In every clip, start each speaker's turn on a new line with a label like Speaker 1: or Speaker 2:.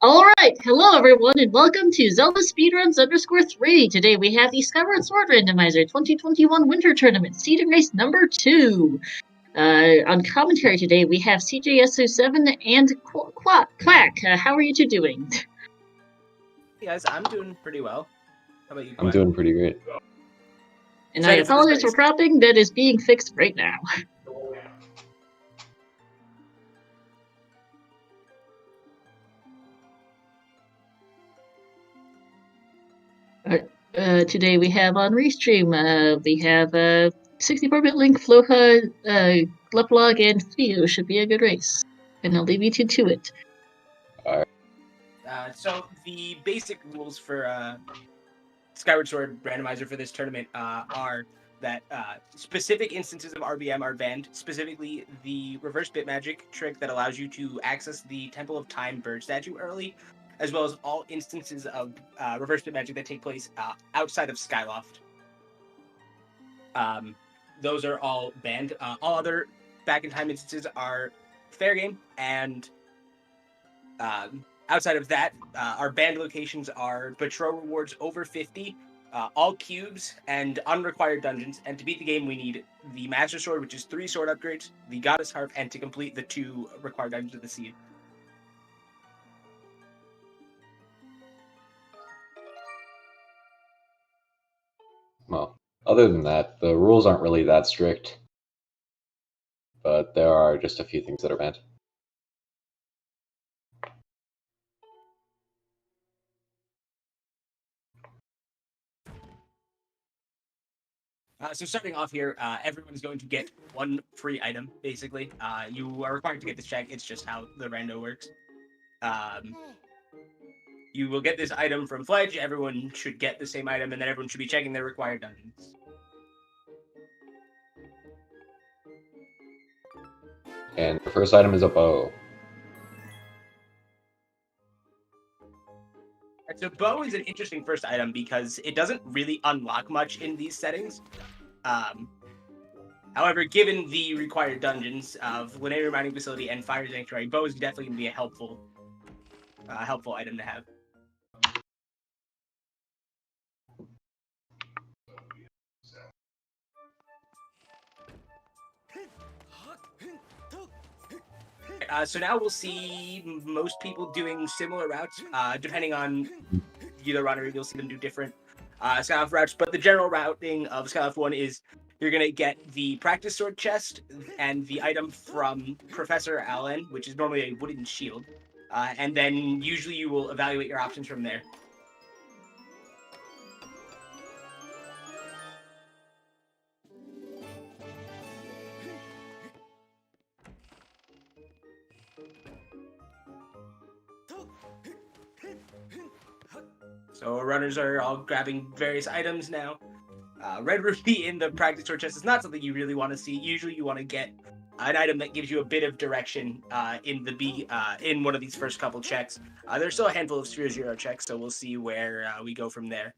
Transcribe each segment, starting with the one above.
Speaker 1: Alright, hello everyone, and welcome to ZeldaSpeedRuns _3. Today we have the Skyward Sword Randomizer 2021 Winter Tournament, seeding race number 2. On commentary today we have CJSO7 and Quack. How are you two doing?
Speaker 2: Hey guys, I'm doing pretty well. How about you, Quack?
Speaker 3: I'm doing pretty great.
Speaker 1: And I apologize for prompting, that is being fixed right now. Today we have on Restream, we have 64-bit Link, Floha, Leplog, and Theo. Should be a good race. And I'll leave you two to it.
Speaker 3: Alright.
Speaker 2: So the basic rules for Skyward Sword Randomizer for this tournament are that specific instances of RBM are banned, specifically the reverse bit magic trick that allows you to access the Temple of Time bird statue early, as well as all instances of reverse bit magic that take place outside of Skyloft. Those are all banned. All other back in time instances are fair game, and outside of that, our banned locations are Betrow rewards over 50, all cubes, and unrequired dungeons. And to beat the game, we need the Master Sword, which is 3 sword upgrades, the Goddess Harp, and to complete the 2 required dungeons of the Seed.
Speaker 3: Well, other than that, the rules aren't really that strict, but there are just a few things that are banned.
Speaker 2: So starting off here, everyone's going to get 1 free item, basically. You are required to get this check. It's just how the rando works. You will get this item from Fledge. Everyone should get the same item, and then everyone should be checking their required dungeons.
Speaker 3: And the first item is a bow.
Speaker 2: So bow is an interesting first item because it doesn't really unlock much in these settings. However, given the required dungeons of Linear Mining Facility and Fire Sanctuary, bow is definitely going to be a helpful item to have. So now we'll see most people doing similar routes, depending on either runner. You'll see them do different Skyloft routes, but the general routing of Skyloft 1 is you're going to get the practice sword chest and the item from Professor Allen, which is normally a wooden shield, and then usually you will evaluate your options from there. So runners are all grabbing various items now. Red Ruby in the practice sword chest is not something you really want to see. Usually you want to get an item that gives you a bit of direction in one of these first couple checks. There's still a handful of Sphere Zero checks, so we'll see where we go from there.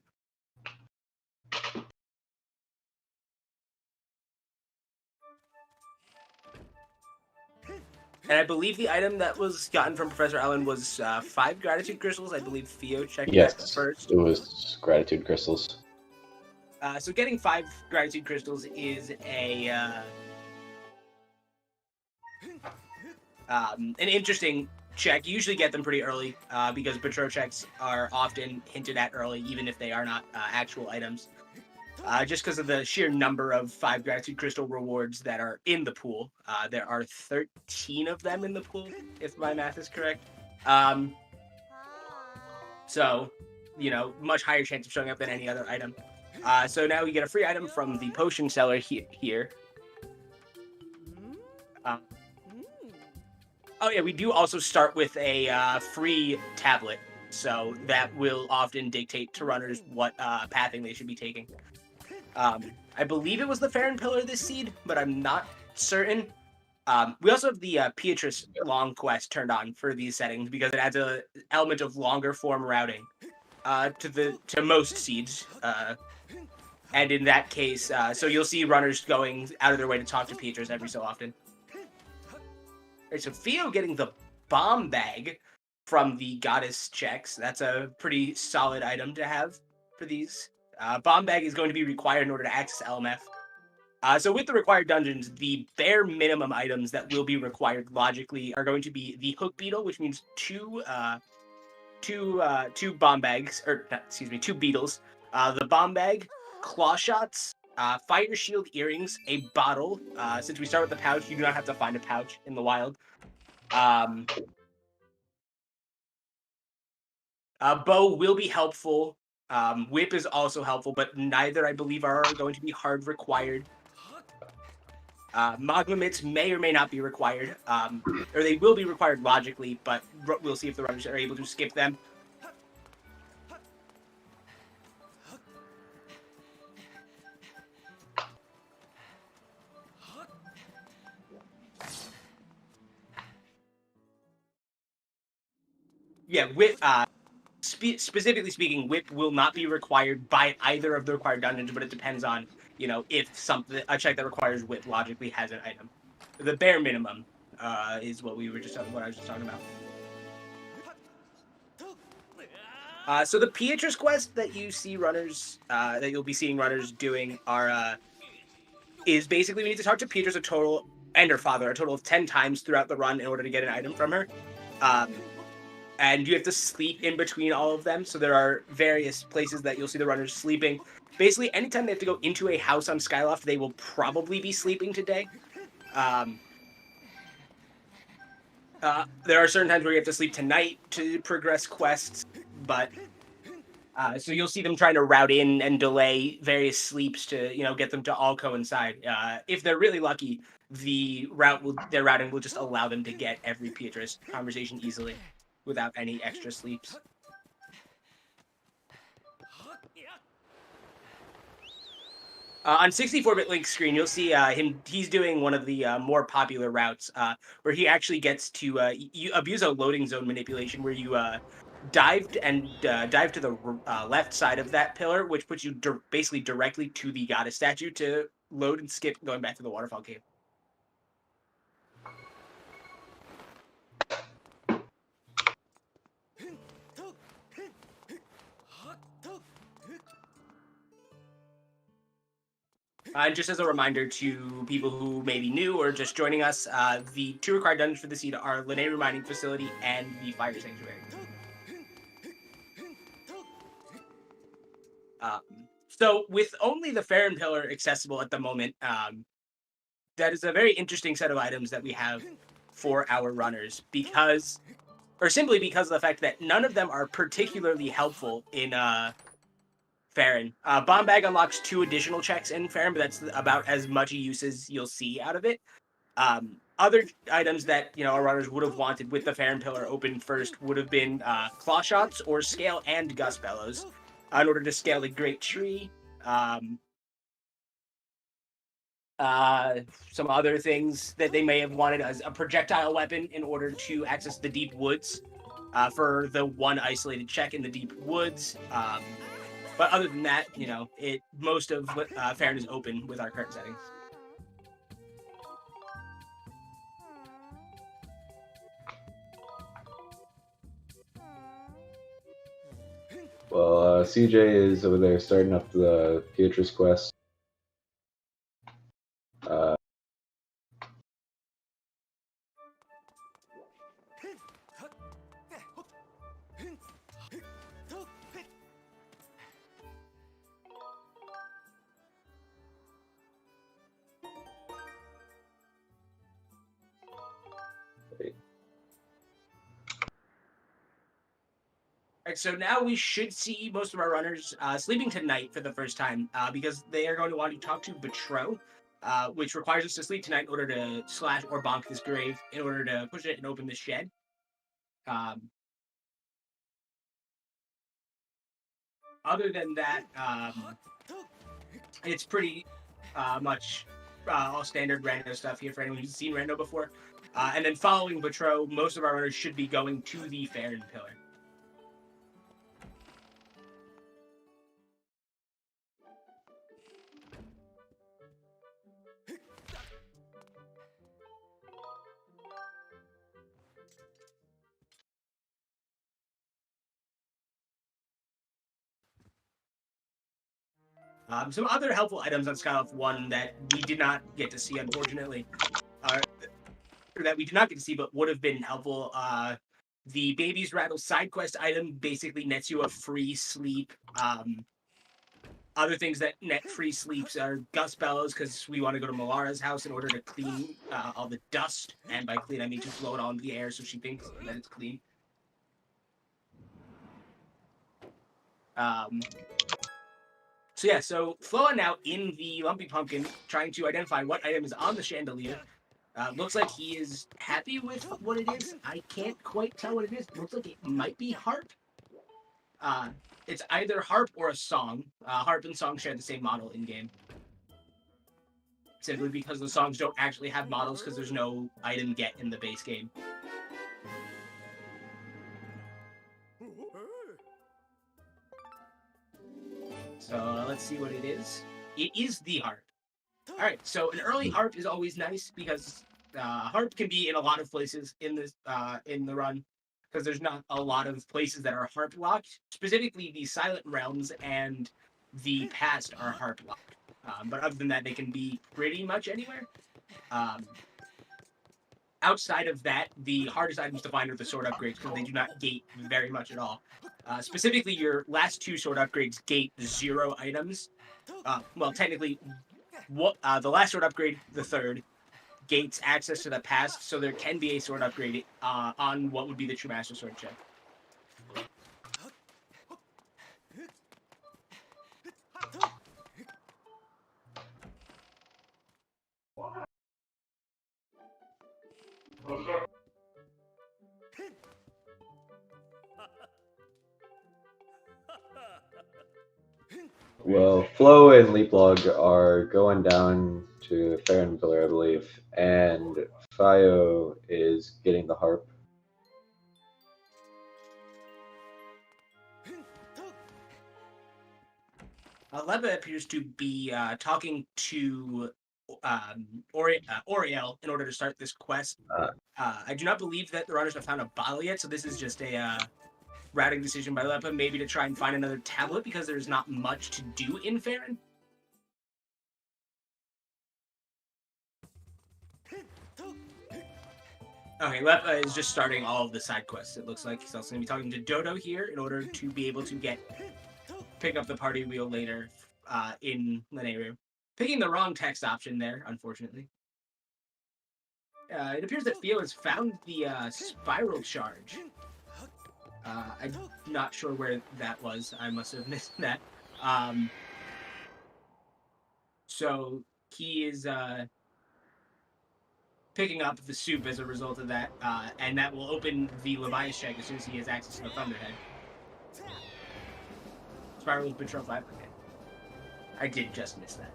Speaker 2: And I believe the item that was gotten from Professor Allen was 5 gratitude crystals. I believe Theo checked that first.
Speaker 3: It was gratitude crystals.
Speaker 2: So getting 5 gratitude crystals is an interesting check. You usually get them pretty early because Betrow checks are often hinted at early, even if they are not actual items. Just because of the sheer number of 5 gratitude crystal rewards that are in the pool. There are 13 of them in the pool, if my math is correct. So, much higher chance of showing up than any other item. So now we get a free item from the potion seller here. Oh yeah, we do also start with a free tablet. So that will often dictate to runners what pathing they should be taking. I believe it was the Farron Pillar this seed, but I'm not certain. We also have the Beatrice Long quest turned on for these settings because it adds an element of longer form routing to most seeds. And in that case, so you'll see runners going out of their way to talk to Beatrice every so often. All right, so Theo getting the bomb bag from the goddess checks. That's a pretty solid item to have for these. Bomb bag is going to be required in order to access LMF. So with the required dungeons, the bare minimum items that will be required logically are going to be the hook beetle, which means two bomb bags, two beetles. The bomb bag, claw shots, fire shield earrings, a bottle. Since we start with the pouch, you do not have to find a pouch in the wild. Bow will be helpful. Whip is also helpful, but neither, I believe, are going to be hard required. Magma mitts may or may not be required, or they will be required logically, but we'll see if the runners are able to skip them. Yeah, Whip, specifically speaking, Whip will not be required by either of the required dungeons, but it depends on, if a check that requires Whip logically has an item. The bare minimum is what I was just talking about. So the Pietrus quest that you see runners, that you'll be seeing runners doing is basically we need to talk to Pietrus and her father a total of 10 times throughout the run in order to get an item from her. And you have to sleep in between all of them. So there are various places that you'll see the runners sleeping. Basically, anytime they have to go into a house on Skyloft, they will probably be sleeping today. There are certain times where you have to sleep tonight to progress quests, but so you'll see them trying to route in and delay various sleeps to get them to all coincide. If they're really lucky, their routing will just allow them to get every Pietrus conversation easily without any extra sleeps. On 64-bit Link's screen, you'll see he's doing one of the more popular routes where he actually gets to abuse a loading zone manipulation where you dive to the left side of that pillar, which puts you basically directly to the goddess statue to load and skip going back to the waterfall cave. And just as a reminder to people who may be new or just joining us, the 2 required dungeons for the seed are Lanayru Mining Facility and the Fire Sanctuary. So with only the Farron Pillar accessible at the moment, that is a very interesting set of items that we have for our runners simply because of the fact that none of them are particularly helpful in Farron. Bomb Bag unlocks 2 additional checks in Farron, but that's about as much use as you'll see out of it. Other items that our runners would have wanted with the Farron Pillar open first would have been Claw Shots or Scale and Gust Bellows in order to scale the Great Tree. Some other things that they may have wanted as a projectile weapon in order to access the Deep Woods for the 1 isolated check in the Deep Woods. But other than that, most of Farron is open with our current settings.
Speaker 3: Well, CJ is over there starting up the Pietrus quest.
Speaker 2: Right, so now we should see most of our runners sleeping tonight for the first time because they are going to want to talk to Betrow, which requires us to sleep tonight in order to slash or bonk this grave in order to push it and open this shed. Other than that, it's pretty much all standard rando stuff here for anyone who's seen rando before. And then following Betrow, most of our runners should be going to the Farron Pillar. Some other helpful items on Skyloft 1 that we did not get to see, unfortunately, or that we did not get to see, but would have been helpful. The Baby's Rattle side quest item basically nets you a free sleep. Other things that net free sleeps are Gust Bellows, because we want to go to Malara's house in order to clean all the dust. And by clean, I mean just blow it all into the air so she thinks that it's clean. So Floa now in the Lumpy Pumpkin, trying to identify what item is on the chandelier. Looks like he is happy with what it is. I can't quite tell what it is. Looks like it might be harp. It's either harp or a song. Harp and song share the same model in-game. Simply because the songs don't actually have models because there's no item get in the base game. So let's see what it is. It is the harp. Alright, so an early harp is always nice because harp can be in a lot of places in this in the run, because there's not a lot of places that are harp locked. Specifically, the Silent Realms and the past are harp locked. But other than that, they can be pretty much anywhere. Outside of that, the hardest items to find are the sword upgrades because they do not gate very much at all. Specifically, your last 2 sword upgrades gate 0 items. Well, technically, the last sword upgrade, the 3rd, gates access to the past, so there can be a sword upgrade on what would be the True Master Sword check.
Speaker 3: Well, Flo and Leaplog are going down to Fair and Pillar, I believe, and Fio is getting the harp.
Speaker 2: Leva appears to be talking to Oriel in order to start this quest. I do not believe that the runners have found a bottle yet, so this is just a routing decision by Lepa, maybe to try and find another tablet because there's not much to do in Farron. Okay, Lepa is just starting all of the side quests. It looks like he's also going to be talking to Dodo here in order to be able to pick up the party wheel later in Lanayru. Picking the wrong text option there, unfortunately. It appears that Fio has found the spiral charge. I'm not sure where that was. I must have missed that. So he is picking up the soup as a result of that, and that will open the Levias check as soon as he has access to the Thunderhead. Spiral Patrol 5. Okay. I did just miss that.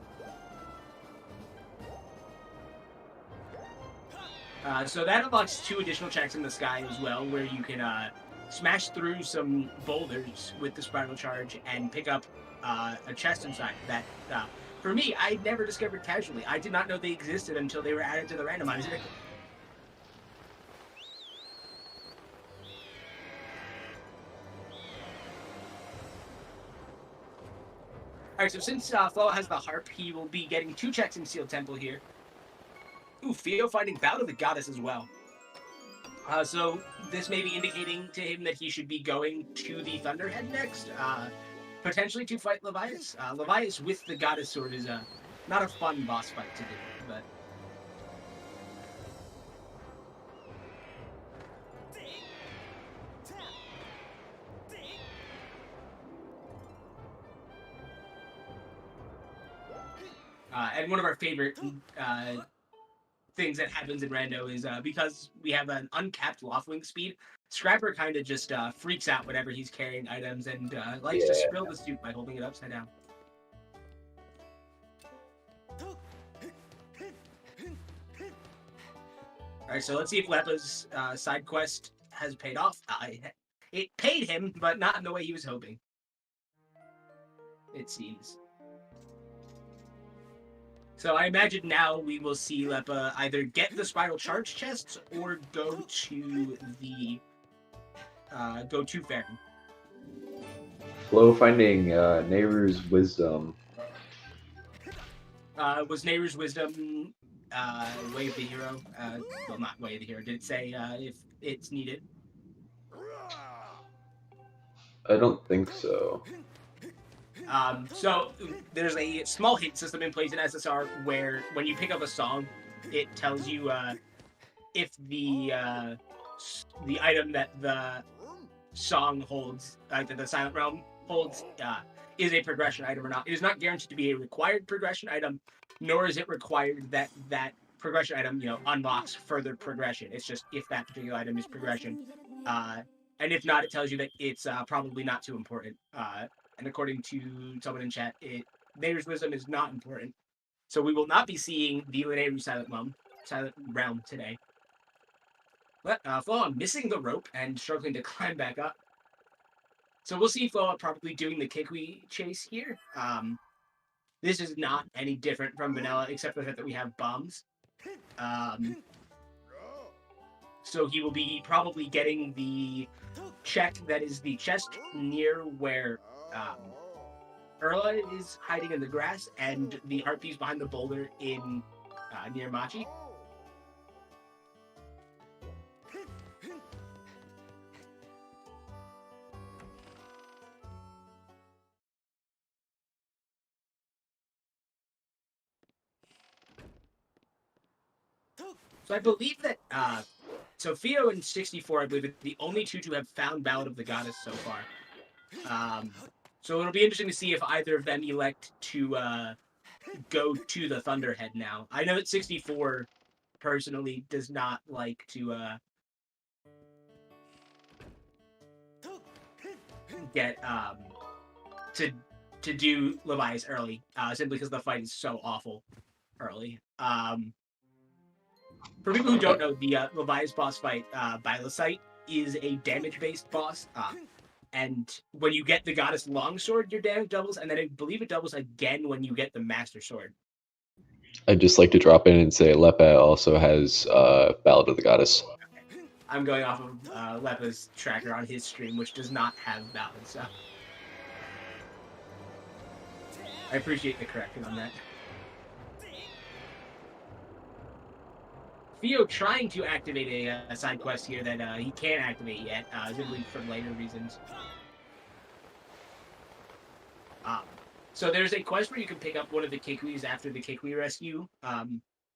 Speaker 2: So that unlocks 2 additional checks in the sky as well, where you can smash through some boulders with the spiral charge and pick up a chest inside that, for me, I never discovered casually. I did not know they existed until they were added to the randomizer. Alright, so since Flo has the harp, he will be getting 2 checks in Sealed Temple here. Ooh, Fio finding Bout of the Goddess as well. So this may be indicating to him that he should be going to the Thunderhead next, potentially to fight Levias. Levias with the Goddess Sword is not a fun boss fight to do, but... and one of our favorite things that happens in Rando is because we have an uncapped Loftwing speed, Scrapper kind of just freaks out whenever he's carrying items and likes to spill the soup by holding it upside down. Alright, so let's see if Lepa's side quest has paid off. It paid him, but not in the way he was hoping. It seems. So I imagine now we will see Lepa either get the spiral charge chests or go to the Farron.
Speaker 3: Flo finding Nehru's wisdom
Speaker 2: Was Neighbor's Wisdom Way of the Hero? Well, not Way of the Hero. Did it say if it's needed?
Speaker 3: I don't think so.
Speaker 2: So there's a small hint system in place in SSR where when you pick up a song, it tells you if the item that the song holds, that the Silent Realm holds, is a progression item or not. It is not guaranteed to be a required progression item, nor is it required that that progression item, unlocks further progression. It's just if that particular item is progression. And if not, it tells you that it's probably not too important. And according to someone in chat, Neighbor's Wisdom is not important. So we will not be seeing the Linearu Silent Realm today. But Floa missing the rope and struggling to climb back up. So we'll see Floa probably doing the Kikwi chase here. This is not any different from vanilla, except for the fact that we have bombs. So he will be probably getting the check that is the chest near where Erla is hiding in the grass, and the heart piece behind the boulder in near Machi. So I believe that Theo and 64, I believe, are the only two to have found Ballad of the Goddess so far. So it'll be interesting to see if either of them elect to go to the Thunderhead now. I know that 64 personally does not like to get to do Levi's early, simply because the fight is so awful early. For people who don't know, the Levi's boss fight, Bylosite, is a damage-based boss. And when you get the Goddess Longsword, your damage doubles, and then I believe it doubles again when you get the Master Sword.
Speaker 3: I'd just like to drop in and say Lepa also has Ballad of the Goddess.
Speaker 2: Okay. I'm going off of Lepa's tracker on his stream, which does not have Ballad, so... I appreciate the correction on that. Theo trying to activate a side quest here that he can't activate yet, simply for later reasons. So there's a quest where you can pick up one of the Kikwis after the Kikwi rescue,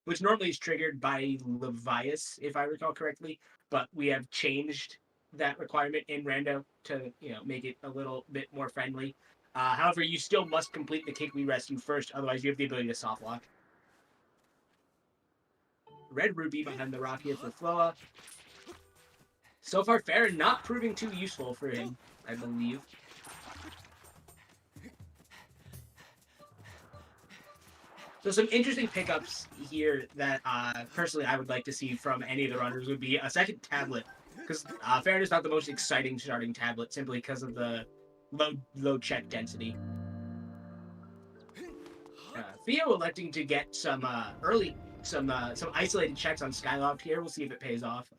Speaker 2: which normally is triggered by Levias, if I recall correctly, but we have changed that requirement in Rando to make it a little bit more friendly. However, you still must complete the Kikwi rescue first, otherwise you have the ability to soft lock. Red Ruby behind the rock here for Floa. So far, Farron not proving too useful for him, I believe. So some interesting pickups here that, personally, I would like to see from any of the runners would be a second tablet. Because Farron is not the most exciting starting tablet, simply because of the low check density. Theo electing to get some some isolated checks on Skyloft here. We'll see if it pays off.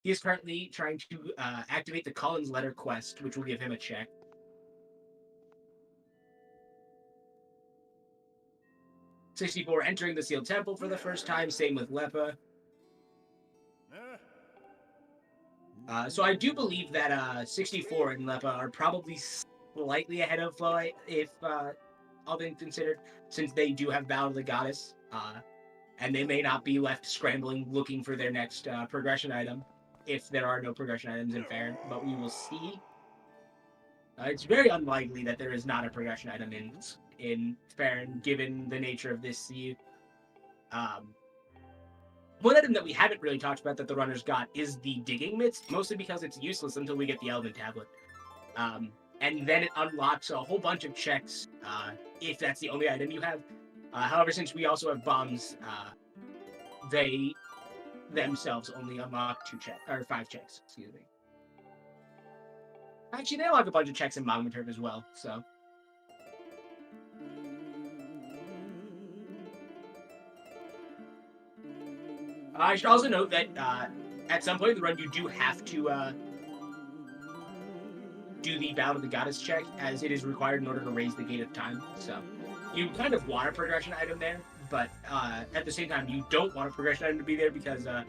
Speaker 2: He is currently trying to activate the Collins Letter quest, which will give him a check. (64) entering the Sealed Temple for the first time. Same with Lepa. So I do believe that 64 and Lepa are probably slightly ahead of Floa, if all things considered, since they do have Ballad of the Goddess. And they may not be left scrambling looking for their next progression item, if there are no progression items in Farron, but we will see. It's very unlikely that there is not a progression item in Farron, given the nature of this seed. One item that we haven't really talked about that the runners got is the Digging Mitts, mostly because it's useless until we get the Elven Tablet. And then it unlocks a whole bunch of checks, if that's the only item you have. However, since we also have bombs, they themselves only unlock 5 checks, excuse me. Actually, they unlock a bunch of checks in Magma Turf as well, so. I should also note that at some point in the run, you do have to do the Ballad of the Goddess check, as it is required in order to raise the Gate of Time, so. you kind of want a progression item there, but at the same time, you don't want a progression item to be there because a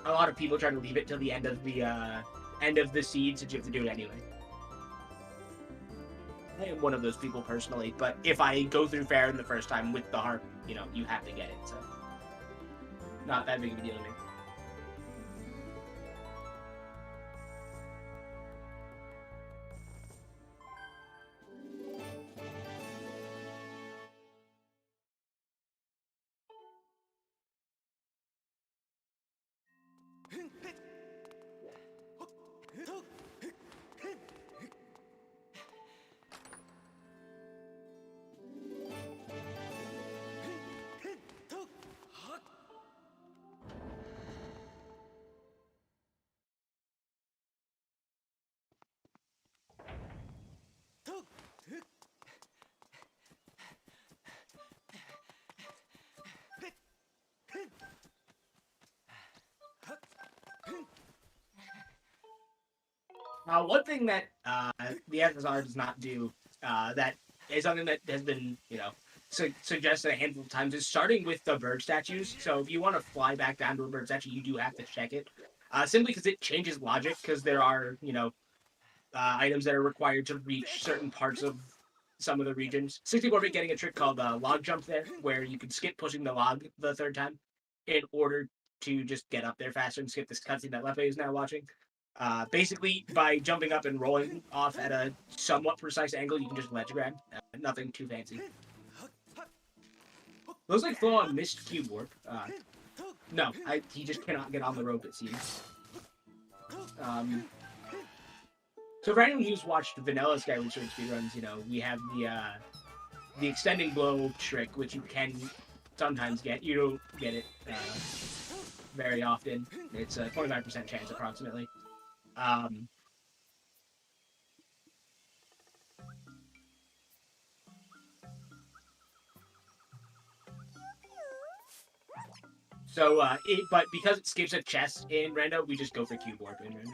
Speaker 2: lot of people try to leave it till the end of the seed, since you have to do it anyway. I am one of those people personally, but if I go through Farron the first time with the harp, you have to get it, so not that big of a deal to me. One thing that the SSR does not do that is something that has been, suggested a handful of times is starting with the bird statues. So if you want to fly back down to a bird statue, you do have to check it. Simply because it changes logic, because there are, items that are required to reach certain parts of some of the regions. 64-bit getting a trick called log jump there, where you can skip pushing the log the third time in order to just get up there faster and skip this cutscene that Lepe is now watching. Basically, by jumping up and rolling off at a somewhat precise angle, you can just ledge grab. Nothing too fancy. Looks like Flo missed cube warp. No, he just cannot get on the rope, it seems. So for anyone who's watched vanilla Skyward Sword speedruns, we have the extending blow trick, which you can sometimes get. You don't get it very often. It's a 29% chance, approximately. But because it skips a chest in Rando, we just go for cube warp in Rando.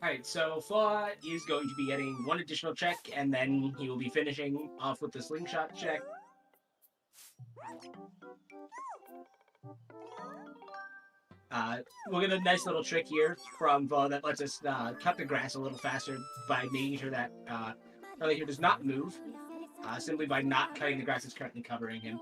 Speaker 2: Alright, so Flaw is going to be getting one additional check, and then he will be finishing off with the slingshot check. We'll get a nice little trick here from Flaw that lets us cut the grass a little faster by making sure that Early here does not move, simply by not cutting the grass that's currently covering him.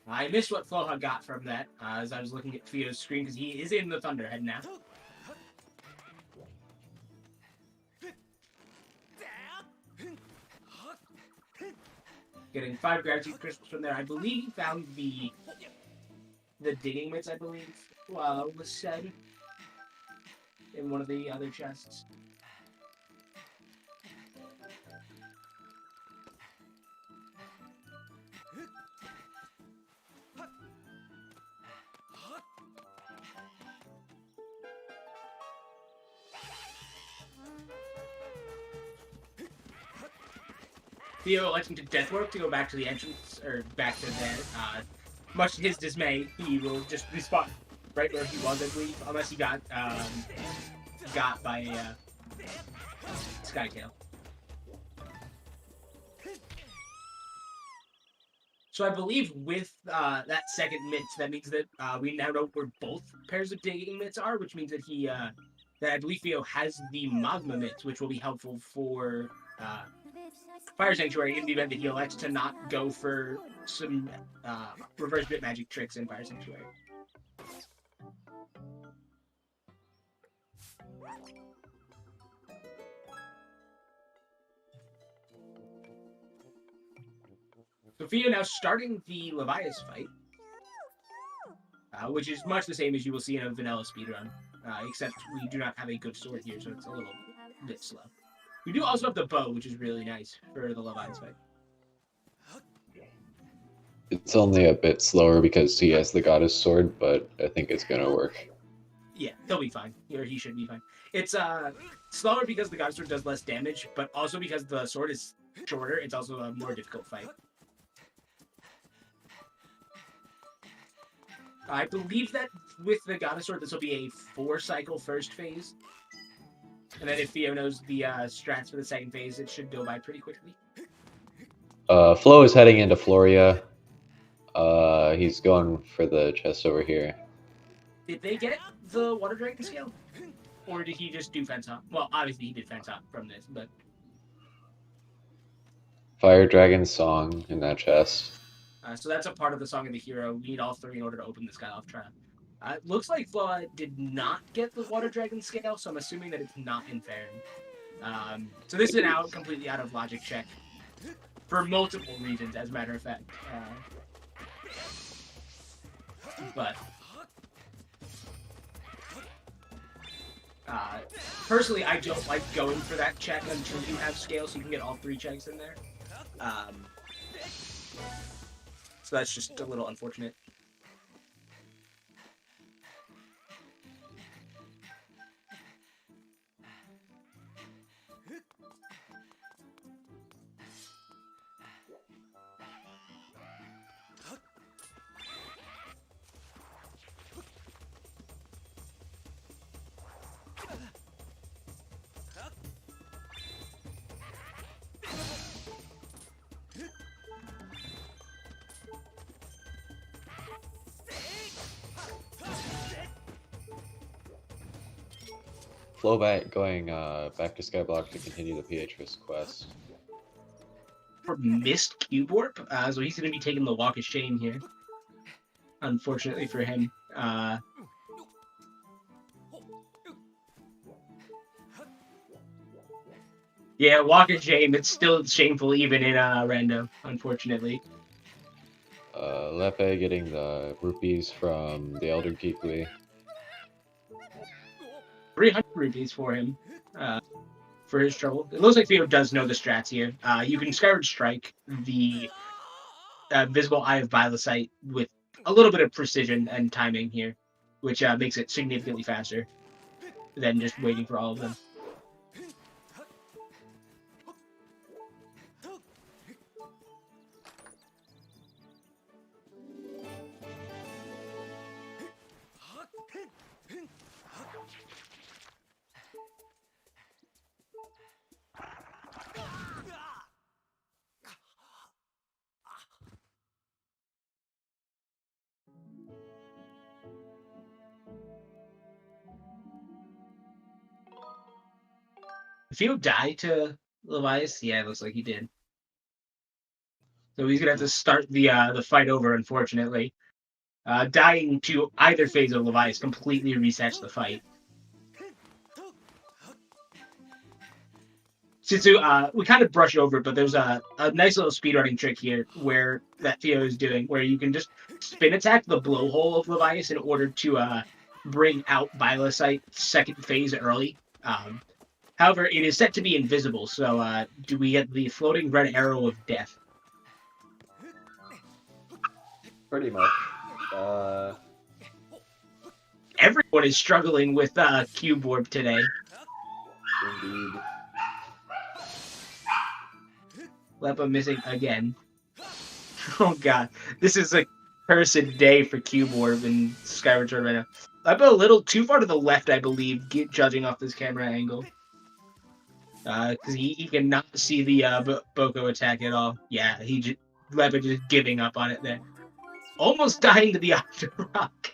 Speaker 2: I missed what Floha got from that as I was looking at Fio's screen, because he is in the Thunderhead now. Getting 5 gratitude crystals from there. I believe he found the digging mitts, I believe, was said in one of the other chests. Theo electing to death warp to go back to the entrance, or back to there. Much to his dismay, he will just respawn right where he was, I believe, unless he got by Skytail. So I believe with that second mitt, that means that we now know where both pairs of digging mitts are, which means that that I believe Theo has the magma mitts, which will be helpful for Fire Sanctuary in the event that he elects to not go for some reverse bit magic tricks in Fire Sanctuary. Sophia now starting the Levias fight, which is much the same as you will see in a vanilla speedrun, except we do not have a good sword here, so it's a little bit slow. We do also have the bow, which is really nice for the Levias fight.
Speaker 3: It's only a bit slower because he has the goddess sword, but I think it's gonna work.
Speaker 2: Yeah, he'll be fine. Or he should be fine. It's slower because the goddess sword does less damage, but also because the sword is shorter, it's also a more difficult fight. I believe that with the goddess sword, this will be a 4-cycle first phase. And then if Theo knows the strats for the second phase, it should go by pretty quickly.
Speaker 3: Flo is heading into Floria. He's going for the chest over here.
Speaker 2: Did they get the Water Dragon scale? Or did he just do fence hop? Well, obviously he did fence hop from this, but...
Speaker 3: Fire Dragon Song in that chest.
Speaker 2: So that's a part of the Song of the Hero. We need all 3 in order to open the Skyloft trap. It looks like Flo did not get the Water Dragon scale, so I'm assuming that it's not in Farron. So this is now completely out of logic check. For multiple reasons, as a matter of fact. But... personally, I don't like going for that check until you have scale, so you can get all 3 checks in there. So that's just a little unfortunate.
Speaker 3: Flo going back to Skyblock to continue the Beatrice quest.
Speaker 2: For missed Cube Warp, so he's going to be taking the Walk of Shame here. Unfortunately for him. Yeah, Walk of Shame, it's still shameful even in Rando, unfortunately.
Speaker 3: Lepe getting the rupees from the Elder Geekly.
Speaker 2: 300 rupees for him, for his trouble. It looks like Theo does know the strats here. You can Skyward Strike the Visible Eye of Bylosite with a little bit of precision and timing here, which makes it significantly faster than just waiting for all of them. If Theo died to Levias, yeah, it looks like he did. So he's gonna have to start the fight over, unfortunately. Dying to either phase of Levias completely resets the fight. Sitsu, we kind of brush over it, but there's a nice little speedrunning trick here where that Theo is doing, where you can just spin attack the blowhole of Levias in order to bring out Bylosite second phase early. However, it is set to be invisible, so do we get the floating red arrow of death?
Speaker 3: Pretty much.
Speaker 2: Everyone is struggling with Cube Warp today.
Speaker 3: Indeed.
Speaker 2: Lepa missing again. Oh god, this is a cursed day for Cube Orb and Skyward Sword right now. Lepa a little too far to the left, I believe, judging off this camera angle. Because he cannot see the Boko attack at all. Yeah, Lepa just giving up on it there. Almost dying to the Octo Rock.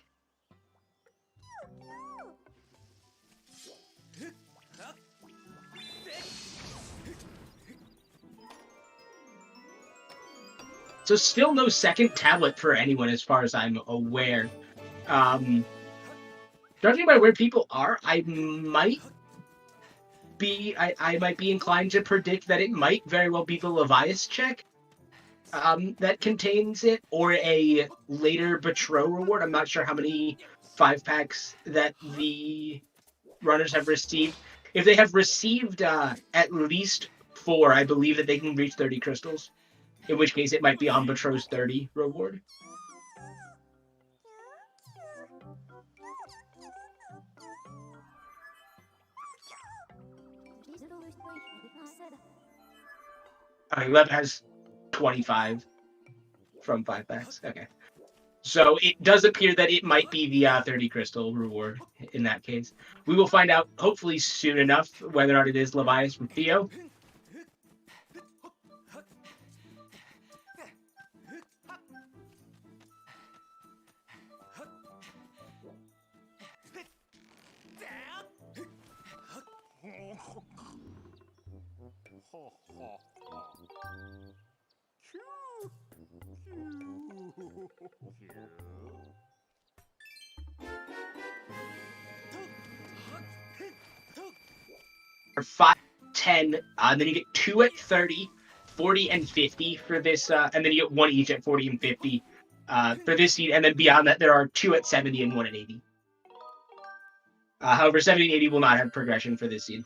Speaker 2: So still no second tablet for anyone as far as I'm aware. Judging by where people are, I might be inclined to predict that it might very well be the Levias check that contains it, or a later Betrow reward. I'm not sure how many 5-packs that the runners have received. If they have received at least 4, I believe that they can reach 30 crystals. In which case, it might be on Betrow's 30 reward. Lepa has 25 from 5-packs. Okay. So it does appear that it might be the 30 crystal reward in that case. We will find out, hopefully soon enough, whether or not it is Levias from Theo. Or 5, 10, then you get 2 at 30, 40, and 50 for this, and then you get 1 each at 40 and 50 for this seed, and then beyond that there are 2 at 70 and 1 at 80. However, 70 and 80 will not have progression for this seed.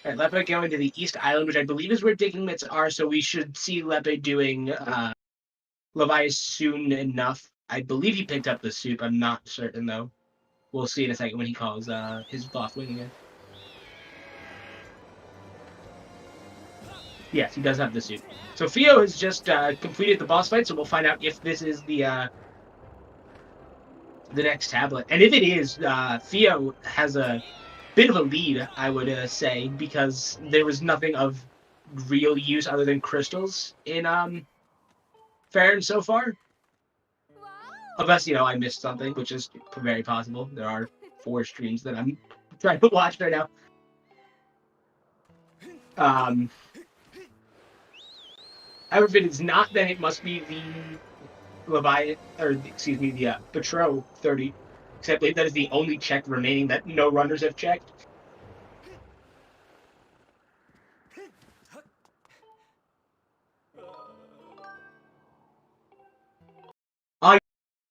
Speaker 2: Alright, Lepa going to the East Island, which I believe is where digging mitts are, so we should see Lepa doing Levias soon enough. I believe he picked up the soup, I'm not certain though. We'll see in a second when he calls his bluff wing again. Yes, he does have the suit. So Theo has just completed the boss fight, so we'll find out if this is the next tablet. And if it is, Theo has a bit of a lead, I would say, because there was nothing of real use other than crystals in Farron so far. Unless, I missed something, which is very possible. There are 4 streams that I'm trying to watch right now. However, if it is not, then it must be the Leviat, or excuse me, the Betrow 30. Except that is the only check remaining that no runners have checked.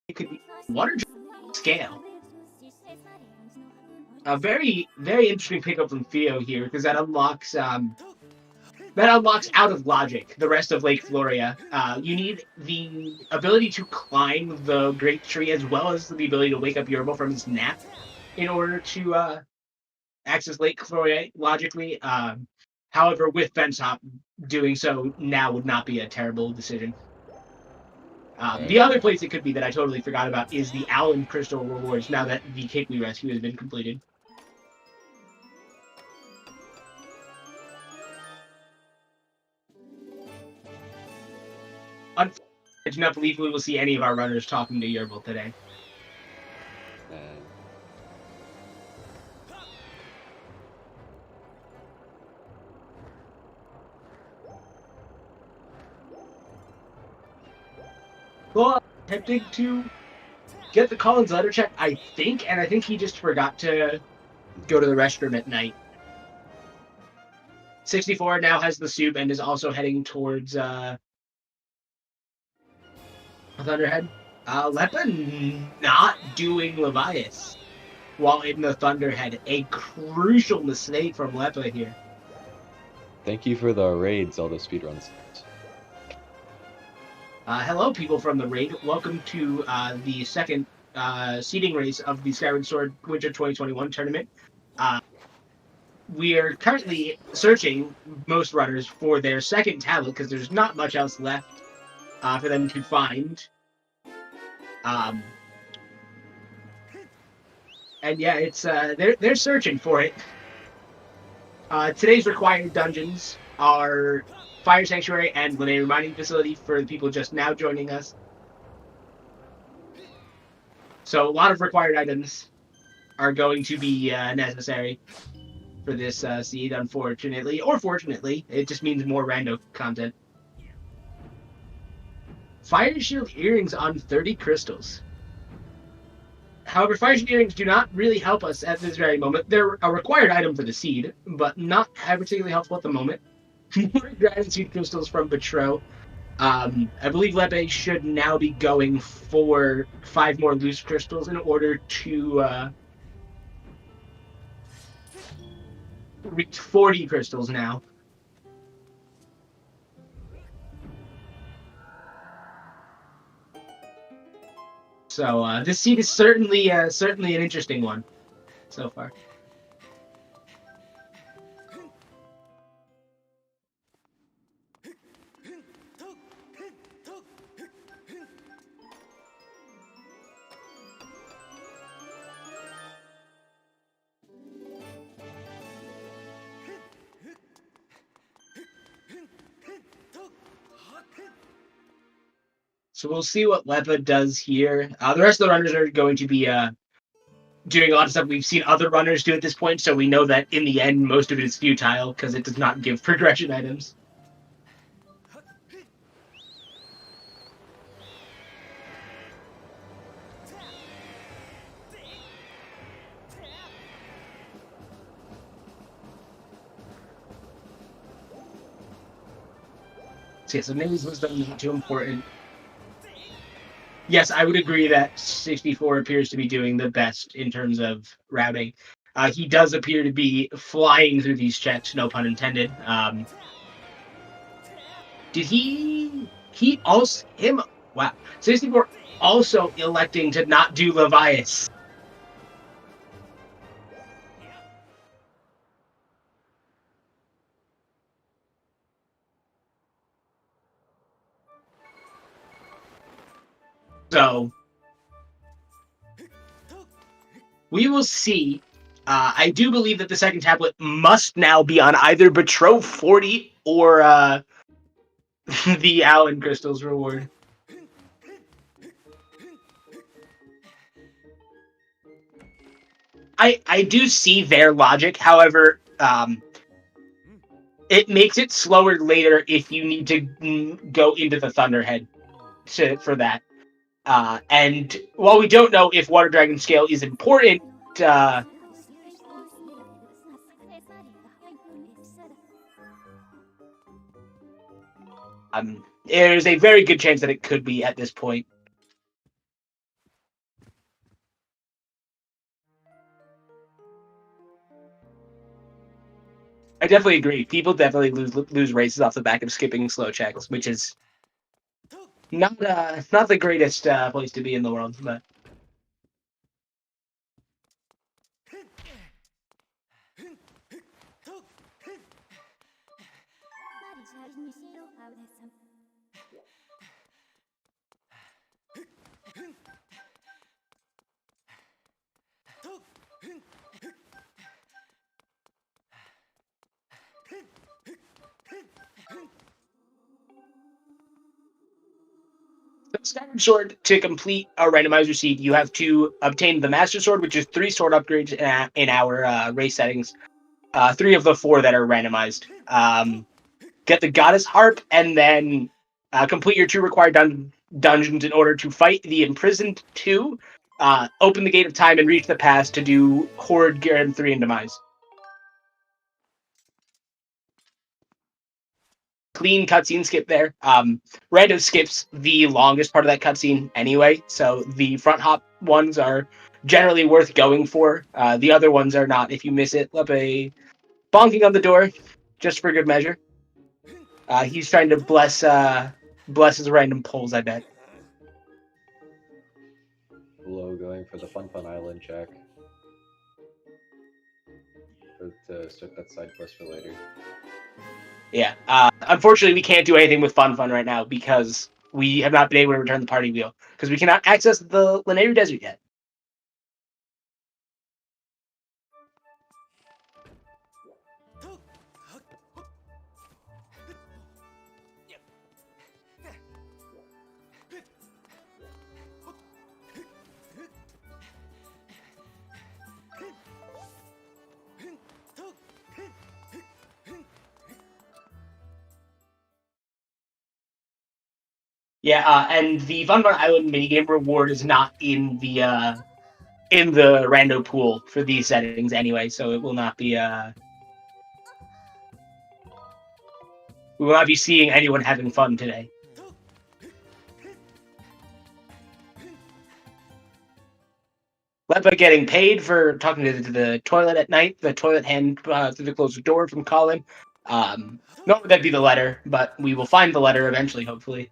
Speaker 2: It could be water scale. A very, very interesting pickup from Theo here, because that unlocks out of logic the rest of Lake Floria. You need the ability to climb the Great Tree as well as the ability to wake up Yerbo from his nap in order to access Lake Floria logically. However, with Fence Hop, doing so now would not be a terrible decision. The other place it could be that I totally forgot about is the Allen Crystal rewards now that the Kikli rescue has been completed. I do not believe we will see any of our runners talking to Yerbil today. Well, attempting to get the Collins letter check, I think, and I think he just forgot to go to the restroom at night. 64 now has the soup and is also heading towards Thunderhead. Lepa not doing Levias while in the Thunderhead. A crucial mistake from Lepa here.
Speaker 3: Thank you for the raid, ZeldaSpeedRuns.
Speaker 2: Hello, people from the raid. Welcome to the second seeding race of the Skyward Sword Winter 2021 tournament. we are currently searching, most runners, for their second tablet because there's not much else left for them to find. And yeah, it's they're searching for it. Today's required dungeons are Fire Sanctuary and Linnea Mining Facility for the people just now joining us. So a lot of required items are going to be necessary for this seed, unfortunately. Or fortunately, it just means more rando content. Fire Shield earrings on 30 crystals. However, Fire Shield earrings do not really help us at this very moment. They're a required item for the seed, but not particularly helpful at the moment. More gratitude crystals from Betro. I believe Lepe should now be going for 5 more loose crystals in order to reach 40 crystals now. So this seed is certainly an interesting one so far. So we'll see what Lepa does here. The rest of the runners are going to be doing a lot of stuff we've seen other runners do at this point, so we know that in the end, most of it is futile because it does not give progression items. So yeah, so Name's Wisdom is not too important. Yes, I would agree that 64 appears to be doing the best in terms of routing. He does appear to be flying through these checks, no pun intended. Did he also, wow. 64 also electing to not do Levias. So we will see. I do believe that the second tablet must now be on either Betro 40 or the Allen Crystals reward. I do see their logic. However, it makes it slower later if you need to go into the Thunderhead for that. And while we don't know if Water Dragon Scale is important, there's a very good chance that it could be at this point. I definitely agree. People definitely lose races off the back of skipping slow checks, which is not the greatest place to be in the world, but. Skyward Sword, to complete a randomizer seed, you have to obtain the Master Sword, which is 3 sword upgrades in our race settings. 3 of the 4 that are randomized. Get the Goddess Harp, and then complete your 2 required dungeons in order to fight the Imprisoned 2, open the Gate of Time, and reach the pass to do Horde, Garen 3, and Demise. Clean cutscene skip there. Random skips the longest part of that cutscene anyway, so the front hop ones are generally worth going for. The other ones are not. If you miss it, Lepe bonking on the door, just for good measure. He's trying to bless his random pulls, I bet.
Speaker 3: Blow going for the Fun Island check. to start that side quest for later.
Speaker 2: Yeah. Unfortunately, we can't do anything with Fun right now because we have not been able to return the party wheel because we cannot access the Lanayru Desert yet. Yeah, and the Fun Island minigame reward is not in the rando pool for these settings anyway, so it will not be we will not be seeing anyone having fun today. Lepa getting paid for talking to the toilet at night, the toilet hand through the closed door from Colin. Not would that be the letter, but we will find the letter eventually, hopefully.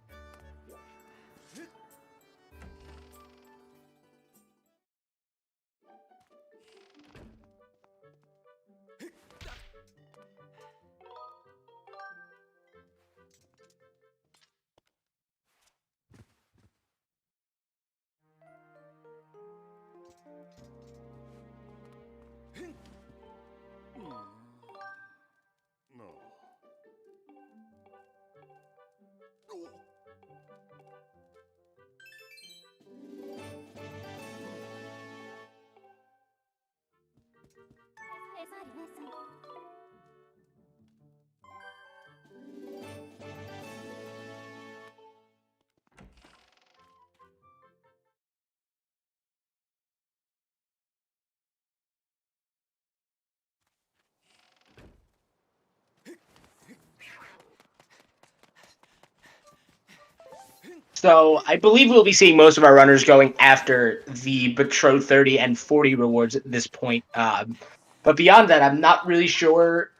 Speaker 2: So I believe we'll be seeing most of our runners going after the Betrothed 30 and 40 rewards at this point. But beyond that, I'm not really sure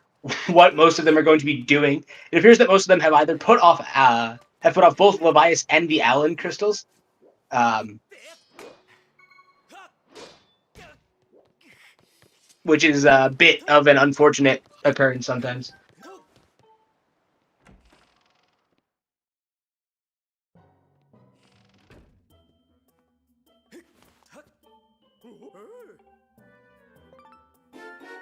Speaker 2: what most of them are going to be doing. It appears that most of them have either put off both Levias and the Allen crystals. Which is a bit of an unfortunate occurrence sometimes.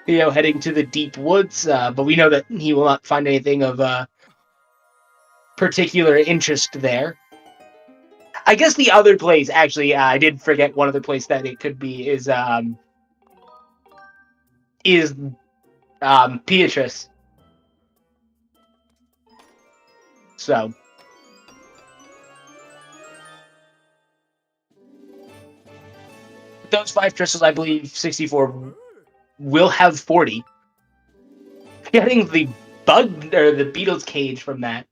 Speaker 2: Theo heading to the deep woods, but we know that he will not find anything of particular interest there. I guess the other place, actually, I did forget one other place that it could be is Beatrice. So those 5 crystals, I believe 64 will have 40. Getting the bug or the beetle's cage from that.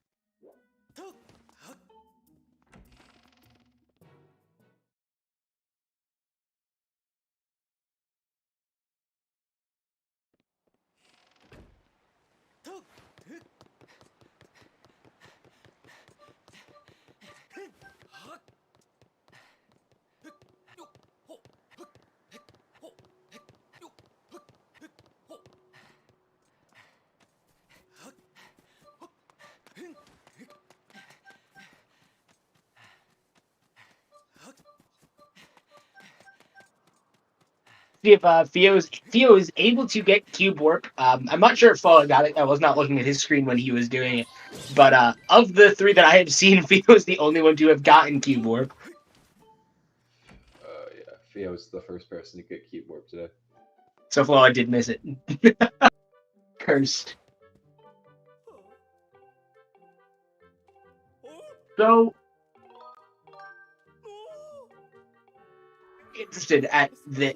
Speaker 2: See if Theo is able to get cube warp. I'm not sure if Foa got it. I was not looking at his screen when he was doing it. But of the 3 that I have seen, Theo is the only one to have gotten cube warp.
Speaker 3: Yeah, Theo's the first person to get cube warp today.
Speaker 2: So Foa did miss it. Cursed. So interested at the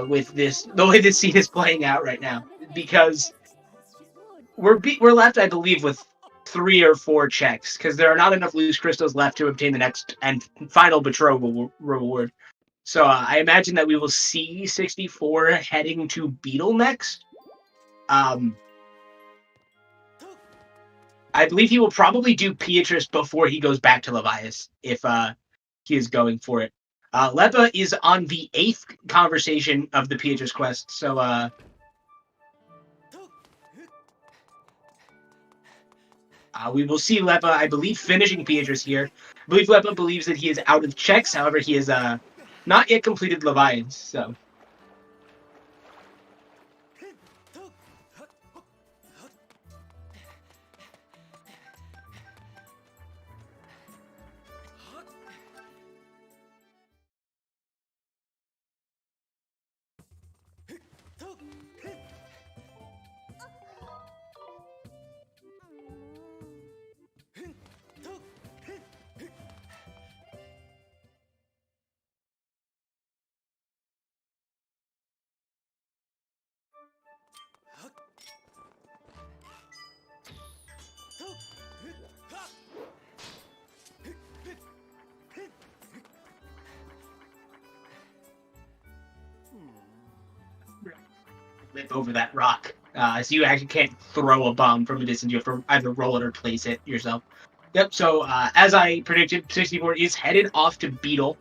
Speaker 2: with this the way this scene is playing out right now, because we're left, I believe, with 3 or 4 checks because there are not enough loose crystals left to obtain the next and final betrothal reward. So I imagine that we will see 64 heading to Beetle next. I believe he will probably do Beatrice before he goes back to Levias if he is going for it. Lepa is on the 8th conversation of the Beatrice quest, so We will see Leppa, I believe, finishing Beatrice here. I believe Leppa believes that he is out of checks. However, he has not yet completed Leviathan, so... Flip over that rock. So you actually can't throw a bomb from a distance. You have to either roll it or place it yourself. Yep, so as I predicted, 64 is headed off to Beetle.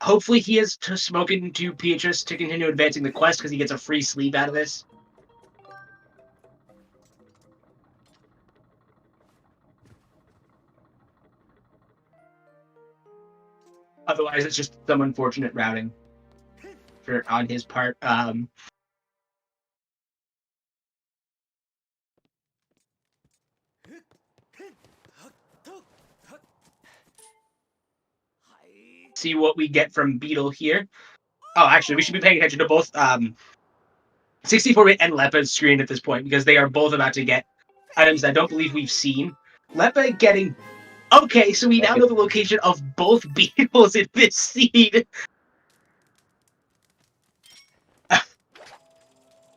Speaker 2: Hopefully he has spoken to Beatrice to continue advancing the quest because he gets a free sleeve out of this. Otherwise, it's just some unfortunate routing on his part. See what we get from Beetle here. Oh, actually, we should be paying attention to both 64-bit and Leppa's screen at this point because they are both about to get items that I don't believe we've seen. Leppa getting... Okay, so we now know the location of both Beetles in this seed.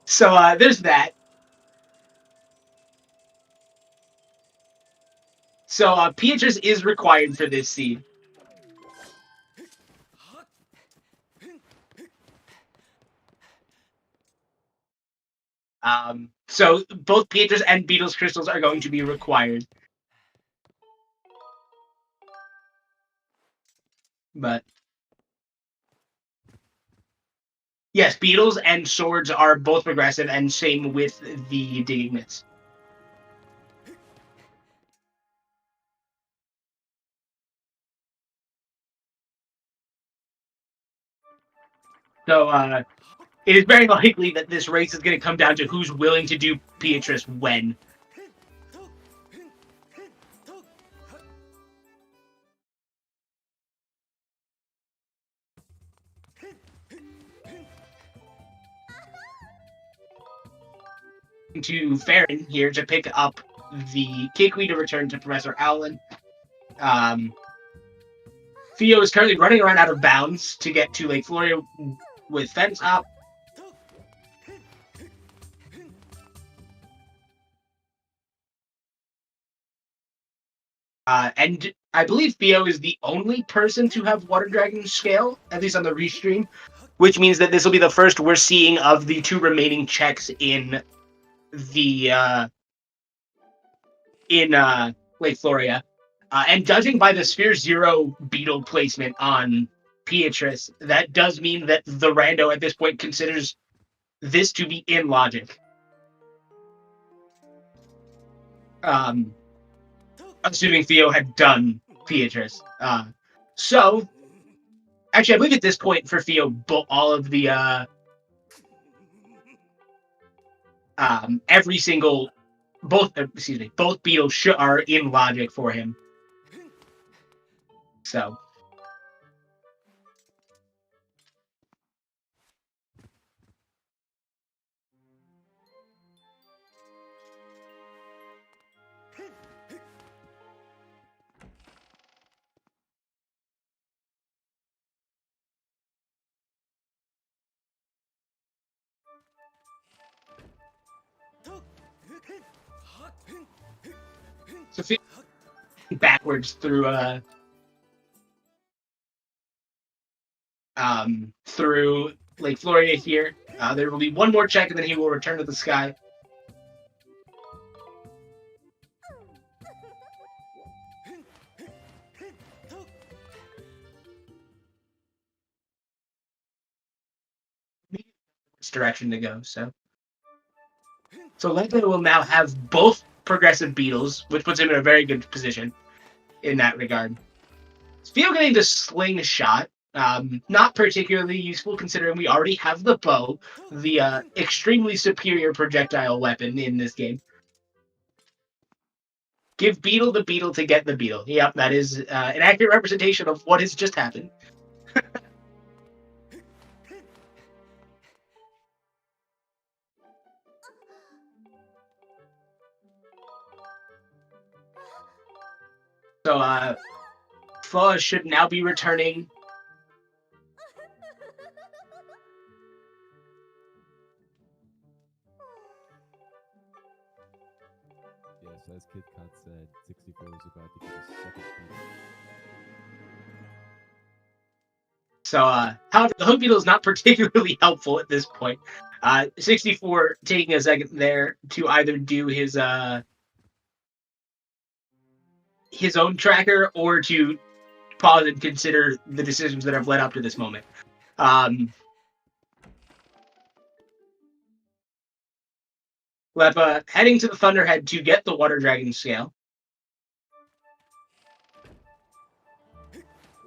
Speaker 2: So there's that. So Beatrice is required for this seed. So both Beatrice and Beetle's crystals are going to be required. But yes, Beetles and swords are both progressive, and same with the digging mitts. So it is very likely that this race is going to come down to who's willing to do Beatrice when. To Farron here to pick up the Kikwi to return to Professor Owlin. Theo is currently running around out of bounds to get to Lake Floria with Fence up. And I believe Theo is the only person to have Water Dragon scale, at least on the restream, which means that this will be the first we're seeing of the two remaining checks in the Lake Floria. And judging by the Sphere Zero Beetle placement on Beatrice, that does mean that the rando at this point considers this to be in logic. Assuming Theo had done Beatrice. So, actually, I believe at this point for Theo, all of the both Beetles are in logic for him. So. So backwards through through Lake Floria here. There will be one more check and then he will return to the sky. Which direction to go, so Leppa will now have both progressive beetles, which puts him in a very good position in that regard. Theo getting the slingshot, not particularly useful considering we already have the bow, the extremely superior projectile weapon in this game. Give Beetle the beetle to get the beetle. Yep, that is an accurate representation of what has just happened. So, Flaw should now be returning.
Speaker 4: Yes, as Kid Cut said, 64 is about to get a second beetle.
Speaker 2: So, however, the hook beetle is not particularly helpful at this point. 64 taking a second there to either do his own tracker or to pause and consider the decisions that have led up to this moment. Lepa heading to the Thunderhead to get the Water Dragon scale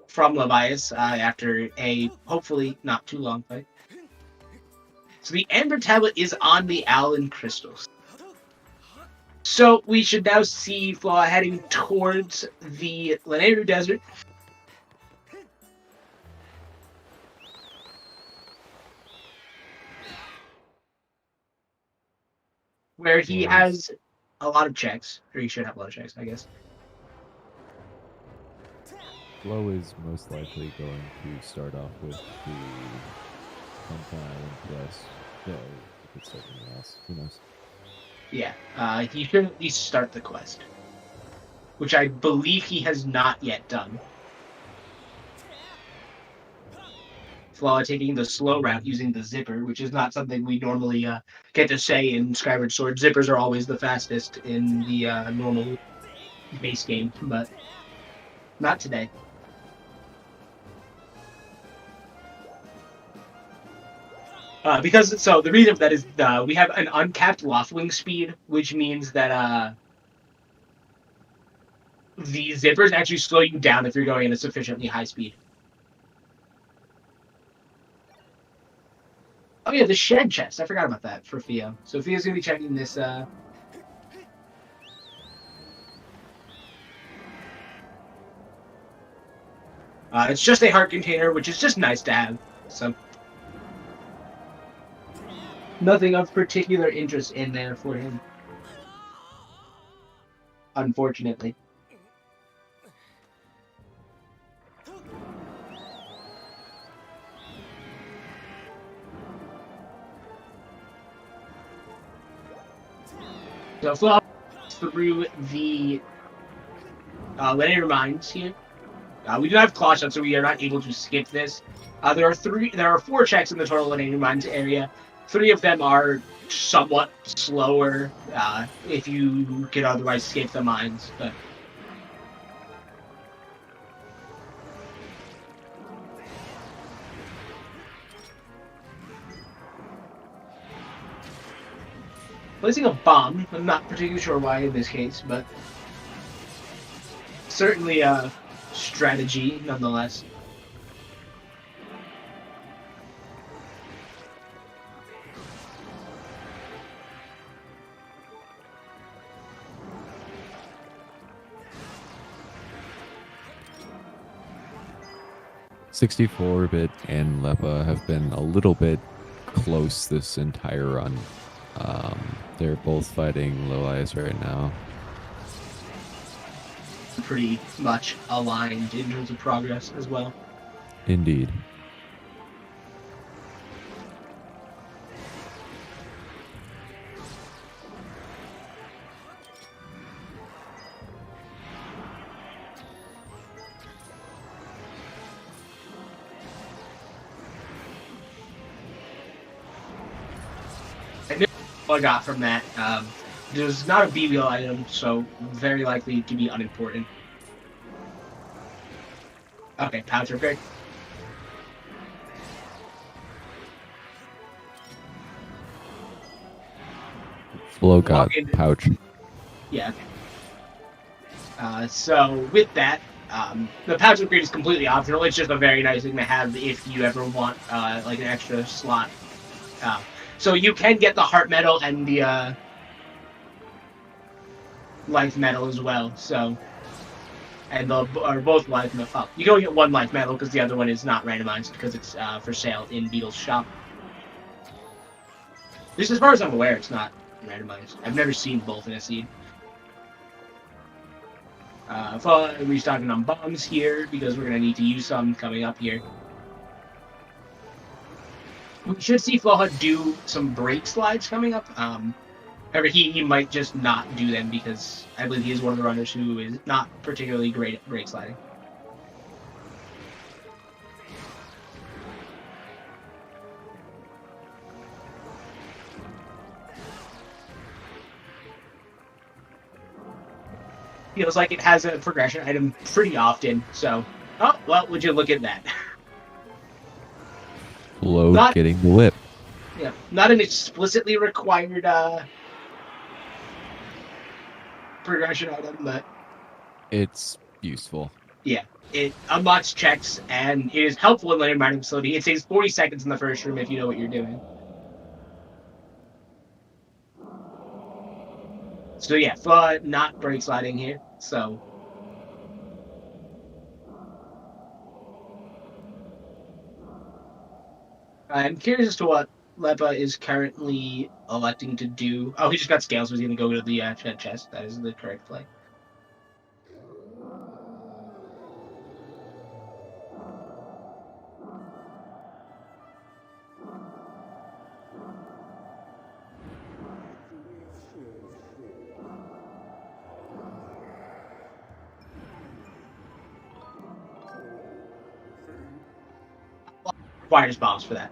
Speaker 2: from Levias after a hopefully not too long fight. So the Amber Tablet is on the Allen Crystals. So we should now see Flaw heading towards the Lanayru Desert. Where he has a lot of checks, or he should have a lot of checks, I guess.
Speaker 4: Flo is most likely going to start off with the Pumpkin Island quest. Yeah, he could start something else. Who knows?
Speaker 2: Yeah, he should at least start the quest, which I believe he has not yet done. Flaw taking the slow route using the zipper, which is not something we normally get to say in Skyward Sword. Zippers are always the fastest in the normal base game, but not today. Because the reason for that is we have an uncapped Loftwing speed, which means that the zippers actually slow you down if you're going at a sufficiently high speed. Oh yeah, the shed chest. I forgot about that for Theo. So Theo's gonna be checking this. It's just a heart container, which is just nice to have. So nothing of particular interest in there for him, unfortunately. So Flaw through the linear mines here. We do have claw shots, so we are not able to skip this. There are 4 checks in the total linear mines area. 3 of them are somewhat slower if you can otherwise skip the mines, but. Placing a bomb, I'm not particularly sure why in this case, but certainly a strategy nonetheless.
Speaker 4: .64-bit and Lepa have been a little bit close this entire run. They're both fighting low ice right now.
Speaker 2: Pretty much aligned in terms of progress as well.
Speaker 4: Indeed.
Speaker 2: I got from that. There's not a BBL item, so very likely to be unimportant. Okay, pouch upgrade.
Speaker 4: Flo got pouch.
Speaker 2: Yeah, okay. So with that, the pouch upgrade is completely optional. It's just a very nice thing to have if you ever want like an extra slot. So you can get the heart medal and the life medal as well. So and are both life medal. Oh, you can only get one life medal because the other one is not randomized because it's for sale in Beetle's shop. At least as far as I'm aware, it's not randomized. I've never seen both in a seed. Restocking on bombs here because we're going to need to use some coming up here. We should see Floha do some break slides coming up. However, he might just not do them because I believe he is one of the runners who is not particularly great at break sliding. Feels like it has a progression item pretty often, so... Oh, well, would you look at that?
Speaker 4: Load getting the whip.
Speaker 2: Yeah, not an explicitly required progression item, but...
Speaker 4: It's useful.
Speaker 2: Yeah, it unlocks checks, and it is helpful in Land Mining Facility. It saves 40 seconds in the first room if you know what you're doing. So yeah, not break sliding here, so... I'm curious as to what Lepa is currently electing to do. Oh, he just got scales, so he's going to go to the chest. That is the correct play. Requires bombs for that.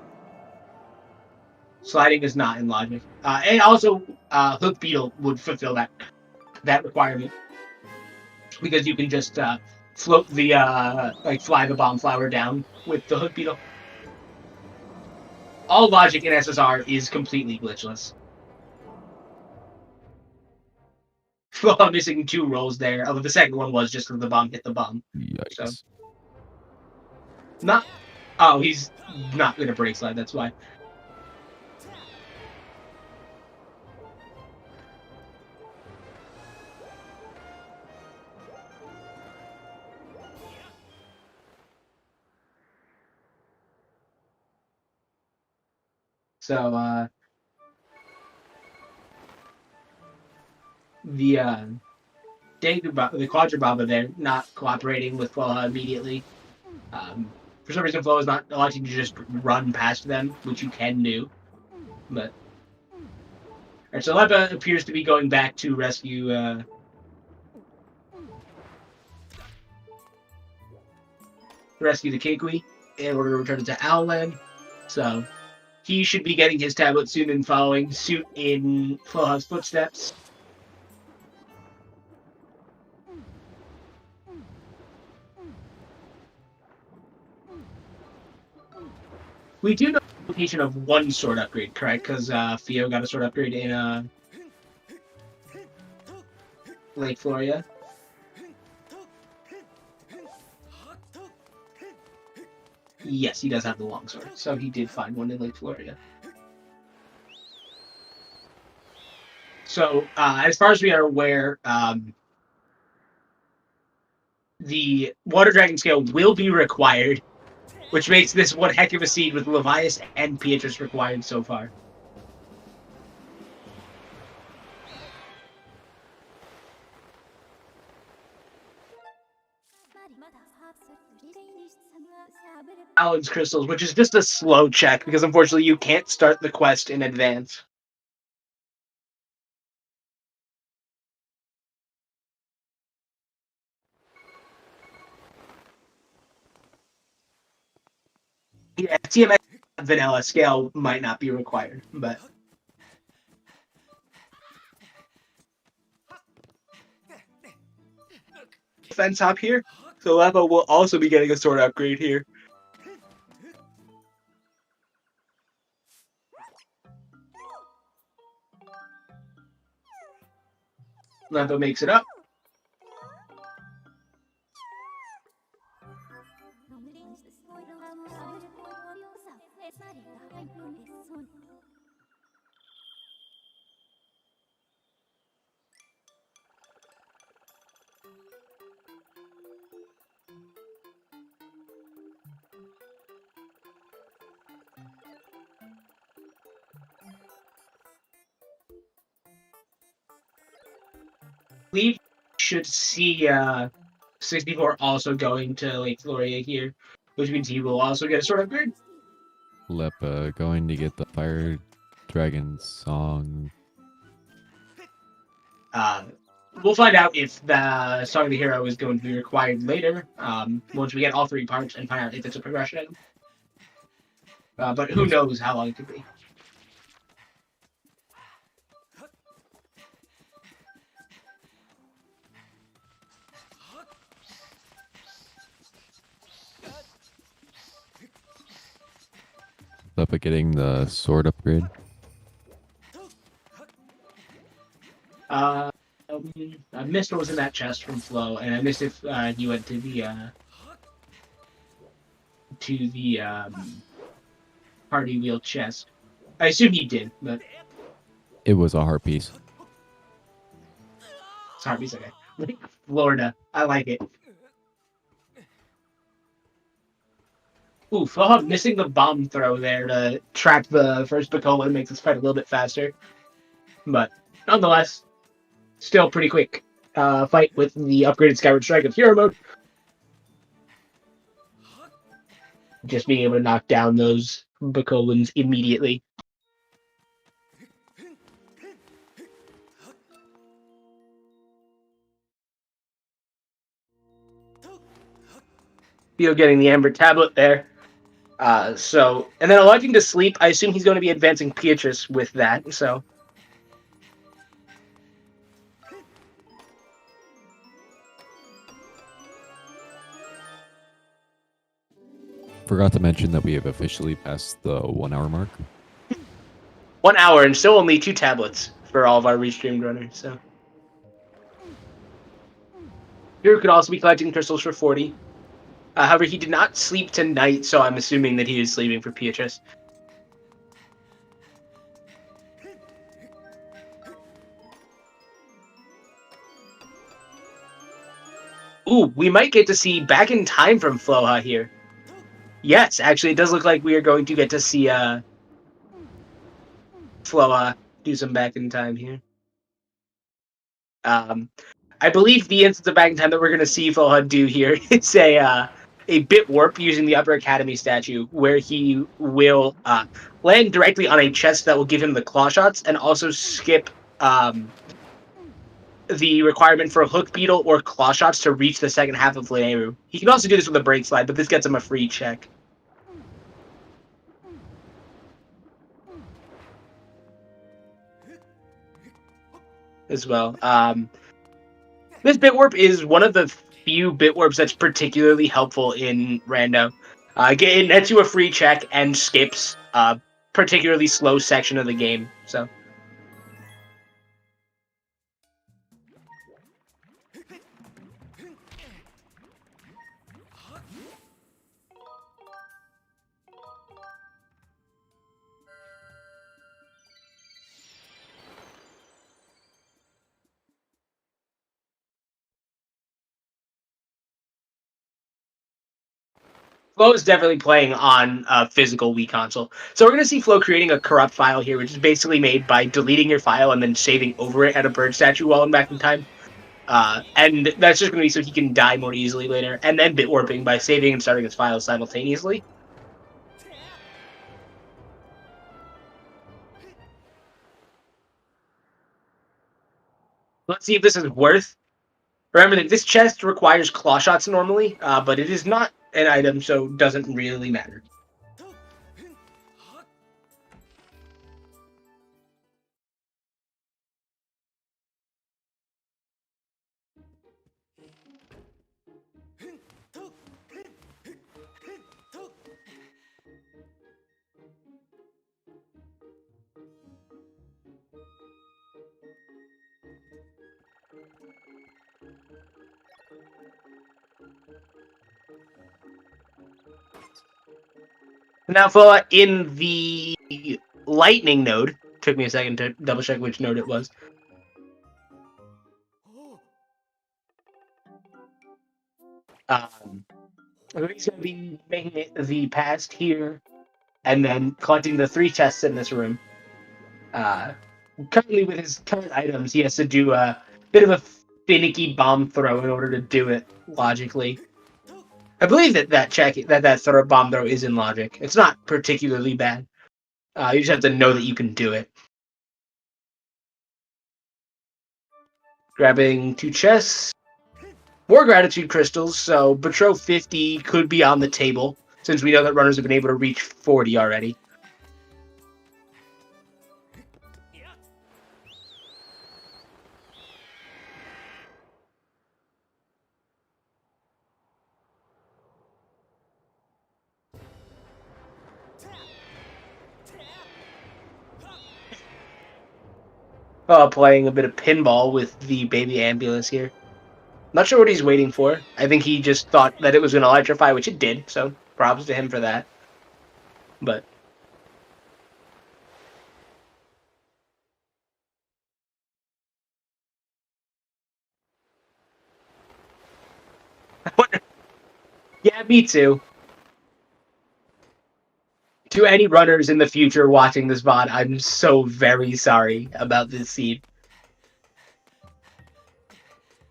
Speaker 2: Sliding is not in logic. And also, Hook Beetle would fulfill that requirement. Because you can just float the, fly the bomb flower down with the Hook Beetle. All logic in SSR is completely glitchless. Well, I'm missing 2 rolls there. Although the second one was just because the bomb hit the bomb.
Speaker 4: Yikes.
Speaker 2: So. Not... Oh, he's not going to break slide, that's why. So, the Quadra Baba there not cooperating with Floha immediately. For some reason, Floha is not electing to just run past them, which you can do. But alright, so Lepa appears to be going back to rescue the Kikwi in order to return it to Owlland. So he should be getting his tablet soon and following suit in Floha's footsteps. We do know the location of one sword upgrade, correct? Because Theo got a sword upgrade in Lake Floria. Yes, he does have the longsword, so he did find one in Lake Floria. So, as far as we are aware, the Water Dragon scale will be required, which makes this one heck of a seed with Levias and Beatrice required so far. Alan's crystals, which is just a slow check because unfortunately you can't start the quest in advance. Yeah, TMX vanilla scale might not be required, but fence hop here, so Lepa will also be getting a sword upgrade here. Lempo makes it up. We should see 64 also going to Lake Floria here, which means he will also get a sword upgrade.
Speaker 4: Lepa going to get the Fire Dragon song.
Speaker 2: We'll find out if the Song of the Hero is going to be required later, once we get all 3 parts and find out if it's a progression item. But who knows how long it could be.
Speaker 4: Lepa getting the sword upgrade.
Speaker 2: I missed what was in that chest from Flo, and I missed if you went to the party wheel chest. I assume he did, but
Speaker 4: It was a heart piece.
Speaker 2: sorry, he's okay. Florida, I like it. Ooh, Flo missing the bomb throw there to trap the first Bacola and makes this fight a little bit faster. But nonetheless, still pretty quick fight with the upgraded Skyward Strike of Hero Mode. Just being able to knock down those Bacolans immediately. Theo getting the Amber Tablet there. And then electing to sleep, I assume he's going to be advancing Beatrice with that, so.
Speaker 4: Forgot to mention that we have officially passed the 1 hour mark.
Speaker 2: 1 hour and still only 2 tablets for all of our restreamed runners, so. Hero could also be collecting crystals for 40. However, he did not sleep tonight, so I'm assuming that he is sleeping for Beatrice. Ooh, we might get to see Back in Time from Floha here. Yes, actually, it does look like we are going to get to see Floha do some Back in Time here. I believe the instance of Back in Time that we're going to see Floha do here is a bit warp using the Upper Academy statue, where he will land directly on a chest that will give him the claw shots and also skip the requirement for a hook beetle or claw shots to reach the second half of Leneru. He can also do this with a break slide, but this gets him a free check. As well. This bit warp is one of the few bit warps that's particularly helpful in Rando. It nets you a free check and skips a particularly slow section of the game, so. Flo is definitely playing on a physical Wii console. So we're going to see Flo creating a corrupt file here, which is basically made by deleting your file and then saving over it at a bird statue while in Back in Time. And that's just going to be so he can die more easily later. And then bit warping by saving and starting his files simultaneously. Let's see if this is worth. Remember that this chest requires claw shots normally, but it is not an item, so doesn't really matter. Now, for in the lightning node, took me a second to double check which node it was. He's going to be making it the past here, and then collecting the 3 chests in this room. Currently, with his current items, he has to do a bit of a finicky bomb throw in order to do it logically. I believe that throw bomb throw is in logic. It's not particularly bad. You just have to know that you can do it. Grabbing 2 chests. More gratitude crystals, so Betrow 50 could be on the table, since we know that runners have been able to reach 40 already. Playing a bit of pinball with the baby ambulance here. Not sure what he's waiting for. I think he just thought that it was going to electrify, which it did, so props to him for that. But yeah, me too. To any runners in the future watching this VOD, I'm so very sorry about this seed.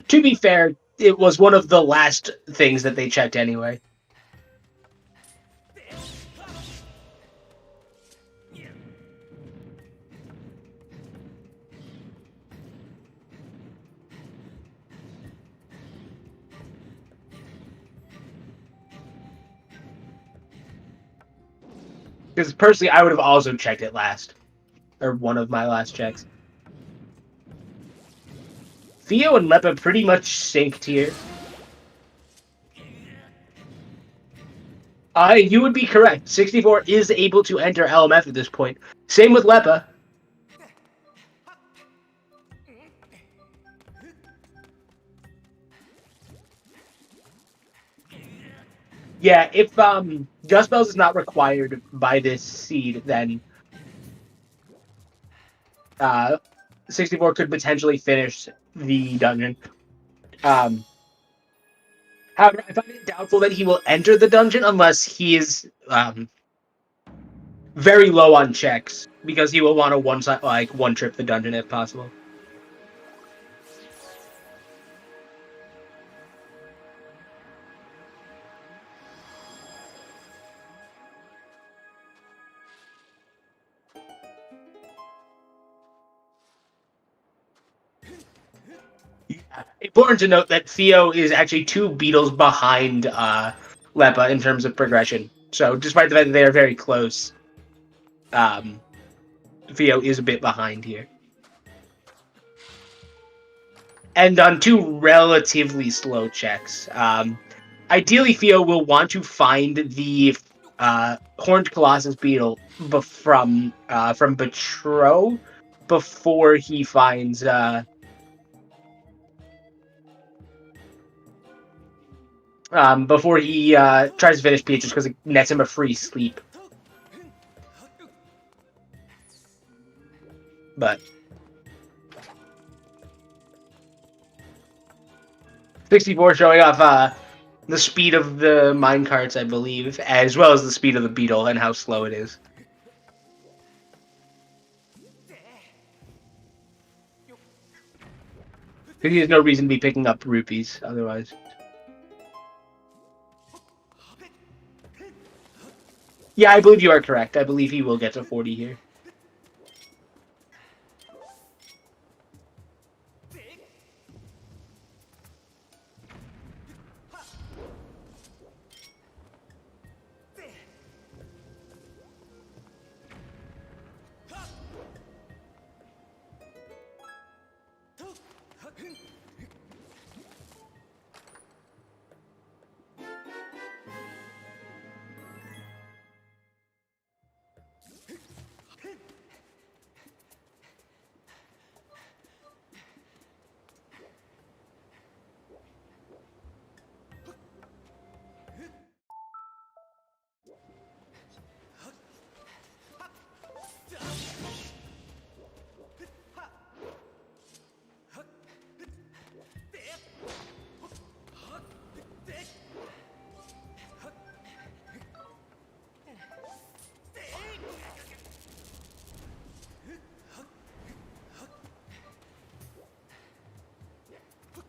Speaker 2: To be fair, it was one of the last things that they checked anyway. Because personally, I would have also checked it last. Or one of my last checks. Theo and Lepa pretty much synced here. You would be correct. 64 is able to enter LMF at this point. Same with Lepa. Yeah, if Just Bells is not required by this seed, then 64 could potentially finish the dungeon. However, I find it doubtful that he will enter the dungeon unless he is very low on checks, because he will want to one trip the dungeon if possible. Important to note that Theo is actually 2 beetles behind Lepa in terms of progression. So, despite the fact that they are very close, Theo is a bit behind here. And on 2 relatively slow checks. Ideally, Theo will want to find the Horned Colossus beetle from Betrow before he finds... before he tries to finish Peach, just because it nets him a free sleep. But 64 showing off the speed of the minecarts, I believe, as well as the speed of the beetle and how slow it is. Because he has no reason to be picking up rupees otherwise. Yeah, I believe you are correct. I believe he will get to 40 here.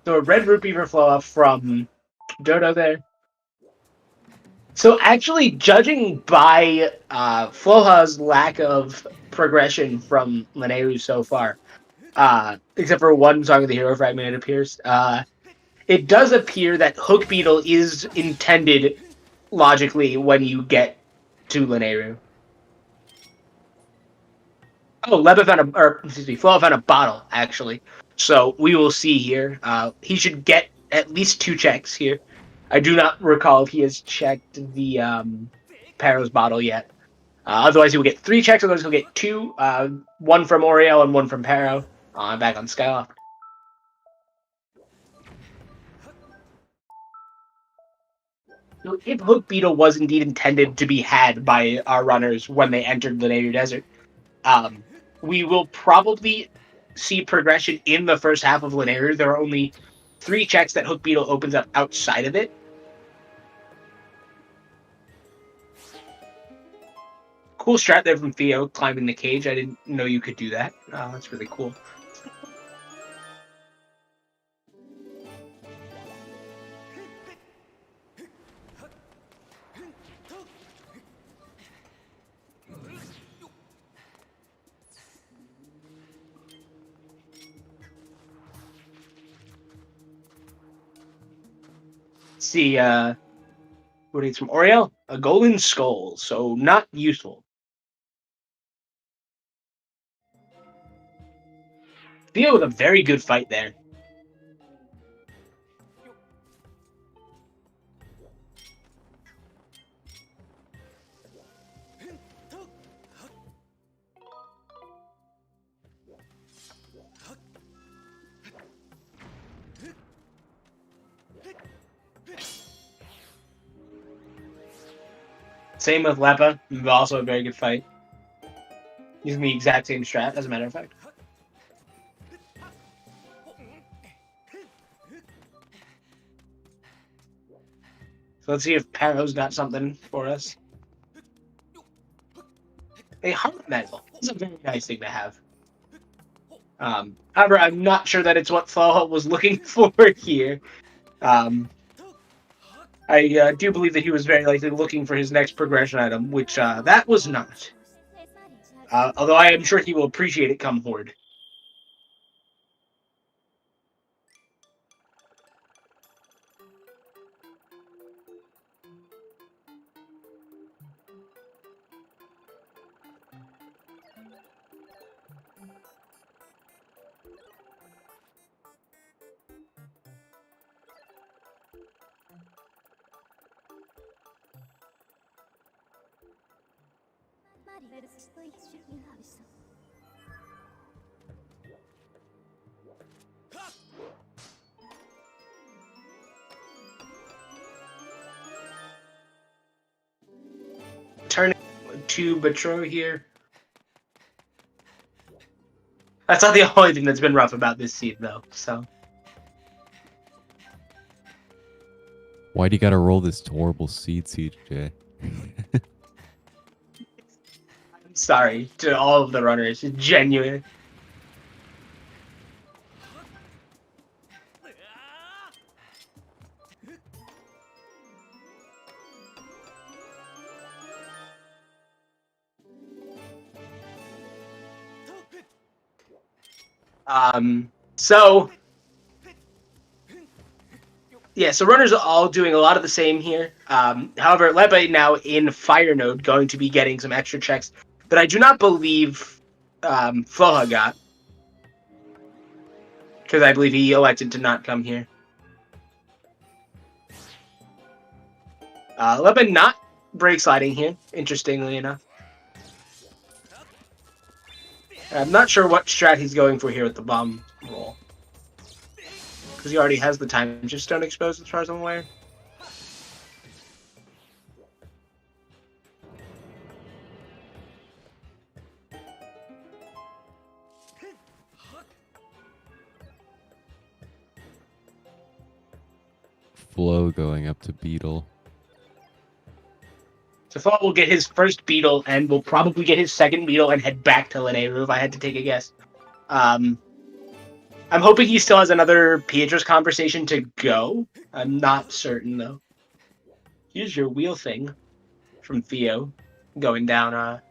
Speaker 2: So a red rupee for Floa from Dodo there. So actually, judging by Floha's lack of progression from Lanayru so far, except for one Song of the Hero fragment, it appears, it does appear that Hook Beetle is intended logically when you get to Lanayru. Oh, Floha found a bottle, actually. So we will see here. He should get at least 2 checks here. I do not recall if he has checked the Paro's bottle yet. Otherwise, he will get 3 checks. Otherwise, he'll get 2. 1 from Oriel and 1 from Paro. I'm back on Skyward. So if Hook Beetle was indeed intended to be had by our runners when they entered the Lanayru Desert, we will probably see progression in the first half of Lanayru. There are only 3 checks that Hook Beetle opens up outside of it. Cool strat there from Theo, climbing the cage. I didn't know you could do that. That's really cool. See, what is from Oriel? A golden skull, so not useful. Theo with a very good fight there. Same with Leppa, also a very good fight. Using the exact same strat, as a matter of fact. So let's see if Paro's got something for us. A heart medal. That's a very nice thing to have. However, I'm not sure that it's what Floha was looking for here. I do believe that he was very likely looking for his next progression item, which that was not. Although I am sure he will appreciate it come Horde. Turning to Betro here. That's not the only thing that's been rough about this seed, though, so.
Speaker 4: Why do you gotta roll this horrible seed, CJ?
Speaker 2: I'm sorry to all of the runners. It's genuine. So runners are all doing a lot of the same here. However, Leppa now in Fire Node going to be getting some extra checks that I do not believe Floha got. Because I believe he elected to not come here. Leppa not break sliding here, interestingly enough. I'm not sure what strat he's going for here with the bomb roll. Because he already has the time. Just don't expose as far as I'm aware.
Speaker 4: Flow going up to Beetle.
Speaker 2: So Flow will get his first Beetle and will probably get his second Beetle and head back to Lanayru if I had to take a guess. I'm hoping he still has another Pietro's conversation to go. I'm not certain, though. Here's your wheel thing from Theo going down.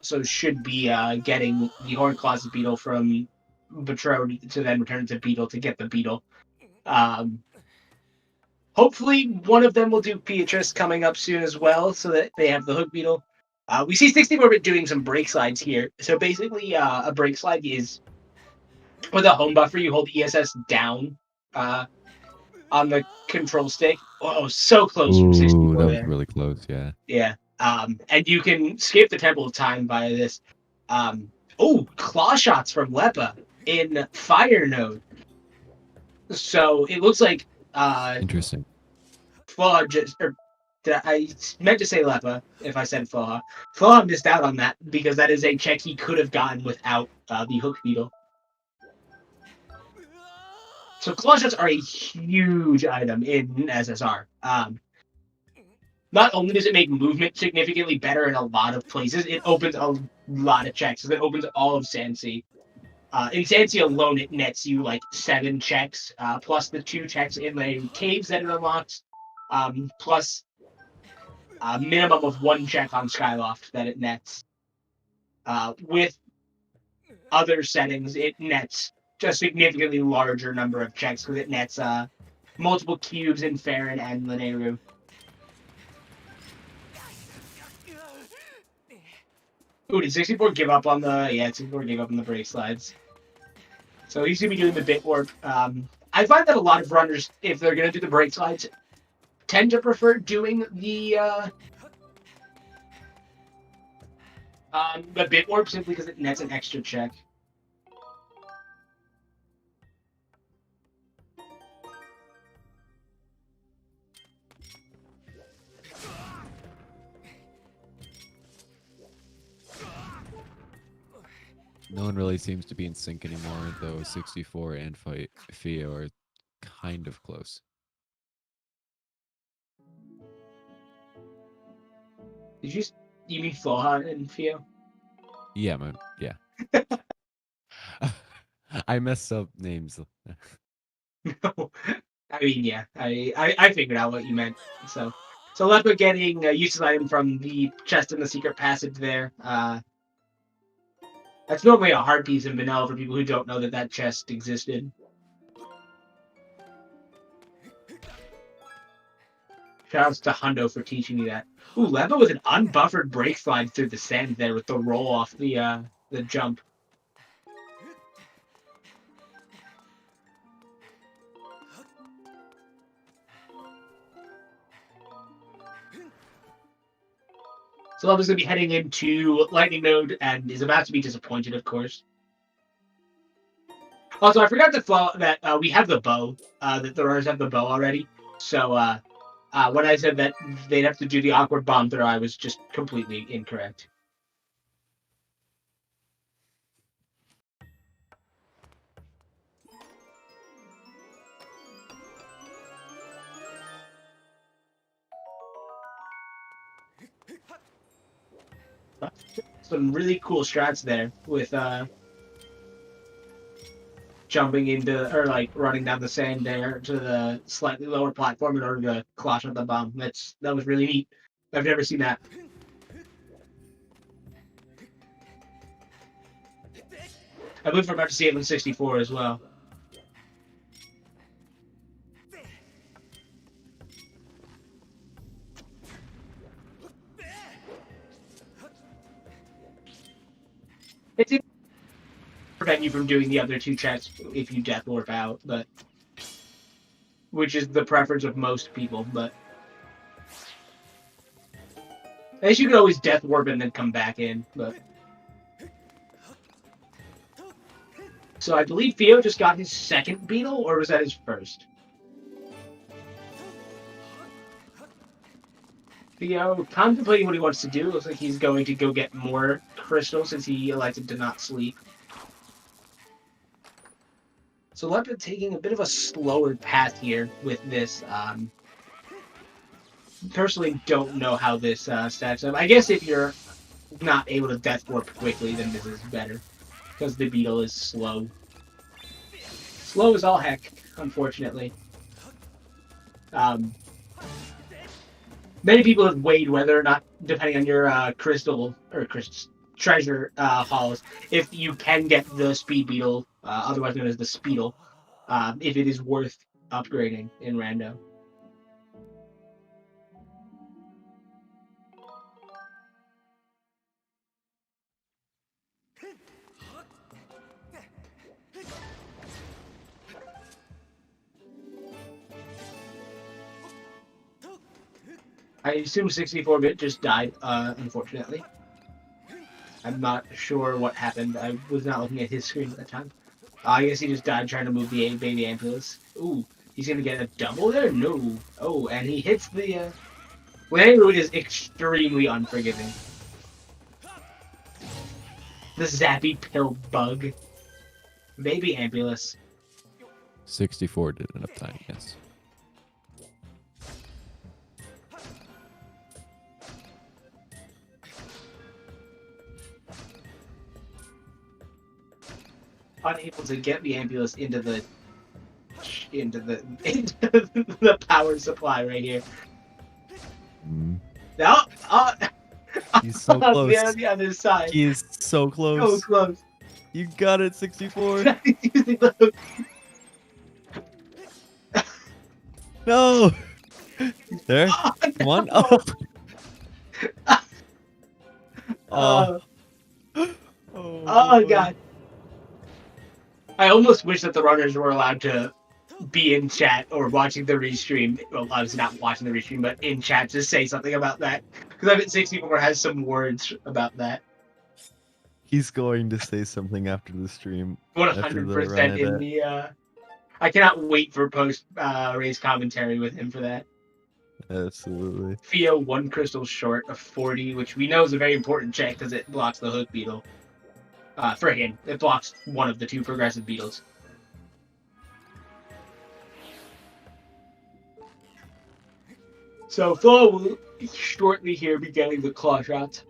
Speaker 2: So should be getting the Horn Closet Beetle from Betrothed to then return to Beetle to get the Beetle. Hopefully one of them will do Beatrice coming up soon as well, so that they have the Hook Beetle. We see 64-bit doing some break slides here. So basically, a break slide is with a home buffer. You hold ESS down on the control stick. Oh, so close from 64
Speaker 4: that was
Speaker 2: there.
Speaker 4: really close. Yeah.
Speaker 2: Yeah. And you can skip the Temple of Time via this. Claw shots from Lepa in Fire Node. So it looks like
Speaker 4: Interesting.
Speaker 2: Floha I meant to say Lepa if I said Floha. Floha missed out on that because that is a check he could have gotten without the Hook Beetle. So claw shots are a huge item in SSR. Not only does it make movement significantly better in a lot of places, it opens a lot of checks. It opens all of Sansi. In Sansi alone, it nets you like 7 checks, plus the 2 checks in the caves that it unlocks, plus a minimum of 1 check on Skyloft that it nets. With other settings, it nets a significantly larger number of checks because it nets multiple cubes in Farron and Lineru. Ooh, did 64 give up on the... Yeah, 64 gave up on the break slides. So he's going to be doing the bit warp. I find that a lot of runners, if they're going to do the break slides, tend to prefer doing the bit warp simply because it nets an extra check.
Speaker 4: No one really seems to be in sync anymore, though 64 and Theo are kind of close.
Speaker 2: You mean Floha and Theo?
Speaker 4: Yeah, man. Yeah. I messed up names.
Speaker 2: No. I mean, yeah. I figured out what you meant. So Lepa getting a useless item from the chest in the secret passage there. That's normally a hard piece in vanilla for people who don't know that that chest existed. Shoutouts to Hundo for teaching me that. Ooh, Lepa with an unbuffered break slide through the sand there with the roll off the jump. So Lepa's going to be heading into Lightning Node and is about to be disappointed, of course. Also, I forgot to follow that we have the bow. That the runners have the bow already. So when I said that they'd have to do the awkward bomb throw, I was just completely incorrect. Some really cool strats there with jumping into, or like running down the sand there to the slightly lower platform in order to clash with the bomb. That was really neat. I've never seen that. I believe we're about to see it in 64 as well. It didn't prevent you from doing the other 2 checks if you death warp out, but which is the preference of most people, but I guess you could always death warp and then come back in, but So I believe Theo just got his second beetle, or was that his first? Theo contemplating what he wants to do. Looks like he's going to go get more crystals since he elected to not sleep. So Leopard taking a bit of a slower path here with this. Personally, don't know how this stacks up. I guess if you're not able to death warp quickly, then this is better. Because the beetle is slow. Slow as all heck, unfortunately. Many people have weighed whether or not, depending on your crystal or treasure hauls, if you can get the speed beetle, otherwise known as the speedle, if it is worth upgrading in rando. I assume 64-bit just died, unfortunately. I'm not sure what happened. I was not looking at his screen at the time. I guess he just died trying to move the baby ambulance. Ooh, he's gonna get a double there? No. Oh, and he hits the, Landroid is extremely unforgiving. The zappy pill bug. Baby ambulance.
Speaker 4: 64 did enough time, yes.
Speaker 2: Unable to get the ambulance into the power supply right here. No,
Speaker 4: He's so close.
Speaker 2: On the other side.
Speaker 4: He is so close.
Speaker 2: So close.
Speaker 4: You got it, 64. No. There.
Speaker 2: Oh,
Speaker 4: Come on.
Speaker 2: no.
Speaker 4: Oh.
Speaker 2: Oh god. I almost wish that the runners were allowed to be in chat or watching the restream. Well, obviously not watching the restream, but in chat to say something about that. Because I bet 64 has some words about that.
Speaker 4: He's going to say something after the stream.
Speaker 2: 100% in the. I cannot wait for post race commentary with him for that.
Speaker 4: Absolutely.
Speaker 2: Theo 1 crystal short of 40, which we know is a very important check because it blocks the hook beetle. For him, it blocks one of the 2 progressive beetles. So Flo will shortly here be getting the claw shot,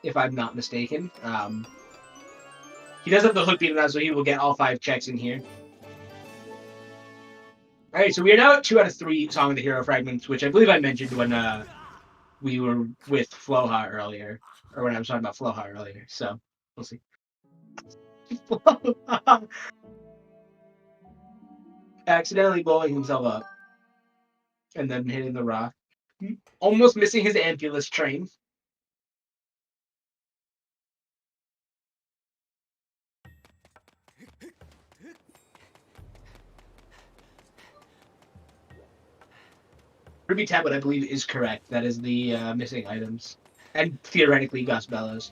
Speaker 2: if I'm not mistaken. He does have the hook beetle now, so he will get all 5 checks in here. Alright, so we are now at 2 out of 3 Song of the Hero fragments, which I believe I mentioned when we were with Floha earlier. Or when I was talking about Floha earlier, so we'll see. Accidentally blowing himself up. And then hitting the rock. Almost missing his ambulance train. Ruby Tablet, I believe, is correct. That is the missing items. And theoretically, Gus Bellows.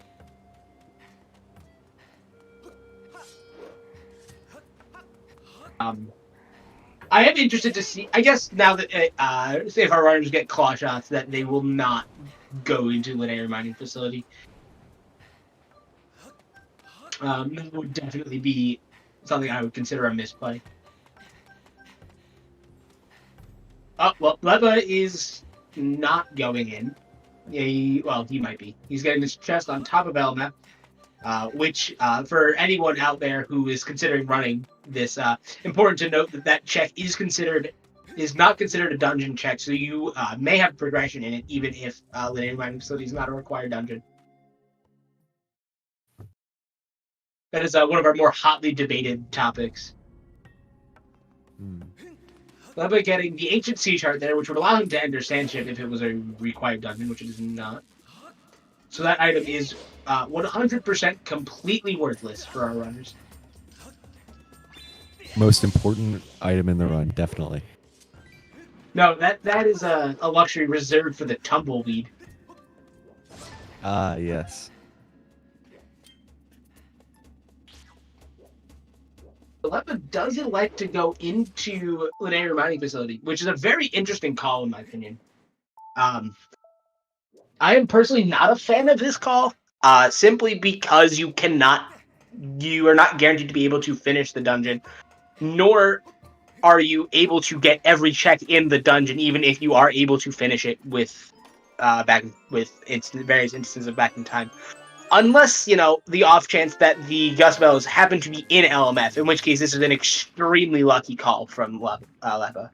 Speaker 2: I am interested to see. I guess now that if our runners get claw shots, that they will not go into linear mining facility. That would definitely be something I would consider a misplay. Oh well, Leva is not going in. Yeah, he might be. He's getting his chest on top of Elma. Which, for anyone out there who is considering running this, important to note that check is not considered a dungeon check, so you may have progression in it, even if linear mining facility is not a required dungeon. That is one of our more hotly debated topics. Leva getting the Ancient Sea Chart there, which would allow him to enter Sandship if it was a required dungeon, which it is not. So that item is 100% completely worthless for our runners.
Speaker 4: Most important item in the run, definitely.
Speaker 2: No, that is a luxury reserved for the tumbleweed.
Speaker 4: Ah, yes.
Speaker 2: Lepa doesn't like to go into linear mining facility, which is a very interesting call in my opinion. I am personally not a fan of this call, simply because you are not guaranteed to be able to finish the dungeon, nor are you able to get every check in the dungeon, even if you are able to finish it with various instances of back in time. Unless, the off chance that the Gust Bellows happen to be in LMF, in which case this is an extremely lucky call from Lepa.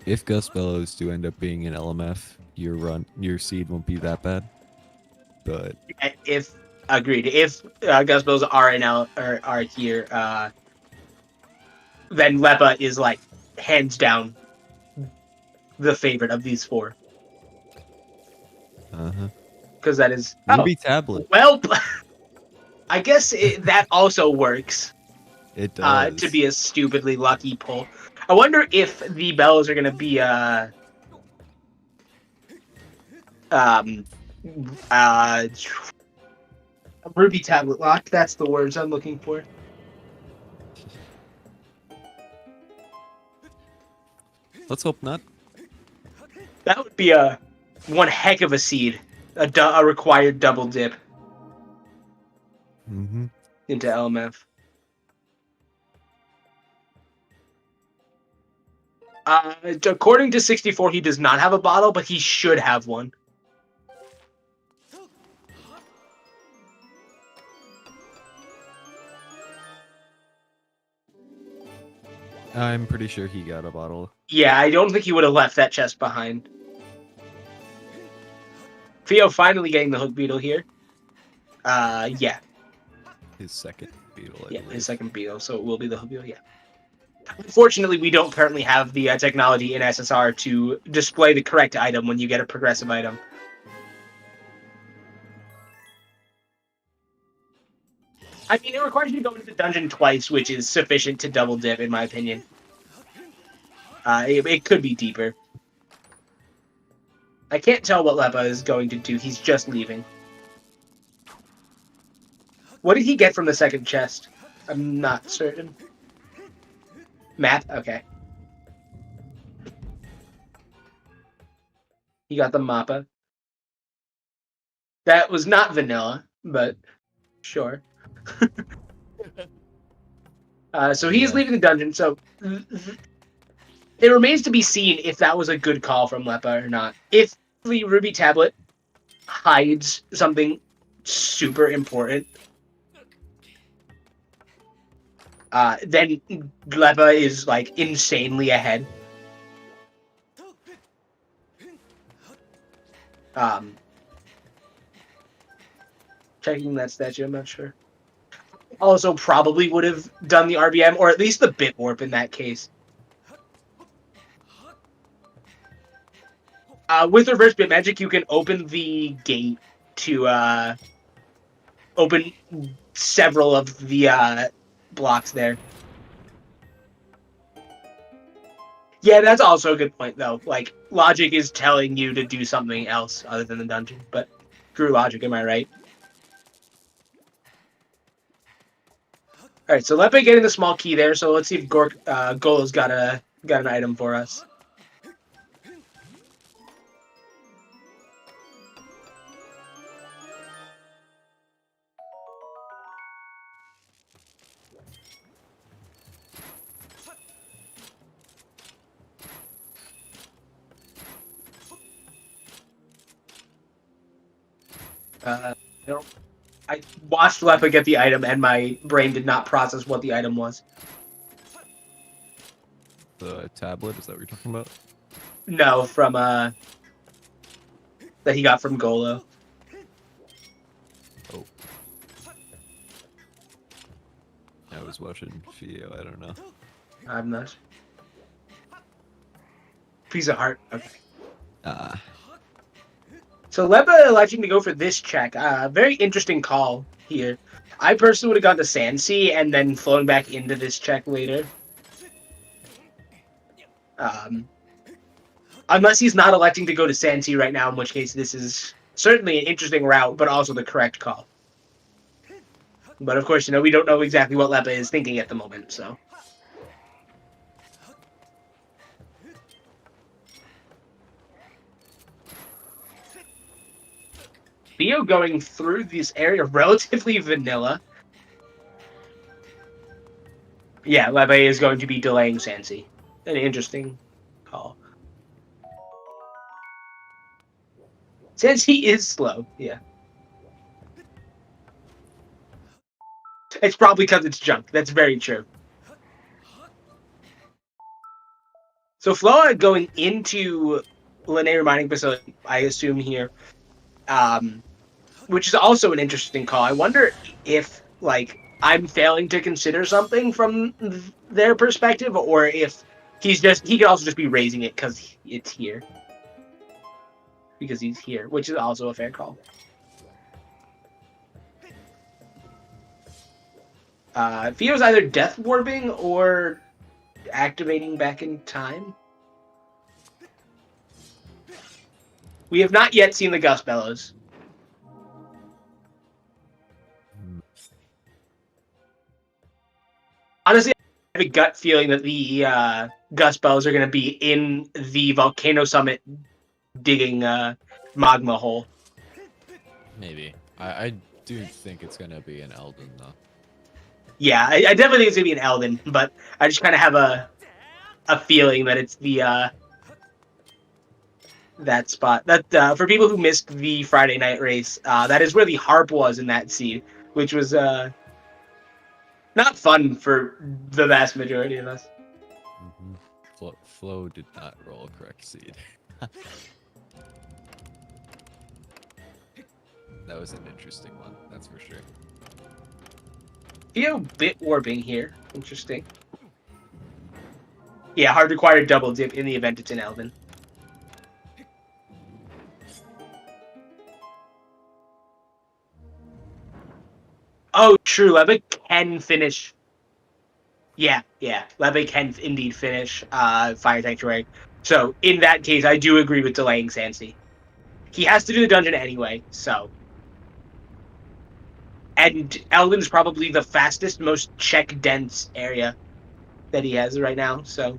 Speaker 4: If Gus Bellows do end up being in LMF, your seed won't be that bad. But
Speaker 2: Agreed. If Gus Bellows are are here, then Lepa is like hands down the favorite of these four. Because that is
Speaker 4: Ruby Tablet.
Speaker 2: Well, I guess that also works.
Speaker 4: It does.
Speaker 2: To be a stupidly lucky pull. I wonder if the bells are going to be Ruby Tablet lock. That's the words I'm looking for.
Speaker 4: Let's hope not.
Speaker 2: That would be one heck of a seed. A required double dip into LMF. According to 64, he does not have a bottle, but he should have one.
Speaker 4: I'm pretty sure he got a bottle.
Speaker 2: Yeah, I don't think he would have left that chest behind. Theo finally getting the hook beetle here. Yeah.
Speaker 4: His second beetle, I believe.
Speaker 2: His second beetle, so it will be the hook beetle, yeah. Unfortunately, we don't currently have the technology in SSR to display the correct item when you get a progressive item. I mean, it requires you to go into the dungeon twice, which is sufficient to double dip, in my opinion. It could be deeper. I can't tell what Lepa is going to do. He's just leaving. What did he get from the second chest? I'm not certain. Map? Okay. He got the Mappa. That was not vanilla, but sure. So he is leaving the dungeon, so it remains to be seen if that was a good call from Lepa or not. If the Ruby Tablet hides something super important, then Lepa is like insanely ahead. Checking that statue, I'm not sure. Also, probably would have done the RBM, or at least the bit warp in that case. With reverse bit magic, you can open the gate to open several of the blocks there. Yeah, that's also a good point, though. Like, logic is telling you to do something else other than the dungeon, but screw logic, am I right? Alright, so Lepe getting the small key there, so let's see if Golo's got an item for us. No. I watched Lepa get the item, and my brain did not process what the item was.
Speaker 4: The tablet, is that what you're talking about?
Speaker 2: No, from, that he got from Golo.
Speaker 4: Oh. I was watching Fio, I don't know.
Speaker 2: I'm not. Piece of heart. Okay. So Lepa electing to go for this check. Very interesting call. here. I personally would have gone to Sansi and then flown back into this check later. Unless he's not electing to go to Sansi right now, in which case this is certainly an interesting route, but also the correct call. But of course, we don't know exactly what Lepa is thinking at the moment, so. Theo going through this area relatively vanilla. Yeah, Lepe is going to be delaying Sansi. An interesting call. Sansi is slow, yeah. It's probably because it's junk. That's very true. So Floa going into Linear Mining Facility, I assume here, which is also an interesting call. I wonder if, I'm failing to consider something from their perspective, or if he could also just be raising it because it's here. Because he's here, which is also a fair call. Theo's either death warping or activating back in time. We have not yet seen the Gust Bellows. Honestly, I have a gut feeling that the Gust Bellows are going to be in the Volcano Summit digging magma hole.
Speaker 4: Maybe. I do think it's going to be an Elden, though.
Speaker 2: Yeah, I definitely think it's going to be an Elden, but I just kind of have a feeling that it's the that spot. That for people who missed the Friday night race, that is where the harp was in that seed, which was not fun for the vast majority of us.
Speaker 4: Mm-hmm. Flo did not roll a correct seed. That was an interesting one, that's for sure.
Speaker 2: Theo bit warping here. Interesting. Yeah, hard required double dip in the event it's in Elden. Oh, true. Lebe can finish. Yeah. Lebe can indeed finish Fire Sanctuary. So, in that case, I do agree with delaying Sansi. He has to do the dungeon anyway, so. And Elden's probably the fastest, most check-dense area that he has right now, so.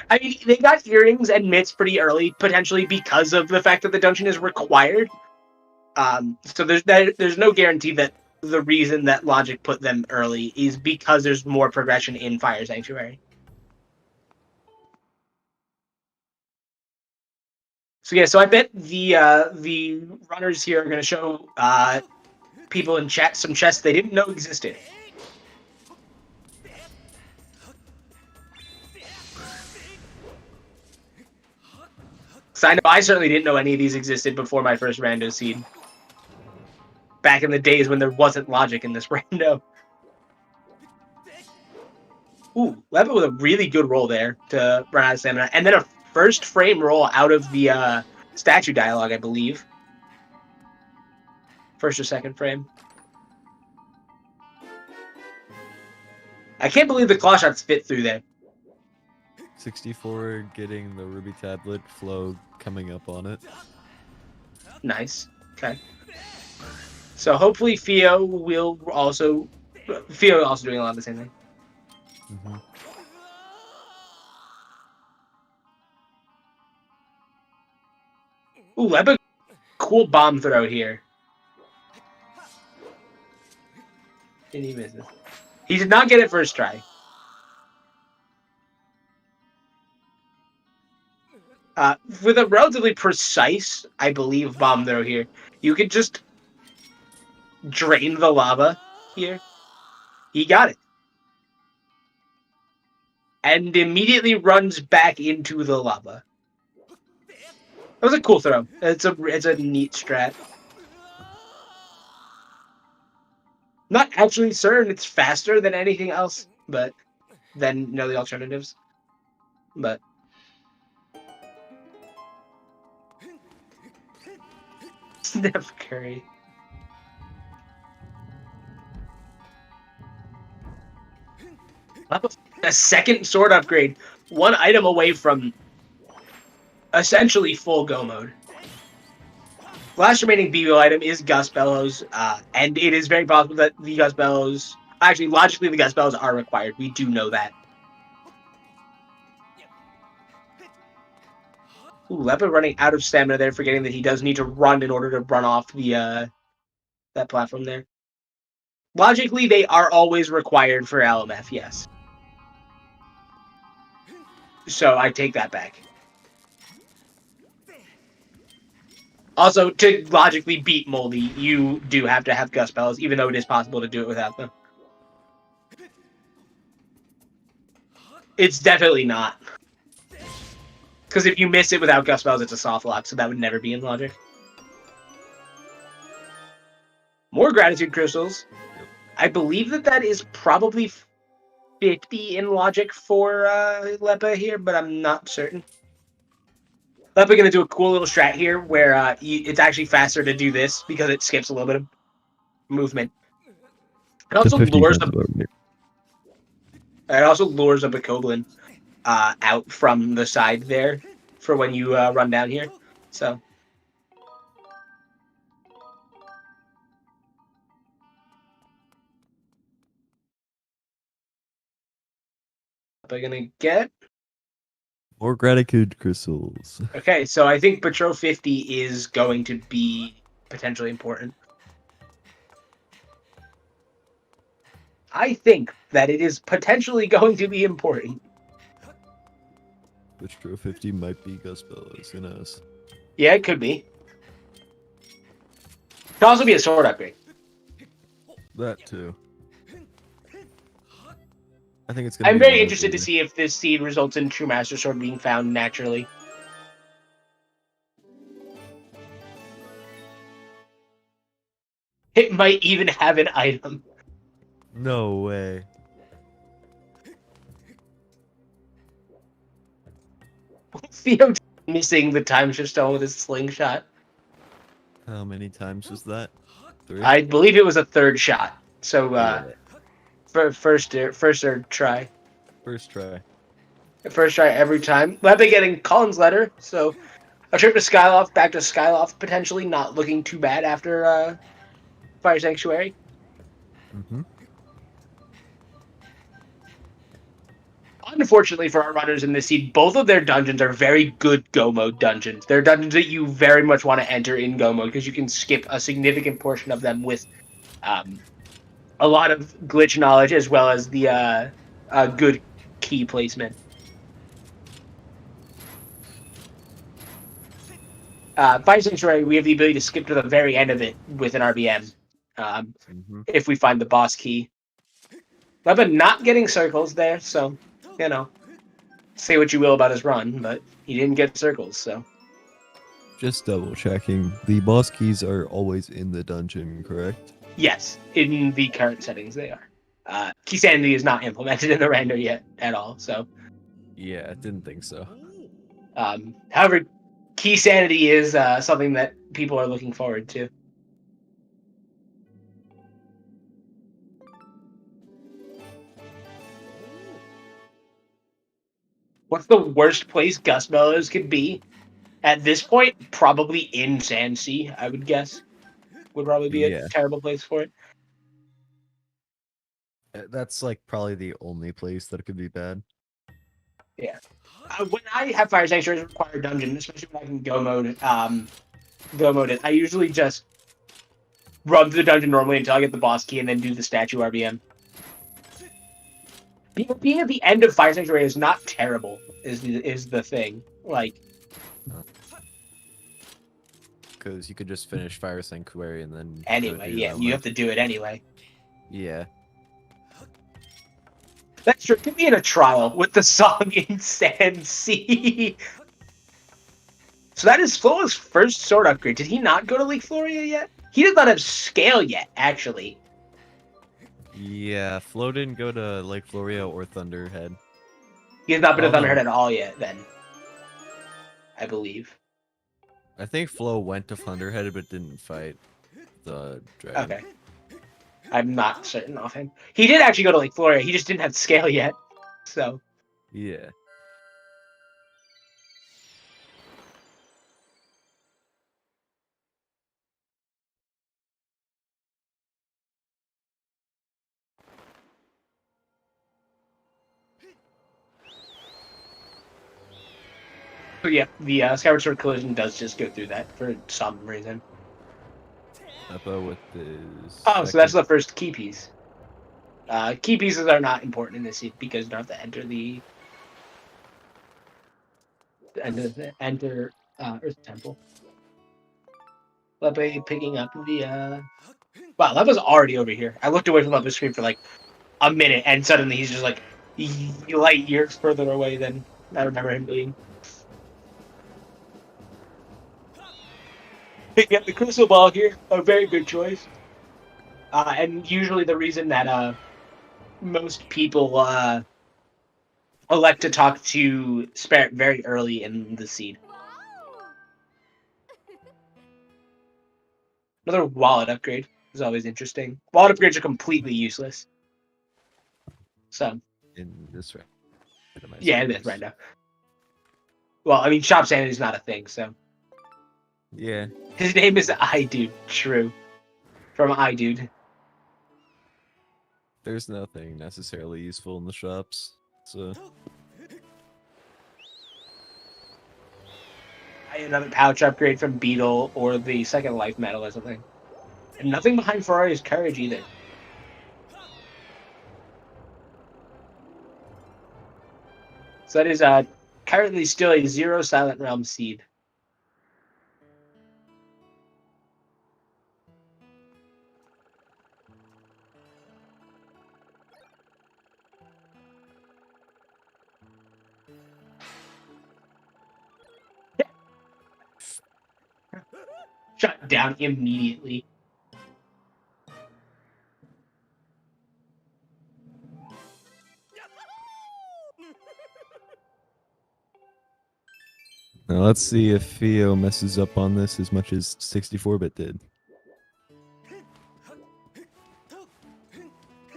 Speaker 2: I mean, they got earrings and mitts pretty early, potentially because of the fact that the dungeon is required. So there's no guarantee that the reason that Logic put them early is because there's more progression in Fire Sanctuary. So yeah, so I bet the runners here are going to show people in chat some chests they didn't know existed. So I certainly didn't know any of these existed before my first rando seed. Back in the days when there wasn't logic in this rando. Ooh, Lepa with a really good roll there to run out of stamina. And then a first frame roll out of the statue dialogue, I believe. First or second frame. I can't believe the claw shots fit through there.
Speaker 4: 64 getting the ruby tablet, Flo coming up on it.
Speaker 2: Nice. Okay. So hopefully Theo will also doing a lot of the same thing.
Speaker 4: Mm-hmm.
Speaker 2: Ooh, Lepa, cool bomb throw here. Didn't he miss it? He did not get it first try. With a relatively precise, I believe, bomb throw here, you could just drain the lava here. He got it. And immediately runs back into the lava. That was a cool throw. It's a neat strat. Not actually certain it's faster than anything else, but than the alternatives. But Steph Curry. A second sword upgrade. One item away from essentially full go mode. Last remaining BBO item is Gust Bellows, and it is very possible that the Gust Bellows... Actually, logically, the Gust Bellows are required. We do know that. Ooh, Lepa running out of stamina there, forgetting that he does need to run in order to run off the that platform there. Logically, they are always required for LMF, yes. So I take that back. Also, to logically beat Moldy, you do have to have Gust Bellows, even though it is possible to do it without them. It's definitely not. Because if you miss it without Gust Bellows, it's a soft lock, so that would never be in logic. More Gratitude Crystals. I believe that is probably 50 in logic for Lepa here, but I'm not certain. Lepa going to do a cool little strat here where it's actually faster to do this because it skips a little bit of movement. It also lures a Bokoblin out from the side there for when you run down here. So. They're gonna get
Speaker 4: more gratitude crystals.
Speaker 2: Okay, so I think Patrol 50 is going to be potentially important. I think that it is potentially going to be important.
Speaker 4: Patrol 50 might be Gust Bellows, who knows?
Speaker 2: Yeah, it could be. Could also be a sword upgrade.
Speaker 4: That too. I think it's
Speaker 2: I'm very interested to see if this seed results in True Master Sword being found naturally. It might even have an item.
Speaker 4: No way.
Speaker 2: Theo missing the time shift stone with his slingshot.
Speaker 4: How many times was that? 3?
Speaker 2: I believe it was a third shot. So,
Speaker 4: Yeah.
Speaker 2: first try.
Speaker 4: First try.
Speaker 2: First try every time. Lepe getting Colin's letter, so a trip to Skyloft, back to Skyloft, potentially not looking too bad after Fire Sanctuary.
Speaker 4: Mm-hmm.
Speaker 2: Unfortunately for our runners in this seed, both of their dungeons are very good Go mode dungeons. They're dungeons that you very much want to enter in Go mode because you can skip a significant portion of them with a lot of glitch knowledge as well as the good key placement. Fire Sanctuary, we have the ability to skip to the very end of it with an RBM if we find the boss key. Lepa not getting circles there, so, you know, say what you will about his run, but he didn't get circles, so.
Speaker 4: Just double checking. The boss keys are always in the dungeon, correct?
Speaker 2: Yes, in the current settings they are. Key Sanity is not implemented in the render yet at all, so.
Speaker 4: Yeah, I didn't think so.
Speaker 2: However, Key Sanity is something that people are looking forward to. What's the worst place Gust Bellows could be? At this point, probably in Sandsea, I would guess. Would probably be a terrible place for it.
Speaker 4: That's like probably the only place that could be bad.
Speaker 2: Yeah. When I have Fire Sanctuary as a required dungeon, especially when I can go mode it, I usually just run through the dungeon normally until I get the boss key and then do the statue RBM. Being at the end of Fire Sanctuary is not terrible, is the thing. Like,
Speaker 4: because you could just finish Fire Sanctuary and then...
Speaker 2: Anyway, yeah, you have to do it anyway.
Speaker 4: Yeah.
Speaker 2: That's true. Could be in a trial with the song in Sandsea. So that is Flo's first sword upgrade. Did he not go to Lake Floria yet? He does not have scale yet, actually.
Speaker 4: Yeah, Flo didn't go to Lake Floria or Thunderhead.
Speaker 2: He has not been to Thunderhead at all yet, then. I believe.
Speaker 4: I think Flo went to Thunderhead but didn't fight the dragon.
Speaker 2: Okay. I'm not certain offhand. He did actually go to Lake Floria. He just didn't have scale yet. So
Speaker 4: Yeah.
Speaker 2: but yeah, the Skyward Sword collision does just go through that for some reason.
Speaker 4: I thought with this.
Speaker 2: Oh, so that's the first key piece. Key pieces are not important in this seed because you don't have to enter the Earth Temple. Lepe picking up the wow, Lepe's already over here. I looked away from Lepe's screen for like a minute, and suddenly he's just like light years further away than I remember him being. Picking up the crystal ball here, a very good choice. And usually the reason that most people elect to talk to Spirit very early in the seed. Another wallet upgrade is always interesting. Wallet upgrades are completely useless. So
Speaker 4: In this round.
Speaker 2: yeah, it is right now. Well, I mean, shop sanity is not a thing, so
Speaker 4: Yeah.
Speaker 2: his name is iDude. True, from iDude.
Speaker 4: There's nothing necessarily useful in the shops, so.
Speaker 2: Another pouch upgrade from Beetle or the second life medal or something. And nothing behind Ferrari's courage either. So that is currently still a 0 Silent Realm seed. Shut down immediately.
Speaker 4: Now let's see if Theo messes up on this as much as 64-bit did.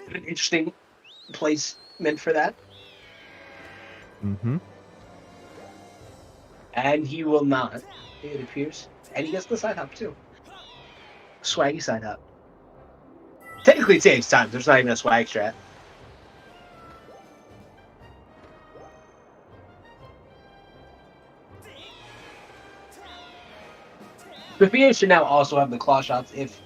Speaker 2: An interesting placement for that.
Speaker 4: Mm-hmm.
Speaker 2: And he will not, it appears. And he gets the side hop too. Swaggy side hop. Technically it saves time, there's not even a swag strat. Sophia should now also have the claw shots if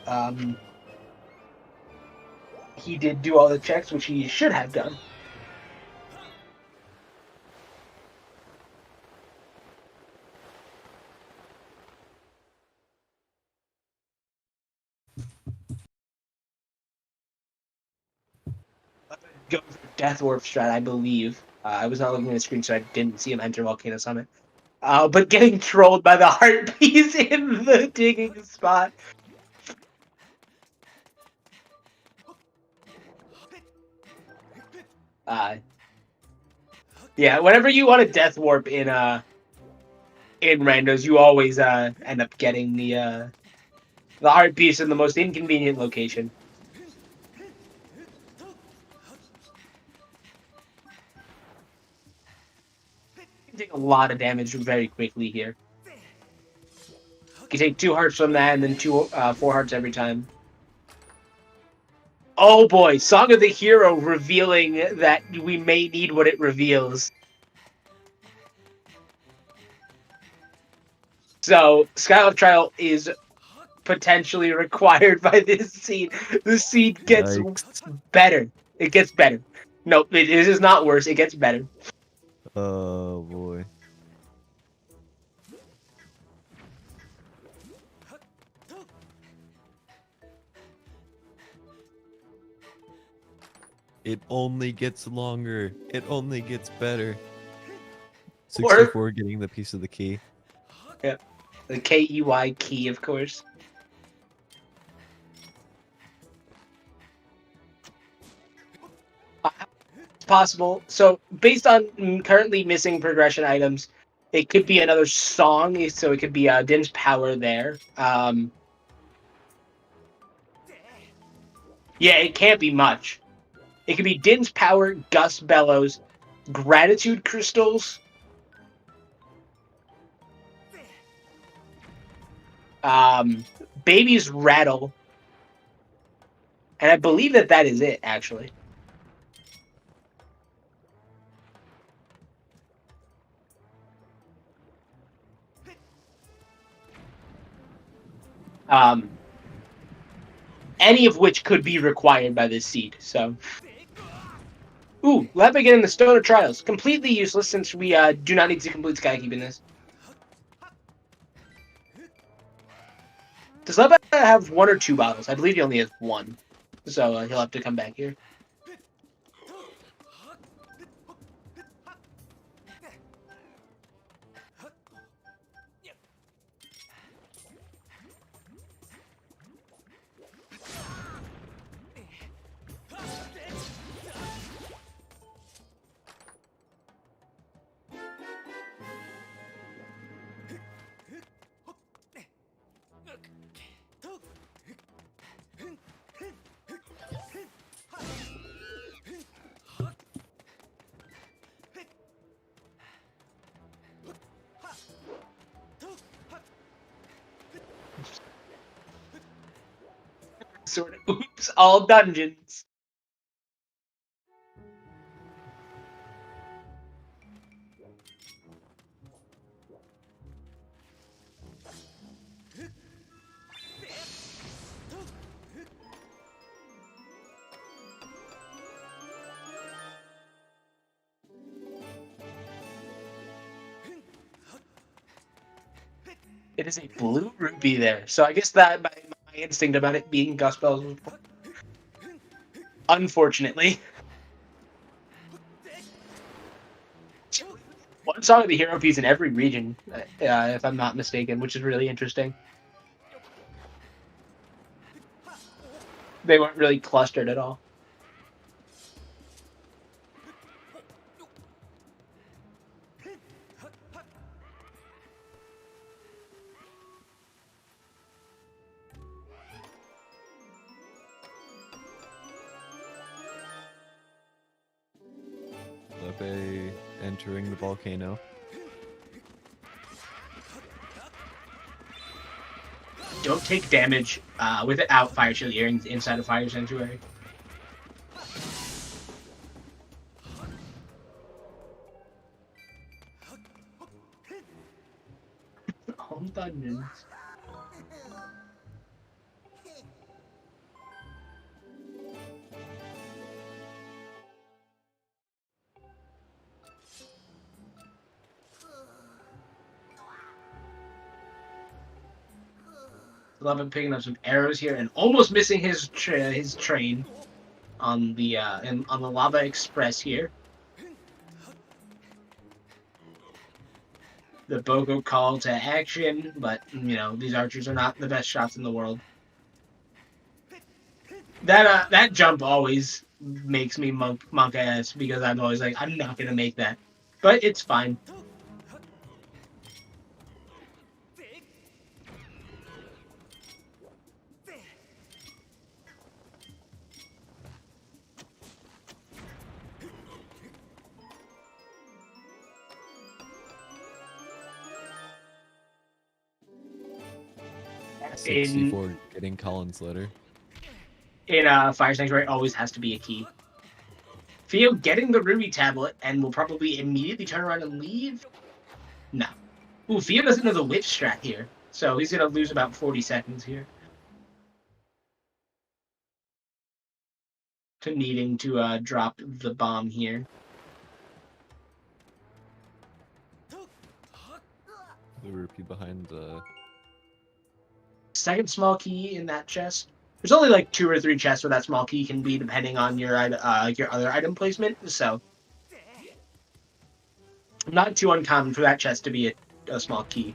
Speaker 2: he did do all the checks, which he should have done. Go for Death Warp strat, I believe. I was not looking at the screen, so I didn't see him enter Volcano Summit. But getting trolled by the heart piece in the digging spot. Yeah, whenever you want a Death Warp in randos, you always end up getting the heart piece in the most inconvenient location. Take a lot of damage very quickly here. You can take 2 hearts from that, and then 4 hearts every time. Oh boy, Song of the Hero revealing that we may need what it reveals. So, Skyward Trial is potentially required by this seed. The seed gets better. It gets better. No, it is not worse. It gets better.
Speaker 4: Oh boy. It only gets longer. It only gets better. 64 getting the piece of the key.
Speaker 2: Yep. The KEY key, of course. It's possible. So, based on currently missing progression items, it could be another song. So it could be Dim's Power there. Yeah, it can't be much. It could be Din's Power, Gust Bellows, Gratitude Crystals, Baby's Rattle, and I believe that is it, actually. Any of which could be required by this seed, so... Ooh, Lepa getting the Stone of Trials. Completely useless since we do not need to complete Skykeep in this. Does Lepa have 1 or 2 bottles? I believe he only has 1. So he'll have to come back here. Sort of oops, all dungeons. It is a blue ruby there, so I guess that my instinct about it being Gust Bells was unfortunately. One song of the hero piece in every region, if I'm not mistaken, which is really interesting. They weren't really clustered at all.
Speaker 4: Lepe entering the volcano.
Speaker 2: Don't take damage without Fire Shield Earrings inside of Fire Sanctuary. All dungeons. Love him picking up some arrows here and almost missing his train on the on the Lava Express here. The Bogo call to action, but you know these archers are not the best shots in the world. That jump always makes me monk ass because I'm always like I'm not gonna make that, but it's fine.
Speaker 4: Before getting Colin's letter.
Speaker 2: In Fire Sanctuary always has to be a key. Theo getting the Ruby Tablet and will probably immediately turn around and leave? No. Ooh, Theo doesn't know the whip strat here, so he's going to lose about 40 seconds here. To needing to drop the bomb here.
Speaker 4: The rupee behind the...
Speaker 2: Second small key in that chest. There's only like 2 or 3 chests where that small key can be, depending on your other item placement. So, not too uncommon for that chest to be a small key.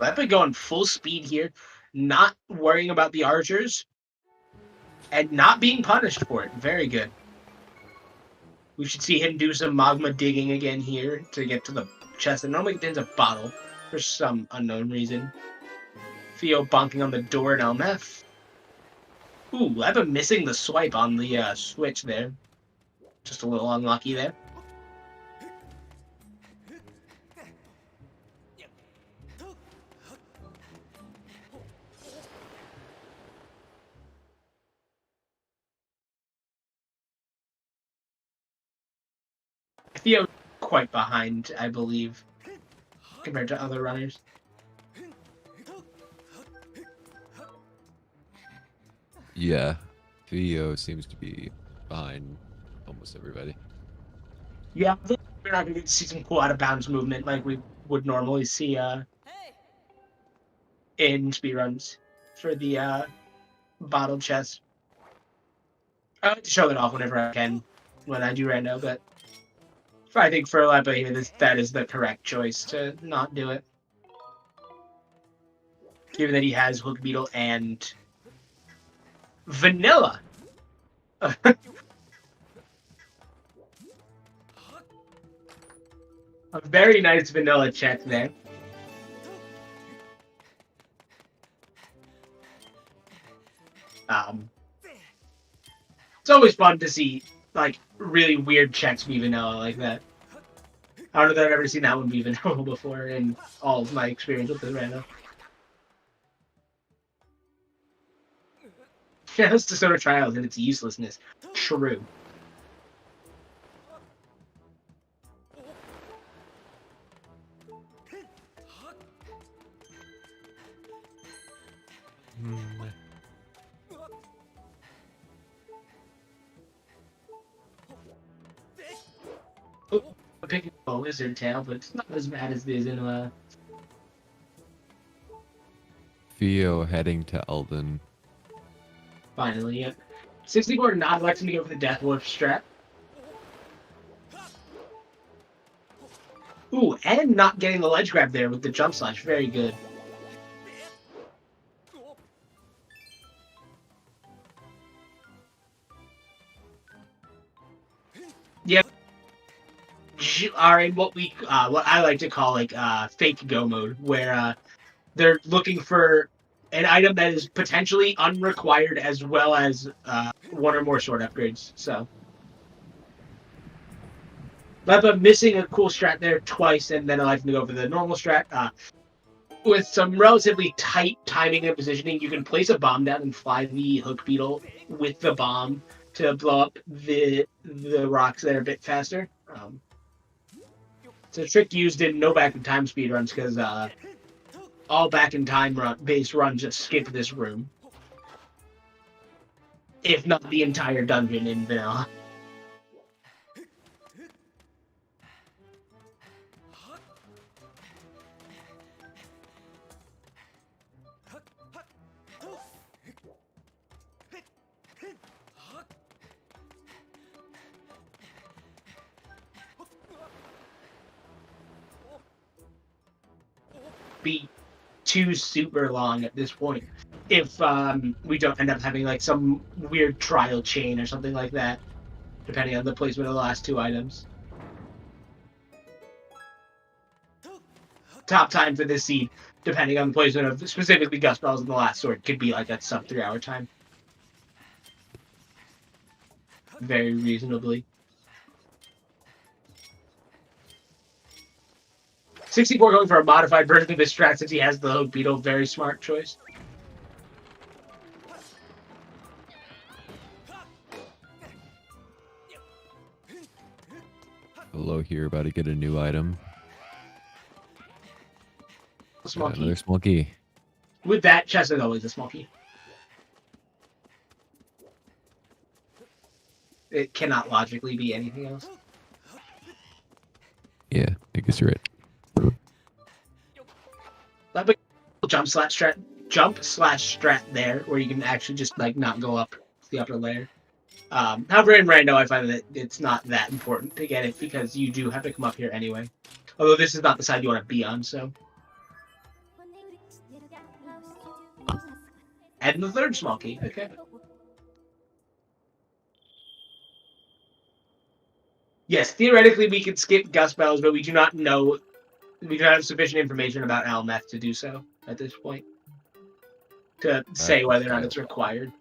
Speaker 2: I've been going full speed here, not worrying about the archers. And not being punished for it. Very good. We should see him do some magma digging again here to get to the chest that normally contains a bottle for some unknown reason. Theo bonking on the door in LMF. Ooh, I've been missing the swipe on the switch there. Just a little unlucky there. Theo quite behind, I believe, compared to other runners.
Speaker 4: Yeah, Theo seems to be behind almost everybody.
Speaker 2: Yeah, I think we're not going to get to see some cool out-of-bounds movement like we would normally see in speedruns for the bottle chest. I like to show it off whenever I can when I do rando, but I think for a lot of people, that is the correct choice to not do it. Given that he has Hook Beetle and Vanilla. A very nice vanilla check there. It's always fun to see, like, really weird checks be vanilla like that. I don't know that I've ever seen that one be vanilla before in all of my experience with the rando. Yeah, it's just sort of trials and its uselessness. True. Oh, I'm picking a lizard tail, but it's not as bad as this in
Speaker 4: Theo heading to Eldon.
Speaker 2: Finally, yep. 64 not electing to go for the Death Warp strat. Ooh, and not getting the ledge grab there with the jump slash. Very good. Yep. Are in what I like to call like fake go mode, where they're looking for an item that is potentially unrequired as well as one or more sword upgrades. So, but missing a cool strat there twice, and then electing to go for the normal strat. With some relatively tight timing and positioning, you can place a bomb down and fly the Hook Beetle with the bomb to blow up the rocks that are a bit faster. It's a trick used in no back in time speedruns because all back in time based runs just skip this room, if not the entire dungeon in vanilla. Be too super long at this point if we don't end up having like some weird trial chain or something like that, depending on the placement of the last two items. Top time for this seed, depending on the placement of specifically Gust Balls in the last sword, could be like a sub 3 hour time. Very reasonably. 64 going for a modified version of his strat since he has the Hook Beetle. Very smart choice.
Speaker 4: Hello here, about to get a new item.
Speaker 2: Small key.
Speaker 4: Another small key.
Speaker 2: With that, chest is always a small key. It cannot logically be anything else.
Speaker 4: Yeah, I guess you're right.
Speaker 2: That jump slash strat there, where you can actually just like not go up the upper layer. However, in rando, I find that it's not that important to get it because you do have to come up here anyway. Although this is not the side you want to be on, so. And the third small key. Okay. Yes, theoretically we could skip Gust Bells, but we do not know. We do not have sufficient information about Almeth to do so at this point to say whether or not it's required.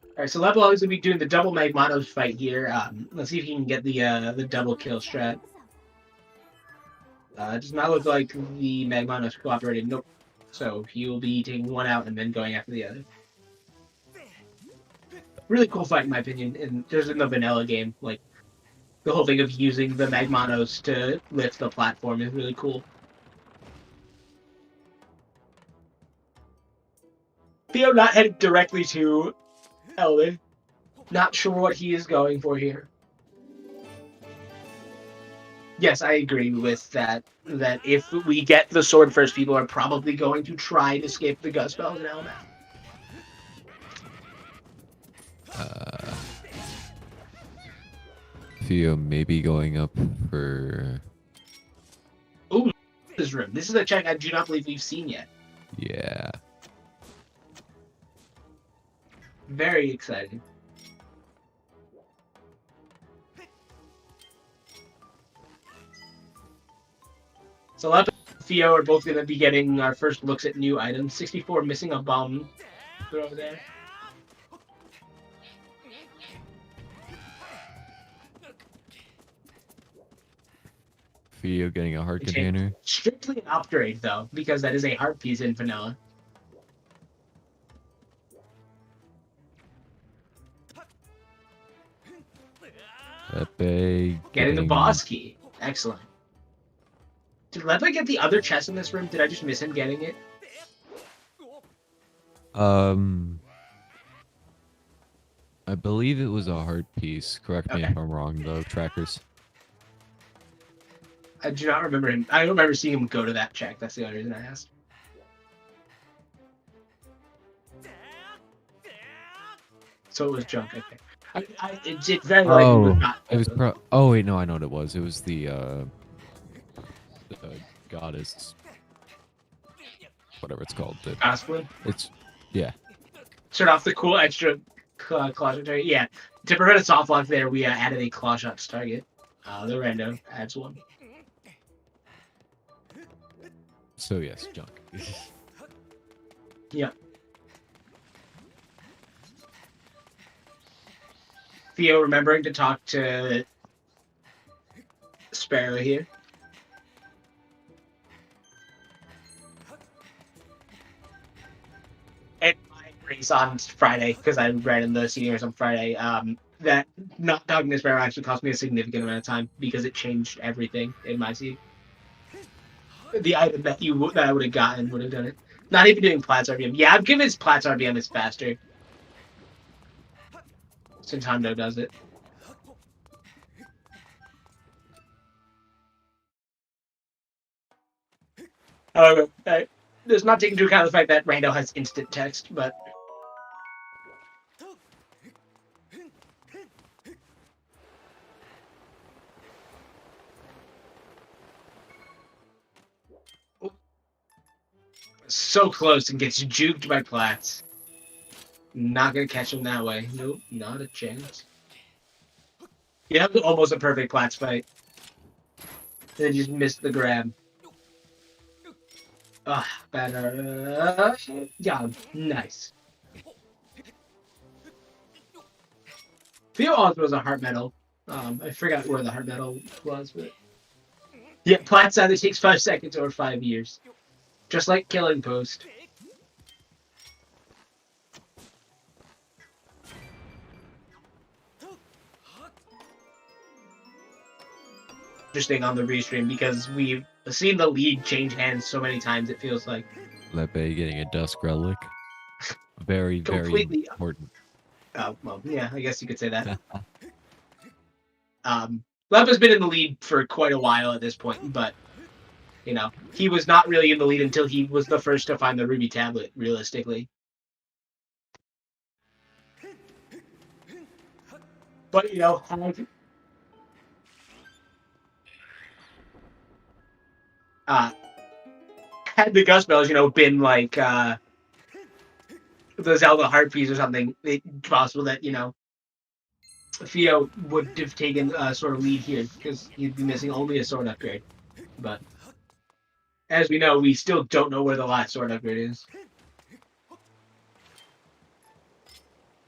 Speaker 2: All right, so Level is gonna be doing the double Magmanos fight here. Let's see if he can get the double kill strat. It does not look like the Magmanos cooperated. Nope. So he will be taking one out and then going after the other. Really cool fight in my opinion, and there's in the vanilla game, like the whole thing of using the Magmanos to lift the platform is really cool. Theo not headed directly to Elden. Not sure what he is going for here. Yes, I agree with that. That if we get the sword first, people are probably going to try to escape the Gust Bells and Elmeth.
Speaker 4: Theo maybe going up for...
Speaker 2: Ooh, this room. This is a check I do not believe we've seen yet.
Speaker 4: Yeah.
Speaker 2: Very exciting. So Lep and Theo are both going to be getting our first looks at new items. 64 missing a bomb throw there.
Speaker 4: Theo getting a heart container.
Speaker 2: Strictly an upgrade, though, because that is a heart piece in vanilla.
Speaker 4: Lepe
Speaker 2: Getting the boss key. Excellent. Did Lepe get the other chest in this room? Did I just miss him getting it?
Speaker 4: I believe it was a heart piece. Correct me if I'm wrong, though, trackers.
Speaker 2: I do not remember him. I don't remember seeing him go to that check. That's the only reason I asked. So it was junk. Okay. It very likely was not.
Speaker 4: It was oh wait, no, I know what it was. It was the goddess, whatever it's called.
Speaker 2: Gospel?
Speaker 4: It's yeah.
Speaker 2: Start off the cool extra claw shot target. Yeah. To prevent a soft lock there, we added a claw shots target. The rando adds one.
Speaker 4: So yes, junk.
Speaker 2: Yeah. Theo remembering to talk to Sparrow here. And my race on Friday, because I ran in the seniors on Friday, that not talking to Sparrow actually cost me a significant amount of time because it changed everything in my seed. The item that I would have gotten would have done it. Not even doing Plat's RBM. Yeah, I'm convinced Plat's RBM is faster. Since Hondo does it. However, does not take into account the fact that Rando has instant text, but... So close and gets juked by Platts. Not gonna catch him that way. Nope, not a chance. Yeah, almost a perfect Platts fight. And then just missed the grab. Ah, better. Yeah, nice. Theo Oz was a heart medal. I forgot where the heart medal was, but yeah, Platts either takes 5 seconds or 5 years, just like Killing Post. Interesting on the restream because we've seen the lead change hands so many times. It feels like
Speaker 4: Lepe getting a dusk relic. Very, very important.
Speaker 2: Oh, well, yeah, I guess you could say that. Lepe's been in the lead for quite a while at this point, but, you know, he was not really in the lead until he was the first to find the Ruby tablet, realistically. But, you know, had the Gust Bells, you know, been like, the Zelda heart piece or something, it's possible that, Theo would have taken a sort of lead here because he'd be missing only a sword upgrade. But as we know, we still don't know where the last sword upgrade is.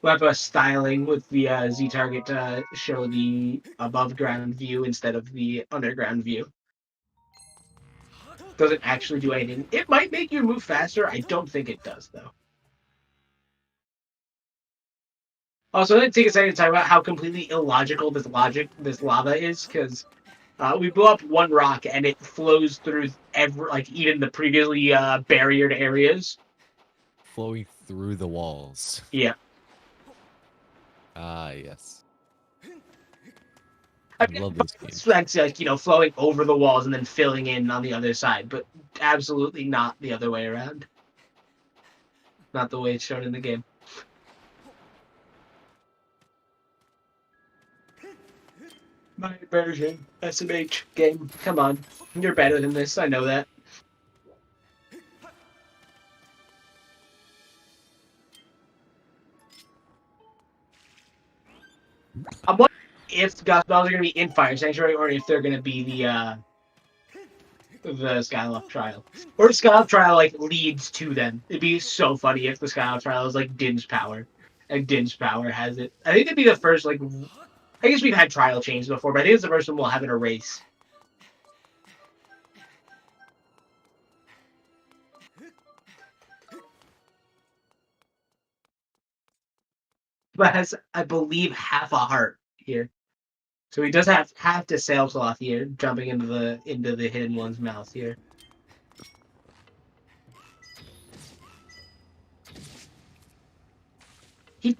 Speaker 2: We'll have a styling with the Z target to show the above ground view instead of the underground view. Doesn't actually do anything. It might make you move faster. I don't think it does, though. Also, let's take a second to talk about how completely illogical this lava is, because we blew up one rock and it flows through even the previously barriered areas.
Speaker 4: Flowing through the walls.
Speaker 2: Yeah.
Speaker 4: Ah, yes.
Speaker 2: I
Speaker 4: I love this game.
Speaker 2: That's like, flowing over the walls and then filling in on the other side, but absolutely not the other way around. Not the way it's shown in the game. My version, SMH game. Come on. You're better than this, I know that. I'm wondering if the Gospels are going to be in Fire Sanctuary or if they're going to be the Skyloft Trial. Or the Skyloft Trial, leads to them. It'd be so funny if the Skyloft Trial is, Din's Power. And Din's Power has it. I think it'd be the first, I guess we've had Trial Chains before, but I think it's the first one we'll have in a race. But has, I believe, half a heart here. So he does have to sailcloth here, jumping into the hidden one's mouth here. He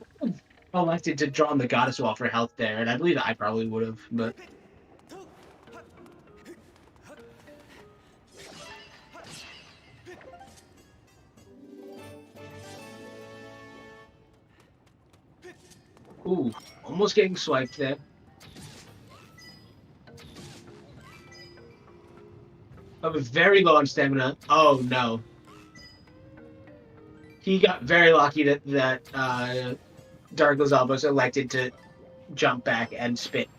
Speaker 2: elected to draw on the Goddess Wall for health there, and I believe I probably would have, but... Ooh, almost getting swiped there. I was very low on stamina. Oh no. He got very lucky that Dark Lizalbos elected to jump back and spit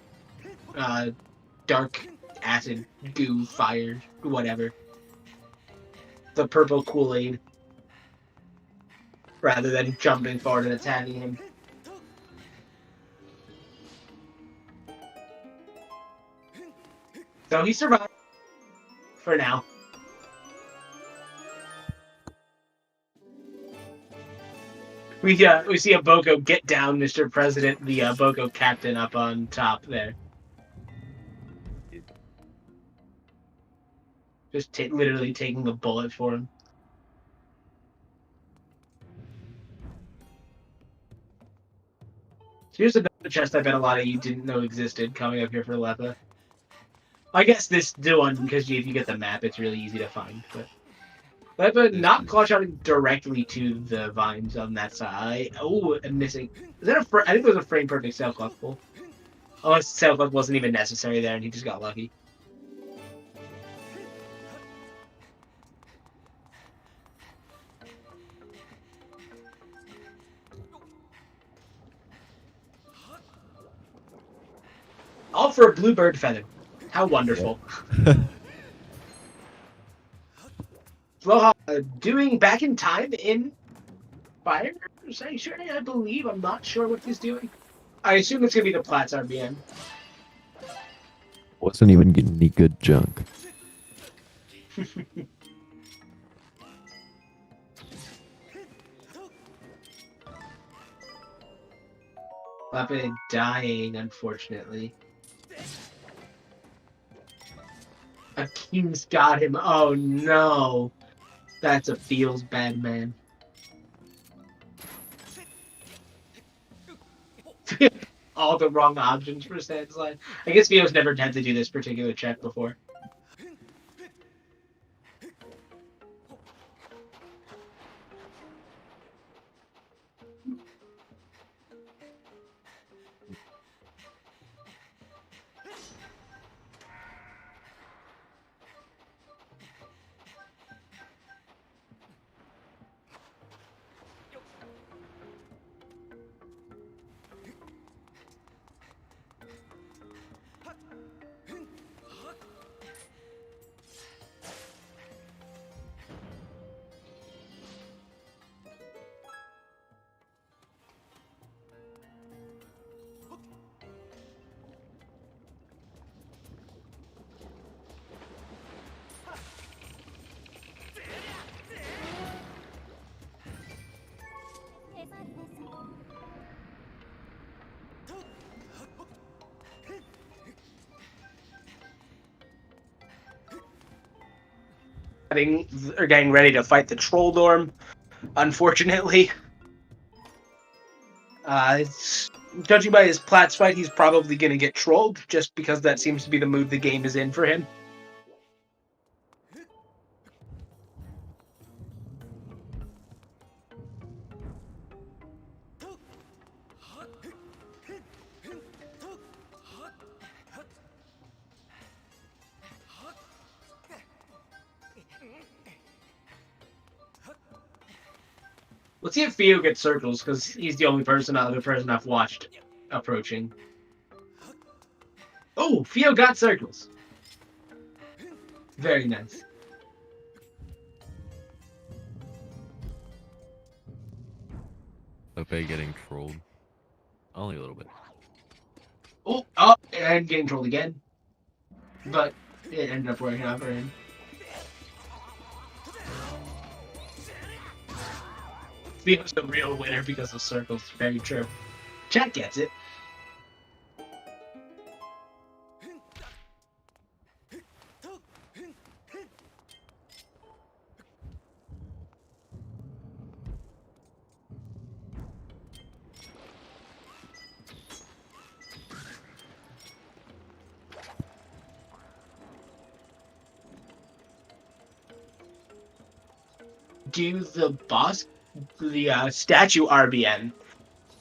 Speaker 2: dark acid, goo, fire, whatever. The purple Kool-Aid. Rather than jumping forward and attacking him. So he survived. For now. We see a Boko get down, Mr. President, the Boko captain up on top there. Just literally taking the bullet for him. So here's a chest I bet a lot of you didn't know existed coming up here for Lepa. I guess this one, because if you get the map, it's really easy to find. But not clutch-shotting directly to the vines on that side. Oh, I'm missing. Is that I think it was a frame-perfect sailcloth pull. Unless sailcloth wasn't even necessary there, and he just got lucky. All for a bluebird feather. How wonderful. Well, doing back in time in Fire Sanctuary, I believe. I'm not sure what he's doing. I assume it's going to be the Platts RBN.
Speaker 4: Wasn't even getting any good junk.
Speaker 2: Weapon dying, unfortunately. Akeem's got him. Oh no. That's a feels bad, man. All the wrong options for Sandslide. I guess Vio's never had to do this particular check before. getting ready to fight the Troll Dorm. Unfortunately, judging by his Platts fight, he's probably going to get trolled, just because that seems to be the mood the game is in for him. Let's see if Theo gets circles, because he's the only other person I've watched approaching. Oh, Theo got circles. Very nice.
Speaker 4: Lope getting trolled. Only a little bit.
Speaker 2: Oh, and getting trolled again. But it ended up working out for him. Theo's the real winner because of circles. Very true. Chat gets it. Do the statue RBM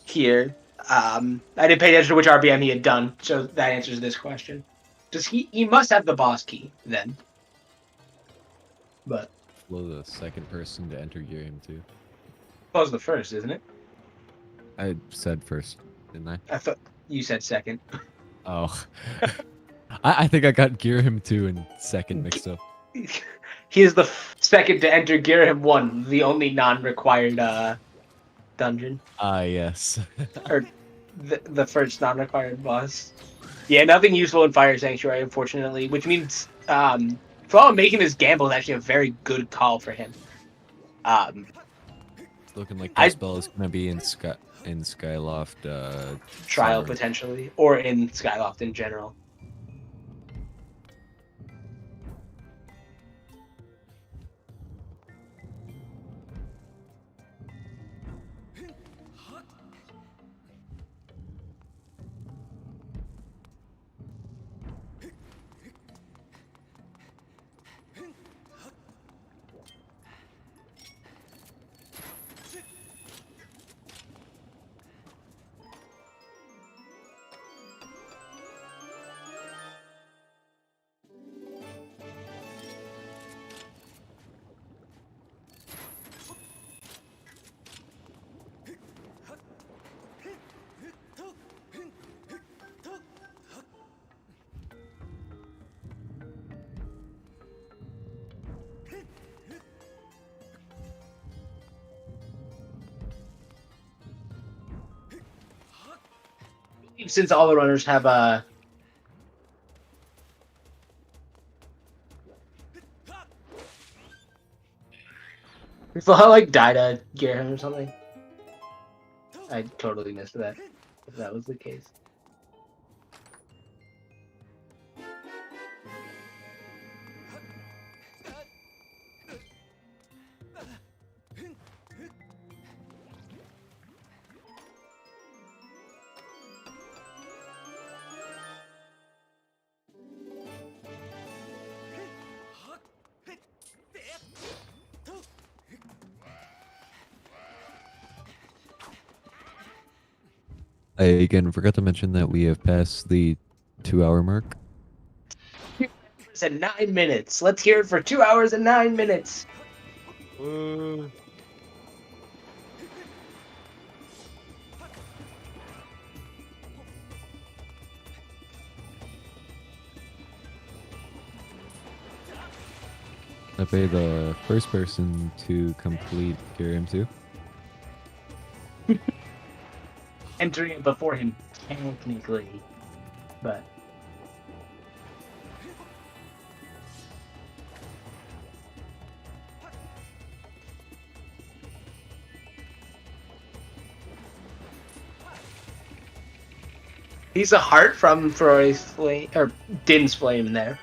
Speaker 2: here. I didn't pay attention to which RBM he had done, so that answers this question. Does he must have the boss key then? But
Speaker 4: Flo, the second person to enter Gear Him 2.
Speaker 2: Flo's the first, isn't it?
Speaker 4: I said first, didn't I?
Speaker 2: I thought you said second.
Speaker 4: Oh. I think I got Gear Him 2 and second mixed up.
Speaker 2: He is the second to enter Girahim 1, the only non-required dungeon.
Speaker 4: Yes.
Speaker 2: Or the first non-required boss. Yeah, nothing useful in Fire Sanctuary, unfortunately, which means Flo making this gamble is actually a very good call for him.
Speaker 4: It's looking like this spell is going to be in Skyloft
Speaker 2: Trial,
Speaker 4: Summer.
Speaker 2: potentially, or in Skyloft in general. Since all the runners have Flo like died at Girahim or something. I totally missed that. If that was the case.
Speaker 4: I again forgot to mention that we have passed the 2-hour mark.
Speaker 2: It's at 9 minutes. Let's hear it for 2 hours and 9 minutes.
Speaker 4: I pay the first person to complete Gear Him 2.
Speaker 2: Entering it before him, technically, but he's a heart from Froy's flame or Din's flame there.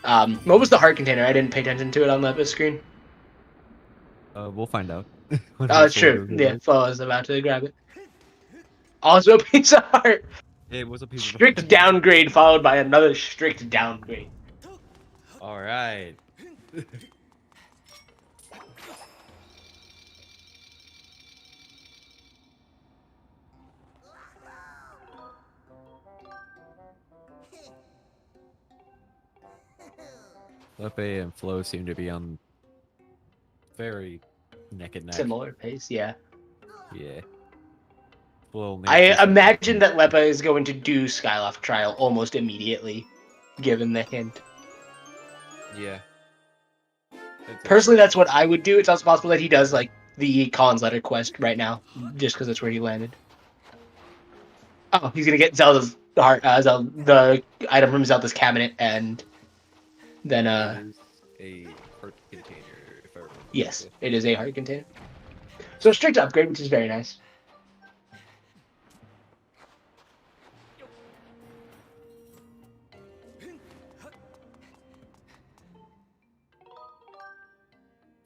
Speaker 2: What was the heart container? I didn't pay attention to it on the screen.
Speaker 4: We'll find out.
Speaker 2: Oh, it's true. Yeah, Flo was about to grab it. Also, a piece of heart.
Speaker 4: Hey, what's up, people?
Speaker 2: Strict downgrade followed by another strict downgrade.
Speaker 4: All right. Lepe and Flo seem to be on very neck and neck.
Speaker 2: Similar pace, yeah.
Speaker 4: Yeah. Flo
Speaker 2: I imagine that Lepa is going to do Skyloft Trial almost immediately, given the hint.
Speaker 4: Yeah.
Speaker 2: Personally, that's what I would do. It's also possible that he does like the Collins Letter quest right now, just because that's where he landed. Oh, he's gonna get Zelda's heart, the item from Zelda's cabinet, and then
Speaker 4: a heart container. If I remember.
Speaker 2: Yes, it is a heart container. So strict upgrade, which is very nice.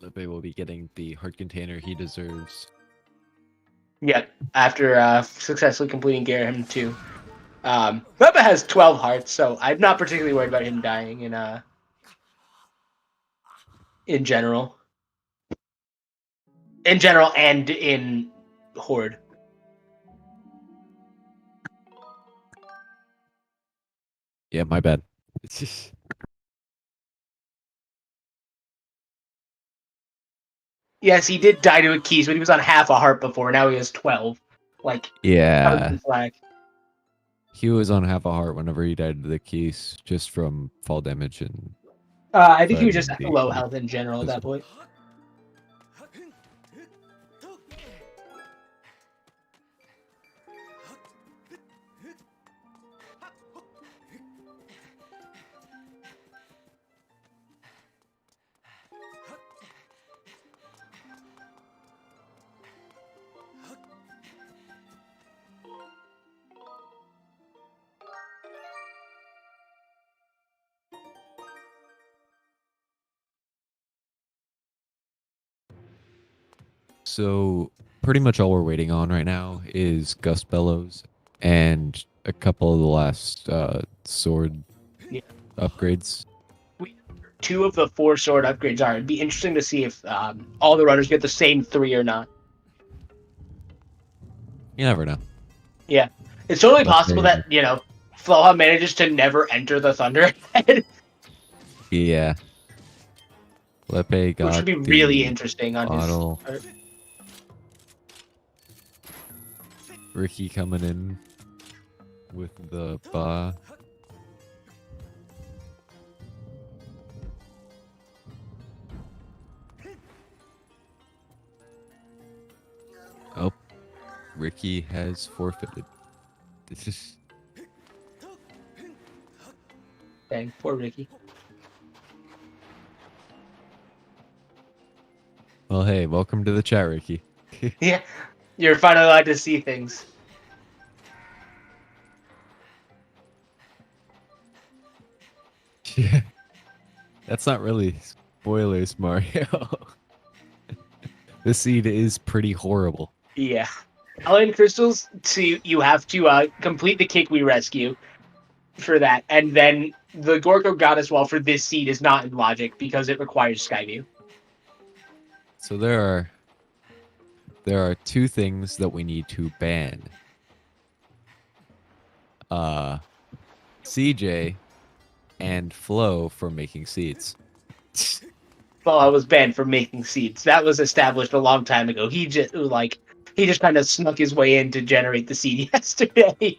Speaker 4: Lepe will be getting the heart container he deserves.
Speaker 2: Yeah, after successfully completing Garaham 2. Lepa has 12 hearts, so I'm not particularly worried about him dying in general. In general and in Horde.
Speaker 4: Yeah, my bad.
Speaker 2: Yes, he did die to a keys, but he was on half a heart before. Now he has 12. Like,
Speaker 4: Yeah.
Speaker 2: flag.
Speaker 4: He was on half a heart whenever he died to the keys, just from fall damage and.
Speaker 2: I think he was just
Speaker 4: Indeed.
Speaker 2: low health in general at that point.
Speaker 4: So pretty much all we're waiting on right now is Gust Bellows and a couple of the last sword
Speaker 2: Yeah.
Speaker 4: upgrades.
Speaker 2: 2 of the 4 sword upgrades are. It'd be interesting to see if all the runners get the same 3 or not.
Speaker 4: You never know.
Speaker 2: Yeah. It's totally
Speaker 4: But
Speaker 2: possible
Speaker 4: they-
Speaker 2: that, Floha manages to never enter the Thunderhead,
Speaker 4: Yeah. Lepe got
Speaker 2: which would be
Speaker 4: the
Speaker 2: really interesting on
Speaker 4: bottle.
Speaker 2: his part.
Speaker 4: Ricky coming in with the ba. Oh, Ricky has forfeited. This is
Speaker 2: Dang, poor Ricky.
Speaker 4: well. Hey, welcome to the chat, Ricky.
Speaker 2: Yeah, you're finally allowed to see things.
Speaker 4: Yeah, that's not really spoilers, Mario. This seed is pretty horrible.
Speaker 2: Yeah. Alien Crystals, you have to complete the Kick We Rescue for that, and then the Gorko Goddess Wall for this seed is not in logic because it requires Skyview.
Speaker 4: So there are 2 things that we need to ban. CJ and Flo from making seeds.
Speaker 2: Well, I was banned for making seeds. That was established a long time ago. He just kind of snuck his way in to generate the seed yesterday.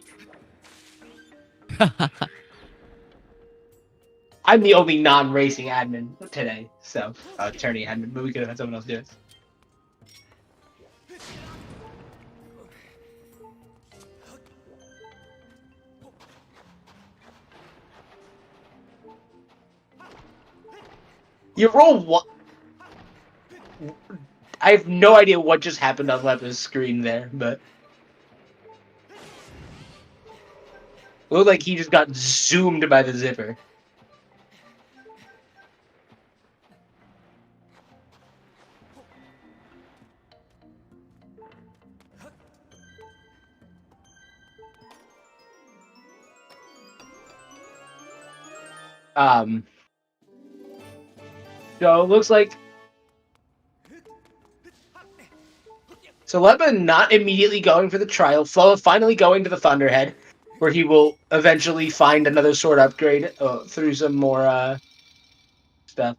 Speaker 2: I'm the only non-racing admin today, so attorney admin, but we could have had someone else do it. You roll what? I have no idea what just happened on Lepa's screen there, but it looked like he just got zoomed by the zipper. So it looks like Lebba not immediately going for the trial. Floa finally going to the Thunderhead, where he will eventually find another sword upgrade through some more stuff.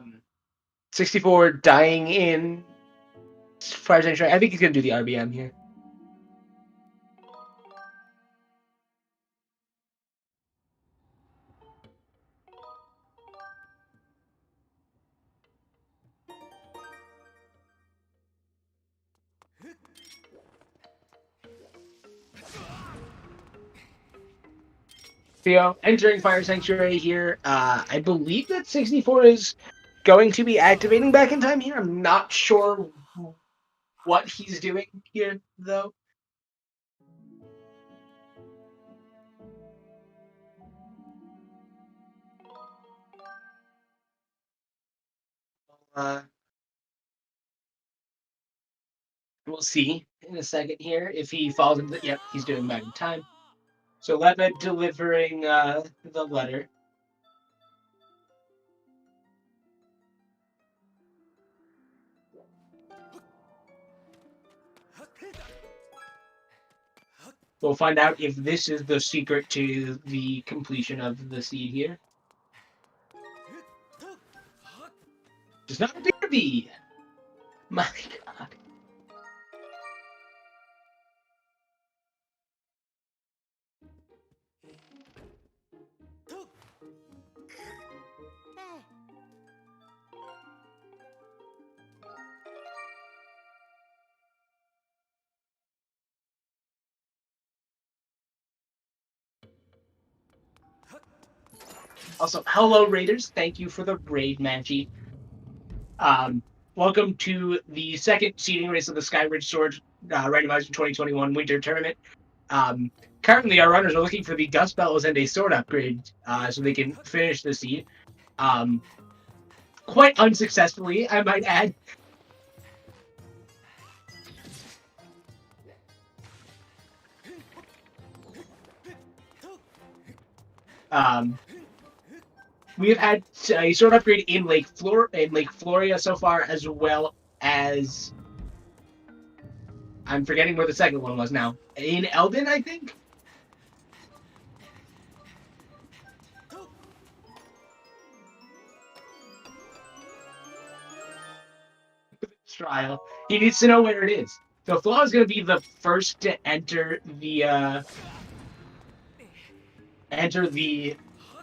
Speaker 2: Um, 64 dying in Fire Sanctuary. I think he's going to do the RBM here. Theo, entering Fire Sanctuary here. I believe that 64 is going to be activating back in time here. I'm not sure what he's doing here, though. We'll see in a second here if he falls into the... Yep, he's doing back in time. So Lebed delivering the letter. We'll find out if this is the secret to the completion of the seed here. Does not appear to be. My God. Also, hello Raiders. Thank you for the raid, Manchi. Welcome to the second seeding race of the Skyward Sword Randomizer 2021 Winter Tournament. Currently, our runners are looking for the Gust Bellows and a sword upgrade so they can finish the seed. Quite unsuccessfully, I might add. We have had a sword upgrade in Lake Floria so far, as well as I'm forgetting where the second one was now. In Eldin, I think. Trial. He needs to know where it is. So Flaw is going to be the first to enter the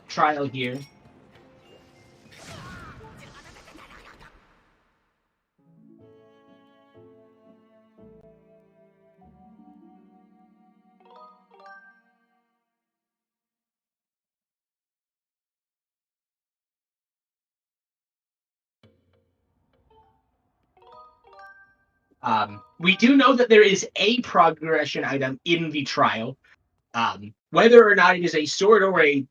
Speaker 2: trial here. We do know that there is a progression item in the trial. Whether or not it is a sword or a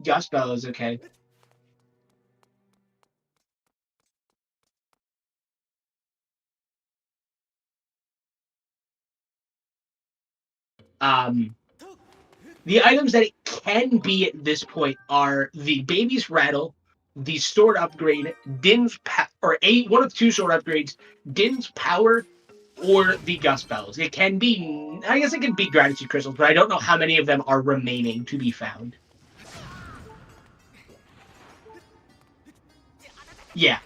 Speaker 2: Gust Bell is okay. The items that it can be at this point are the Baby's Rattle, the sword upgrade, one of two sword upgrades, Din's Power, or the Gust Bells. It can be, I guess it can be Gratitude Crystals, but I don't know how many of them are remaining to be found. Yeah.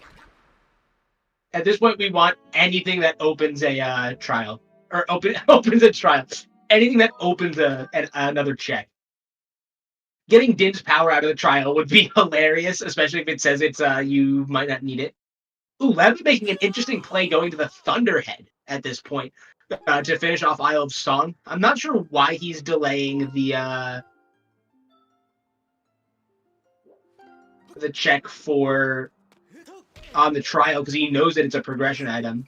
Speaker 2: At this point, we want anything that opens a trial. Or opens a trial. Anything that opens another check. Getting Din's Power out of the trial would be hilarious, especially if it says it's you might not need it. Ooh, Lepa making an interesting play going to the Thunderhead at this point to finish off Isle of Song. I'm not sure why he's delaying the check for on the trial because he knows that it's a progression item.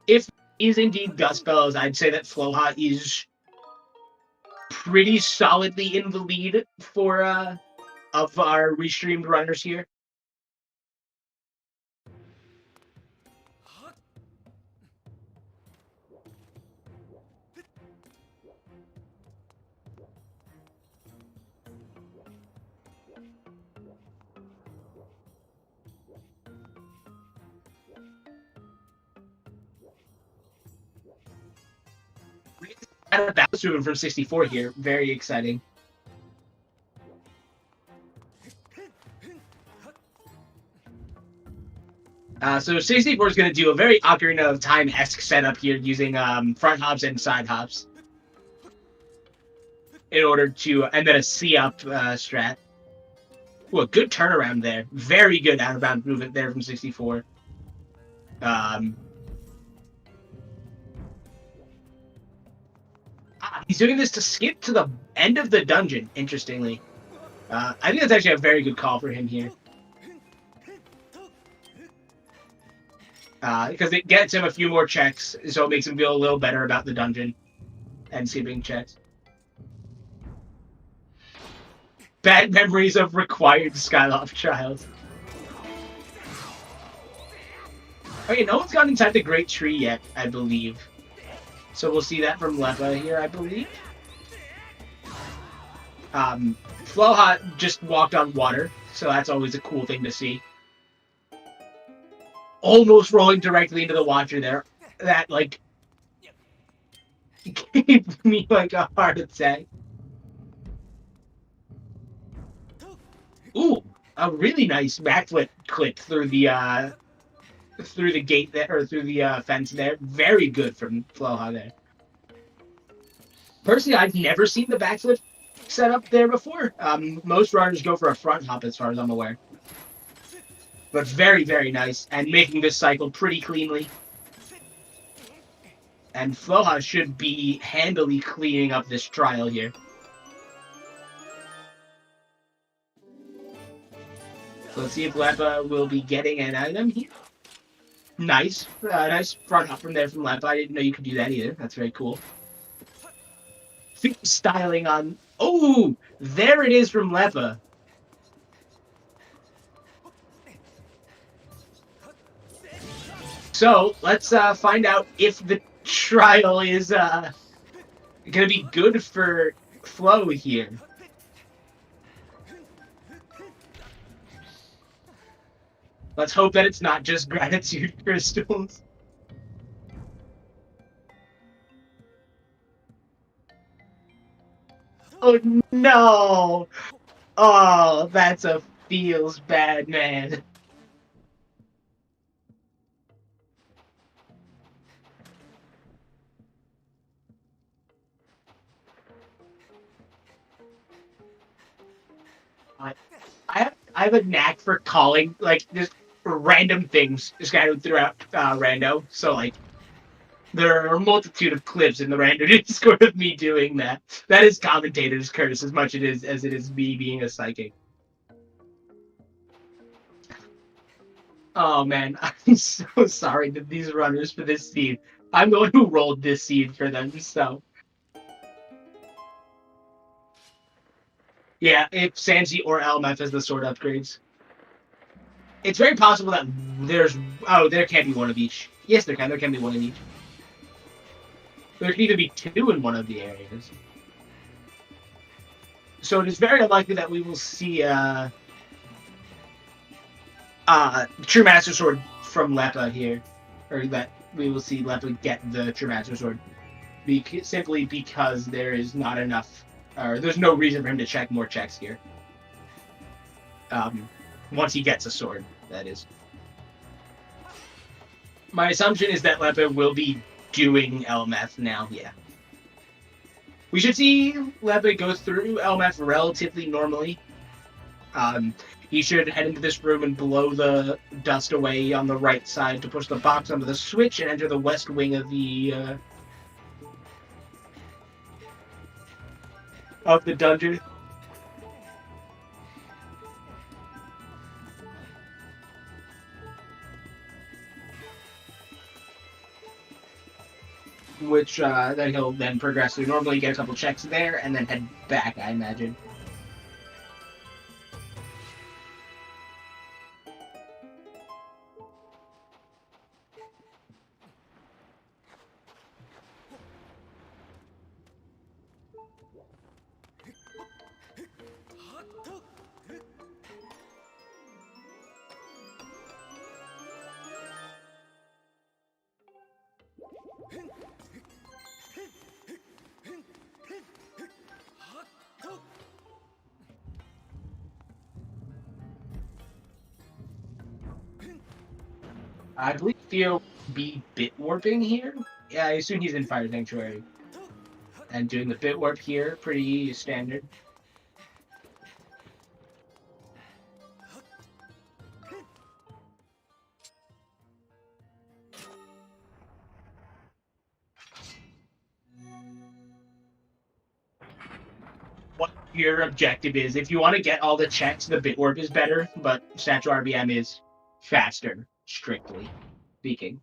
Speaker 2: If is indeed Gust Bellows, I'd say that Floha is pretty solidly in the lead for of our restreamed runners here. A bounce movement from 64 here. Very exciting. So 64 is going to do a very Ocarina of Time-esque setup here using front hops and side hops in order to, and then a C-up strat. Ooh, a good turnaround there. Very good out-of-bounds movement there from 64. He's doing this to skip to the end of the dungeon, interestingly. I think that's actually a very good call for him here. Because it gets him a few more checks, so it makes him feel a little better about the dungeon and skipping checks. Bad memories of required Skyloft trials. Okay, no one's gone inside the Great Tree yet, I believe. So we'll see that from Lepa here, I believe. Floha just walked on water, so that's always a cool thing to see. Almost rolling directly into the Watcher there. That, like, gave me, like, a heart attack. Ooh, a really nice backflip clip through the gate there, or through the fence there. Very good from Floha there. Personally, I've never seen the backflip set up there before. Most runners go for a front hop as far as I'm aware. But very, very nice, and making this cycle pretty cleanly. And Floha should be handily cleaning up this trial here. So let's see if Lepa will be getting an item here. Nice. Nice front hop from there from Lepa. I didn't know you could do that either. That's very cool. Styling on... Oh! There it is from Lepa. So, let's find out if the trial is going to be good for Flo here. Let's hope that it's not just gratitude crystals. Oh no! Oh, that's a feels bad, man. I have a knack for calling, like, just random things scattered throughout Rando. So, like, there are a multitude of clips in the Rando Discord of me doing that. That is commentator's curse as much as it is me being a psychic. Oh, man. I'm so sorry to these runners for this seed. I'm the one who rolled this seed for them, so... Yeah, if Sanji or Elmeth has the sword upgrades. It's very possible that there's... Oh, there can't be one of each. Yes, there can. There can be one in each. There can even be two in one of the areas. So it is very unlikely that we will see True Master Sword from Lepa here. Or that we will see Lepa get the True Master Sword. Simply because there is not enough... Or there's no reason for him to check more checks here. Once he gets a sword, that is. My assumption is that Lepa will be doing LMF now, yeah. We should see Leva go through LMF relatively normally. He should head into this room and blow the dust away on the right side to push the box onto the switch and enter the west wing of the dungeon. Which then he'll then progress through. Normally get a couple checks there and then head back, I imagine. I believe Theo be bit warping here. Yeah, I assume he's in Fire Sanctuary. And doing the bit warp here, pretty standard. What your objective is, if you want to get all the checks, the bit warp is better, but Satchel RBM is faster, strictly speaking.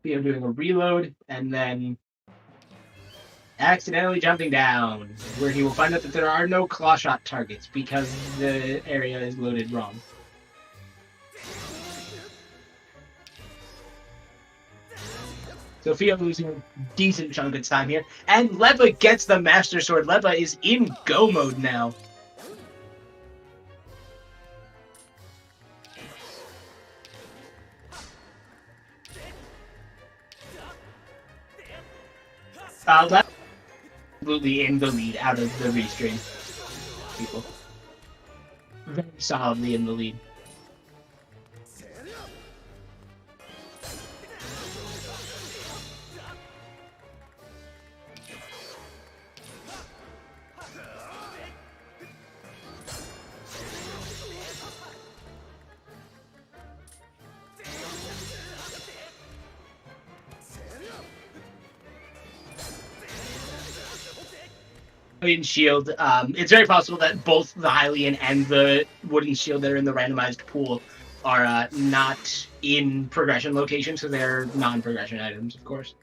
Speaker 2: Theo doing a reload, and then accidentally jumping down, where he will find out that there are no claw shot targets because the area is loaded wrong. Sophia losing a decent chunk of its time here, and Leva gets the Master Sword. Leva is in go mode now. Leva absolutely in the lead out of the restream people. Very solidly in the lead. Shield. It's very possible that both the Hylian and the wooden shield that are in the randomized pool are not in progression locations, so they're non-progression items, of course.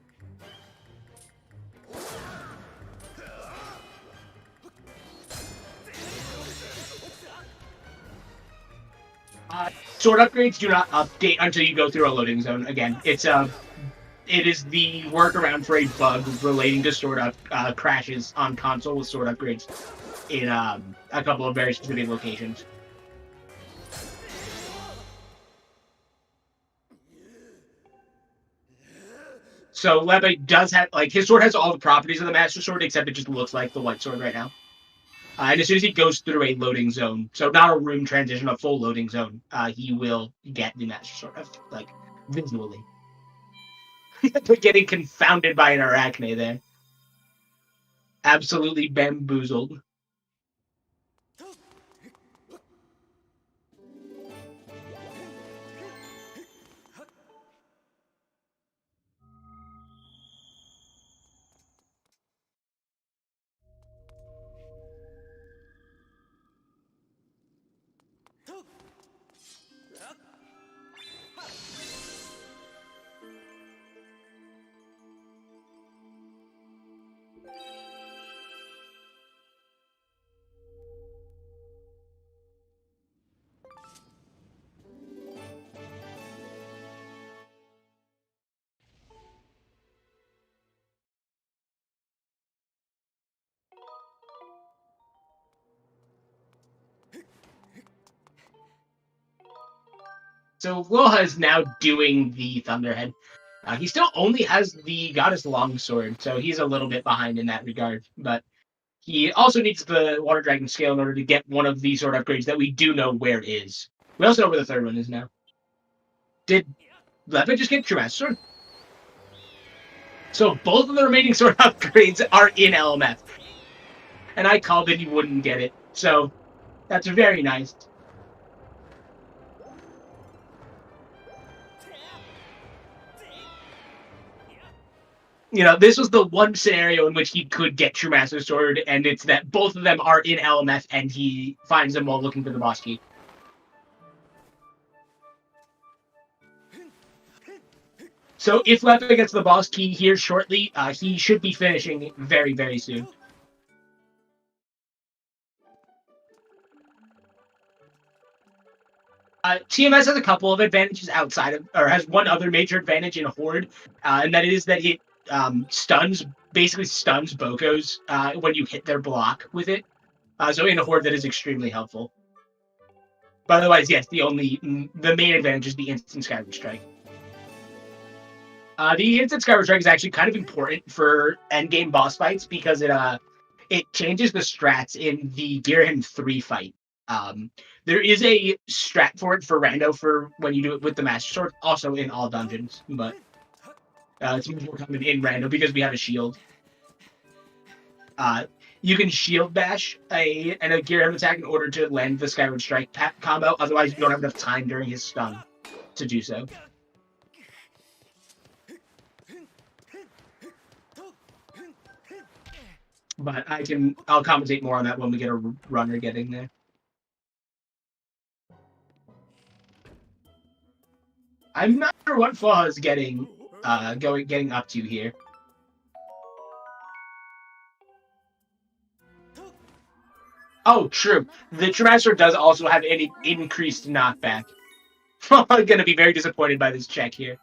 Speaker 2: Sword upgrades do not update until you go through a loading zone. Again, it is the workaround for a bug relating to sword crashes on console with sword upgrades in a couple of very specific locations. So Leva does have, like, his sword has all the properties of the Master Sword, except it just looks like the white sword right now. And as soon as he goes through a loading zone, so not a room transition, a full loading zone, he will get the Master Sword, like, visually. But getting confounded by an Arachne there. Absolutely bamboozled. So Loha is now doing the Thunderhead. He still only has the Goddess Longsword, so he's a little bit behind in that regard. But he also needs the Water Dragon scale in order to get one of these sword upgrades that we do know where it is. We also know where the third one is now. Did Leopard just get True Master Sword? So both of the remaining sword upgrades are in LMF. And I called it, you wouldn't get it. So that's very nice. You know, this was the one scenario in which he could get True Master Sword, and it's that both of them are in LMF, and he finds them while looking for the boss key. So if Leopard gets the boss key here shortly, he should be finishing very, very soon. TMS has a couple of advantages outside of, or has one other major advantage in Horde, and that is that it basically stuns Bokos when you hit their block with it. So in a Horde, that is extremely helpful. But otherwise, yes, the main advantage is the instant Skyward Strike. The instant Skyward Strike is actually kind of important for endgame boss fights because it changes the strats in the Girahim 3 fight. There is a strat for it for Rando for when you do it with the Master Sword, also in all dungeons, but it's much more common in Rando because we have a shield. You can shield bash a Girahim attack in order to land the Skyward Strike combo, otherwise you don't have enough time during his stun to do so. But I'll compensate more on that when we get a runner getting there. I'm not sure what Flaw is getting up to here. Oh, true. The True Master does also have an increased knockback. I'm gonna be very disappointed by this check here.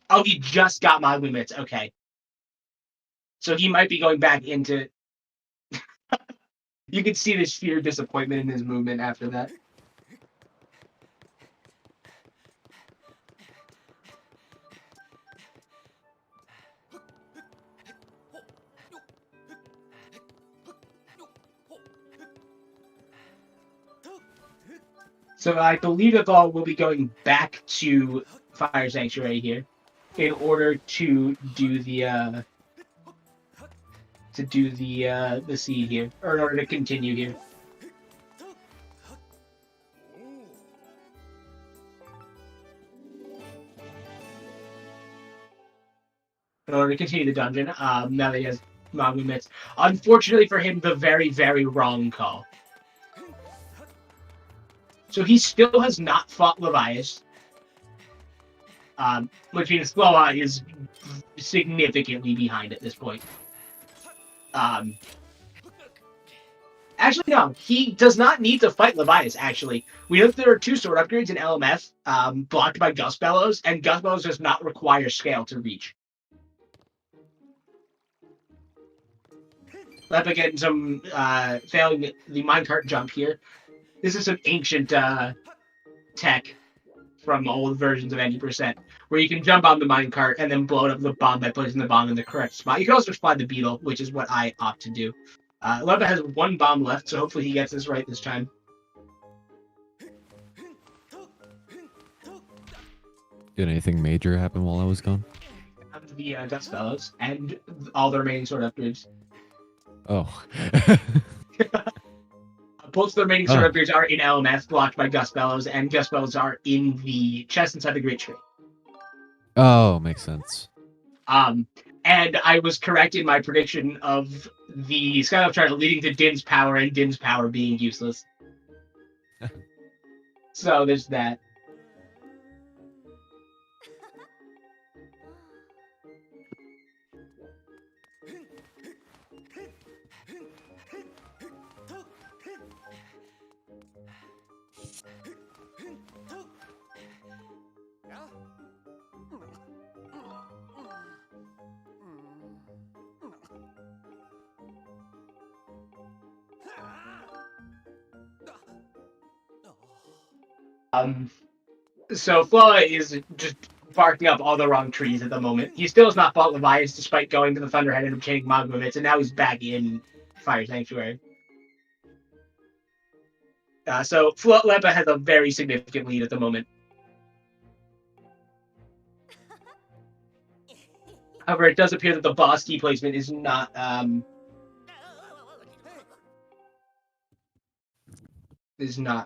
Speaker 2: Oh, he just got my limits. Okay. So he might be going back into... You can see the sheer disappointment in his movement after that. So I believe that we'll be going back to Fire Sanctuary here in order to do the seed here, or in order to continue here. In order to continue the dungeon, now that he has Mamu Mitts. Unfortunately for him, the very, very wrong call. So he still has not fought Levias, which means Floa is significantly behind at this point. Actually, no. He does not need to fight Levias, actually. We know that there are 2 sword upgrades in LMF, blocked by Gust Bellows, and Gust Bellows does not require scale to reach. Lepa getting some, failing the minecart jump here. This is some ancient, tech from old versions of 90%, where you can jump on the minecart and then blow up the bomb by placing the bomb in the correct spot. You can also fly the beetle, which is what I opt to do. Lepa has 1 bomb left, so hopefully he gets this right this time.
Speaker 4: Did anything major happen while I was gone?
Speaker 2: The Dust Fellows and all the remaining sword upgrades.
Speaker 4: Oh.
Speaker 2: Both of the remaining sword upgrades are in LMF, blocked by Gust Bellows, and Gust Bellows are in the chest inside the Great Tree.
Speaker 4: Oh, makes sense.
Speaker 2: And I was correct in my prediction of the Skyward chart leading to Din's power and Din's power being useless. So there's that. So Floa is just barking up all the wrong trees at the moment. He still has not fought Levias despite going to the Thunderhead and obtaining Magma Bits, and now he's back in Fire Sanctuary. So Lepa has a very significant lead at the moment. However, it does appear that the boss key placement is not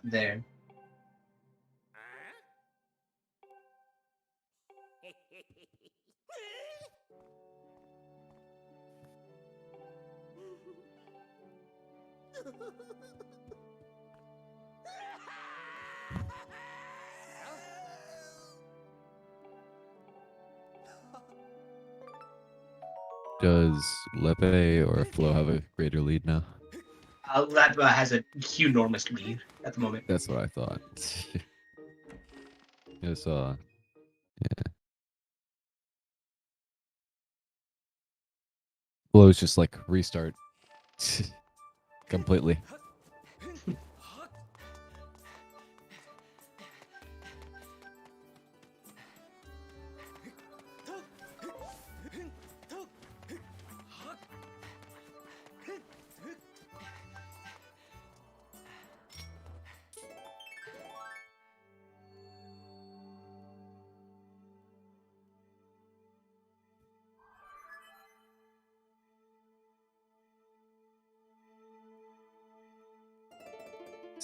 Speaker 2: there.
Speaker 4: Does Lepe or Flo have a greater lead now?
Speaker 2: Lepa has a enormous lead at the moment.
Speaker 4: That's what I thought. Yes, yeah. Flo's just like restart completely.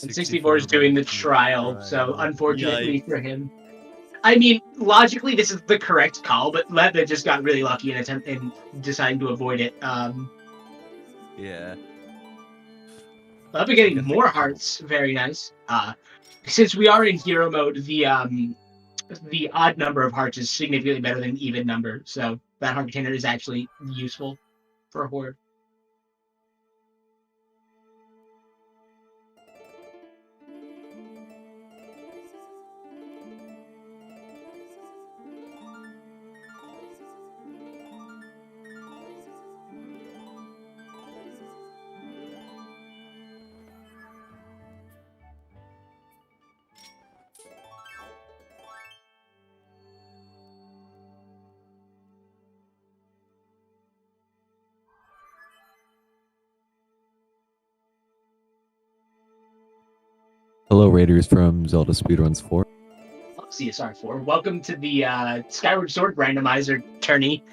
Speaker 2: And 64 is doing the trial, so unfortunately for him. I mean, logically, this is the correct call, but Lepa just got really lucky in deciding to avoid it.
Speaker 5: Yeah.
Speaker 2: Lepa getting more hearts, very nice. Since we are in hero mode, the odd number of hearts is significantly better than even number, so that heart container is actually useful for a horde.
Speaker 4: Hello, Raiders from Zelda Speedruns 4.
Speaker 2: CSR 4. Welcome to the Skyward Sword Randomizer tourney,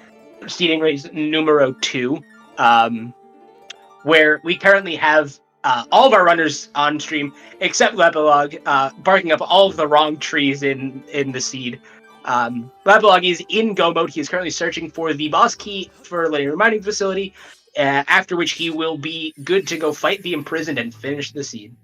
Speaker 2: seeding race numero 2, where we currently have all of our runners on stream, except Lepilog, barking up all of the wrong trees in the seed. Lepilog is in go mode. He is currently searching for the boss key for Linear Mining Facility, after which he will be good to go fight the Imprisoned and finish the seed.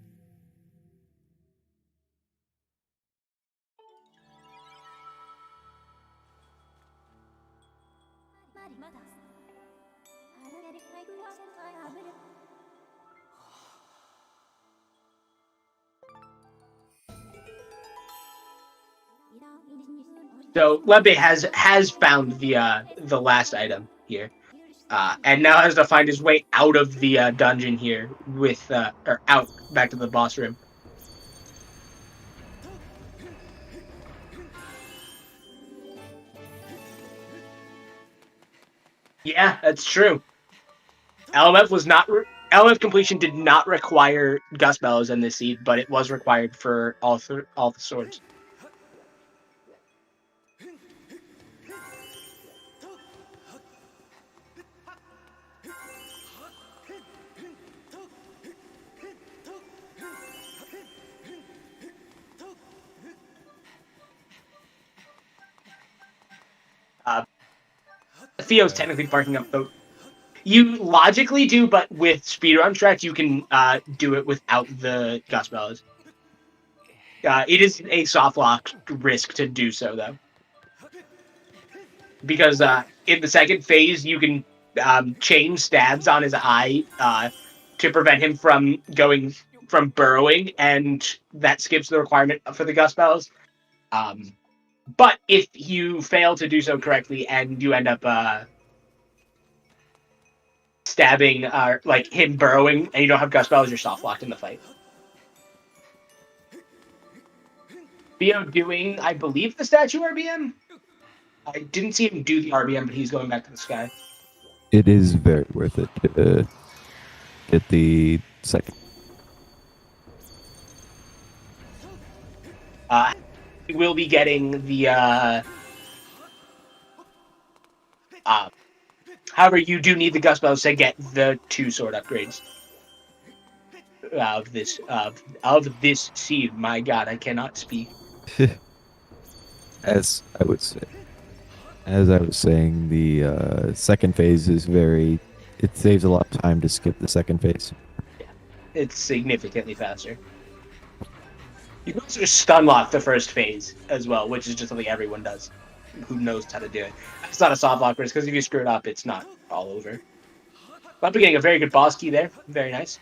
Speaker 2: So Lebe has found the last item here, and now has to find his way out of the dungeon here with or out back to the boss room. Yeah, that's true. LMF completion did not require Gust Bellows in this seed, but it was required for all the swords. Theo's technically barking up though. You logically do, but with speedrun strats, you can do it without the Gust Bellows. It is a soft lock risk to do so, though. Because in the second phase, you can chain stabs on his eye to prevent him from burrowing, and that skips the requirement for the Gust Bellows. But if you fail to do so correctly and you end up stabbing, like him burrowing, and you don't have Gust Bellows, you're soft locked in the fight. Theo doing, I believe, the statue RBM? I didn't see him do the RBM, but he's going back to the sky.
Speaker 4: It is very worth it to get the second.
Speaker 2: We will be getting the however, you do need the Gust Bows to get the 2 sword upgrades of this seed. My God, I cannot speak.
Speaker 4: As I was saying, the second phase is very. It saves a lot of time to skip the second phase.
Speaker 2: It's significantly faster. You can also just stun lock the first phase as well, which is just something everyone does who knows how to do it. It's not a soft lock risk, because if you screw it up, it's not all over. But I'm getting a very good boss key there. Very nice.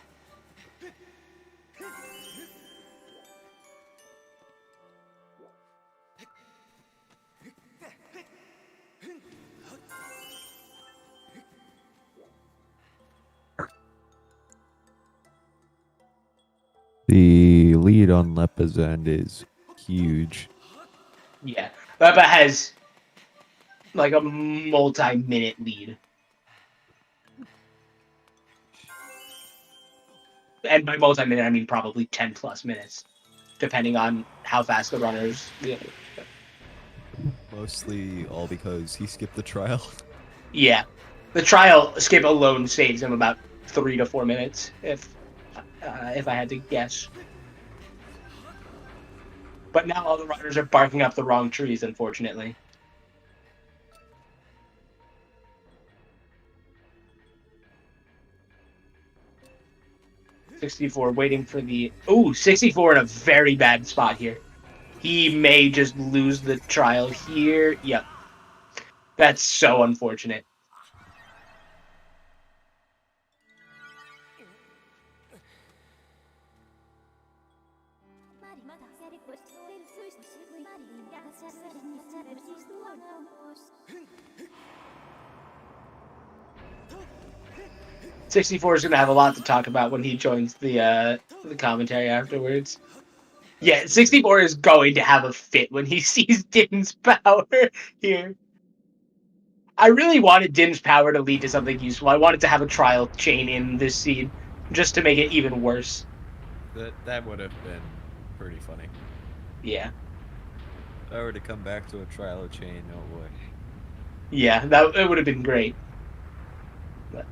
Speaker 4: The lead on Lepa's end is huge.
Speaker 2: Yeah. Lepa has like a multi-minute lead. And by multi-minute, I mean probably 10 plus minutes, depending on how fast the runners. Yeah.
Speaker 5: Mostly all because he skipped the trial.
Speaker 2: Yeah. The trial skip alone saves him about 3 to 4 minutes, if I had to guess. But now all the runners are barking up the wrong trees, unfortunately. $64 waiting for the... Ooh, 64 in a very bad spot here. He may just lose the trial here. Yep. That's so unfortunate. $64 is going to have a lot to talk about when he joins the commentary afterwards. Yeah, $64 is going to have a fit when he sees Din's power here. I really wanted Din's power to lead to something useful. I wanted to have a trial chain in this scene, just to make it even worse.
Speaker 5: That would have been pretty funny.
Speaker 2: Yeah.
Speaker 5: If I were to come back to a trial chain, oh boy.
Speaker 2: Yeah, it would have been great. But...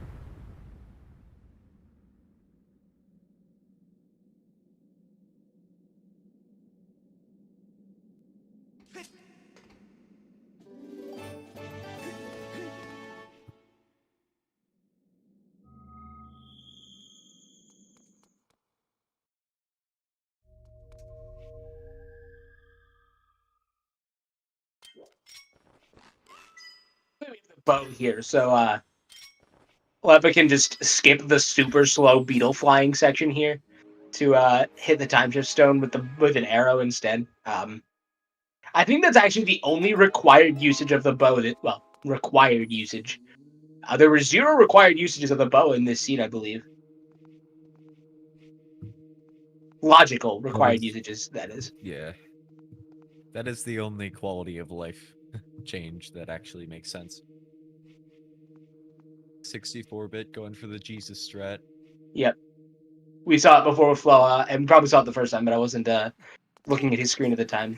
Speaker 2: we have the bow here, so Lepa can just skip the super slow beetle flying section here to hit the time shift stone with an arrow instead. I think that's actually the only required usage of the bow required usage. There were 0 required usages of the bow in this scene, I believe. Logical required usages, that is.
Speaker 5: Yeah. That is the only quality of life change that actually makes sense. 64-bit going for the Jesus strat.
Speaker 2: Yep. We saw it before with Flo, and probably saw it the first time, but I wasn't looking at his screen at the time.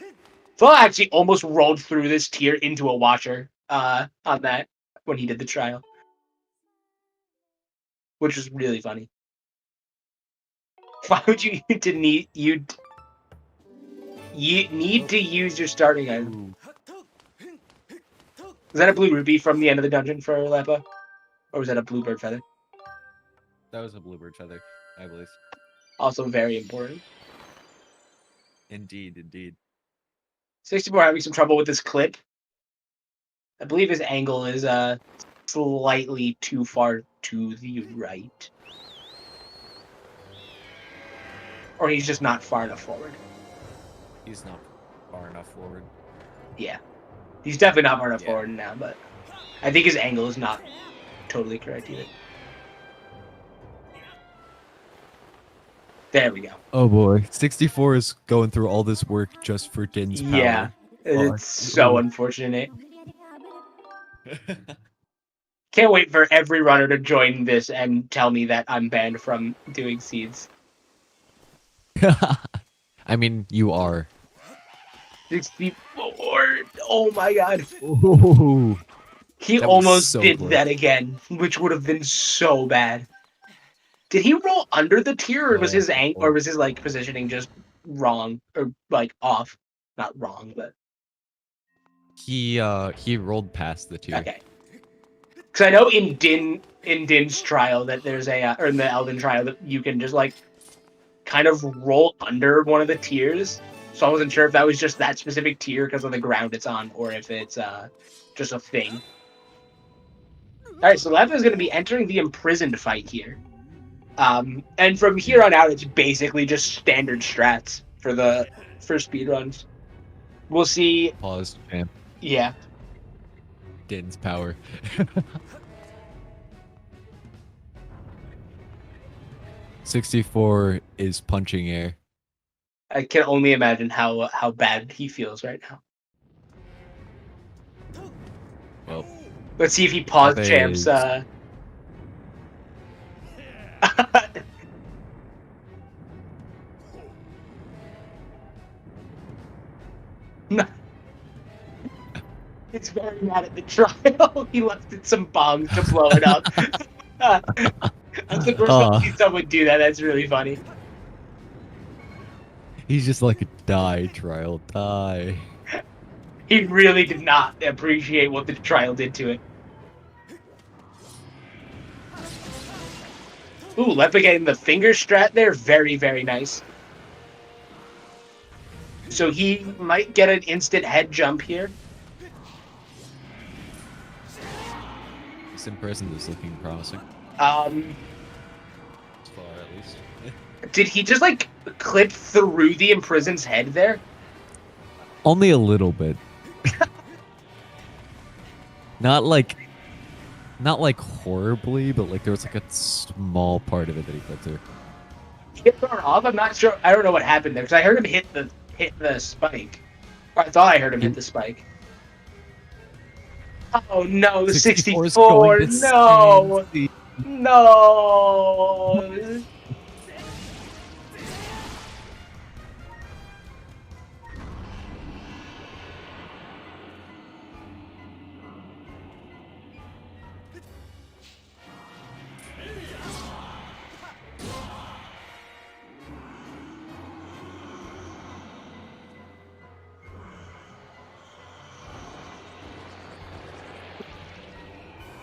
Speaker 2: Flo actually almost rolled through this tier into a washer on that when he did the trial. Which was really funny. Why would you need to use your starting item? Is that a blue rupee from the end of the dungeon for Lepa? Or was that a bluebird feather?
Speaker 5: That was a bluebird feather, I believe.
Speaker 2: Also very important.
Speaker 5: Indeed, indeed.
Speaker 2: 64 having some trouble with this clip. I believe his angle is slightly too far to the right. Or he's just not far enough forward.
Speaker 5: He's not far enough forward.
Speaker 2: Yeah. He's definitely not far enough forward now, but I think his angle is not totally correct either. There we go.
Speaker 4: Oh boy, 64 is going through all this work just for Din's power.
Speaker 2: Yeah, it's so unfortunate. Can't wait for every runner to join this and tell me that I'm banned from doing seeds.
Speaker 5: I mean, you are.
Speaker 2: 64. Oh my god.
Speaker 5: Ooh,
Speaker 2: He
Speaker 5: that was
Speaker 2: almost
Speaker 5: so
Speaker 2: did
Speaker 5: close.
Speaker 2: that again, which would have been so bad. Did he roll under the tier, or was his or was his like positioning just wrong or like off? Not wrong, but
Speaker 5: He rolled past the tier.
Speaker 2: okay. Because I know in Din's trial that there's a or in the Elden trial that you can just like kind of roll under one of the tiers. So I wasn't sure if that was just that specific tier because of the ground it's on, or if it's just a thing. All right, so Leva is going to be entering the imprisoned fight here. And from here on out, it's basically just standard strats for speedruns. We'll see.
Speaker 5: Pause, champ.
Speaker 2: Yeah.
Speaker 5: Din's power. 64 is punching air.
Speaker 2: I can only imagine how bad he feels right now.
Speaker 5: Well,
Speaker 2: Let's see if he paused
Speaker 5: Pepe
Speaker 2: champs.
Speaker 5: is-
Speaker 2: No. It's very mad at the trial. He left it some bombs to blow it up. That's the first time I see someone do that. That's really funny.
Speaker 5: He's just like, die, trial, die.
Speaker 2: He really did not appreciate what the trial did to it. Ooh, Lepa getting the finger strat there. Very, very nice. So he might get an instant head jump here.
Speaker 5: This in person is looking promising.
Speaker 2: As
Speaker 5: far at least.
Speaker 2: Did he just like clip through the imprisoned's head there?
Speaker 5: Only a little bit. Not like horribly, but like there was like a small part of it that he clipped through.
Speaker 2: Hit thrown off? I'm not sure. I don't know what happened there because I heard him hit the spike. Or I thought I heard him hit the spike. Oh no, the 64! No! No!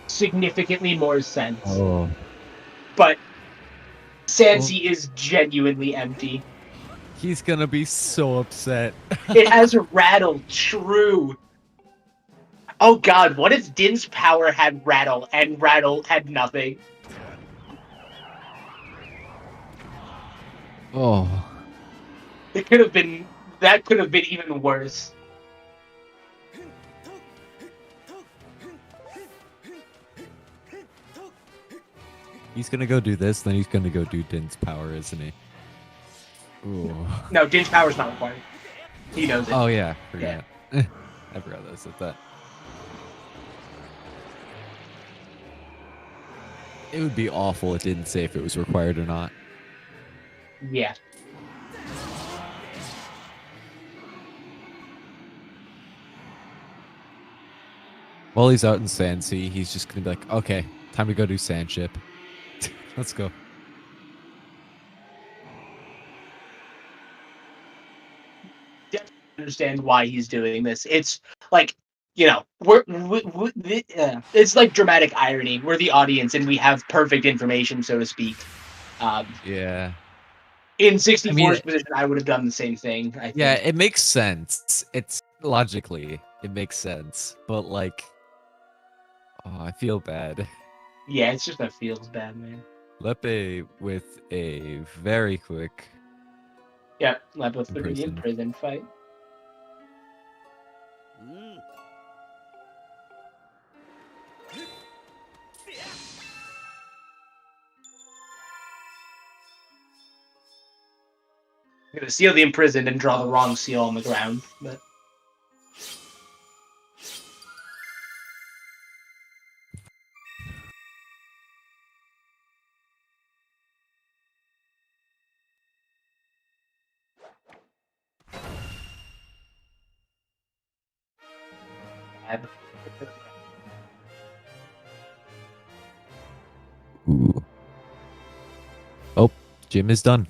Speaker 2: Significantly more sense.
Speaker 5: Oh.
Speaker 2: But Sansi is genuinely empty.
Speaker 5: He's gonna be so upset.
Speaker 2: It has rattle, true. Oh god, what if Din's power had rattle and rattle had nothing?
Speaker 5: Oh.
Speaker 2: That could have been even worse.
Speaker 5: He's gonna go do this, then he's gonna go do Din's power, isn't he? Ooh.
Speaker 2: No, Din's power's not required. He knows it.
Speaker 5: Oh yeah, forgot. I forgot that I said that. It would be awful if it didn't say if it was required or not.
Speaker 2: Yeah.
Speaker 5: While he's out in Sandsea, he's just gonna be like, okay, time to go do Sandship. Let's go.
Speaker 2: Definitely understand why he's doing this. It's like, you know, it's like dramatic irony. We're the audience and we have perfect information, so to speak.
Speaker 5: Yeah.
Speaker 2: In 64's position, I would have done the same thing. I think.
Speaker 5: Yeah, it makes sense. It's logically, it makes sense. But like, oh, I feel bad.
Speaker 2: Yeah, it's just that feels bad, man.
Speaker 5: Lepe with a very quick.
Speaker 2: Yeah, Lepe for the prison fight. I'm gonna seal the imprisoned and draw the wrong seal on the ground, but tab.
Speaker 5: Ooh. Oh, Jim is done.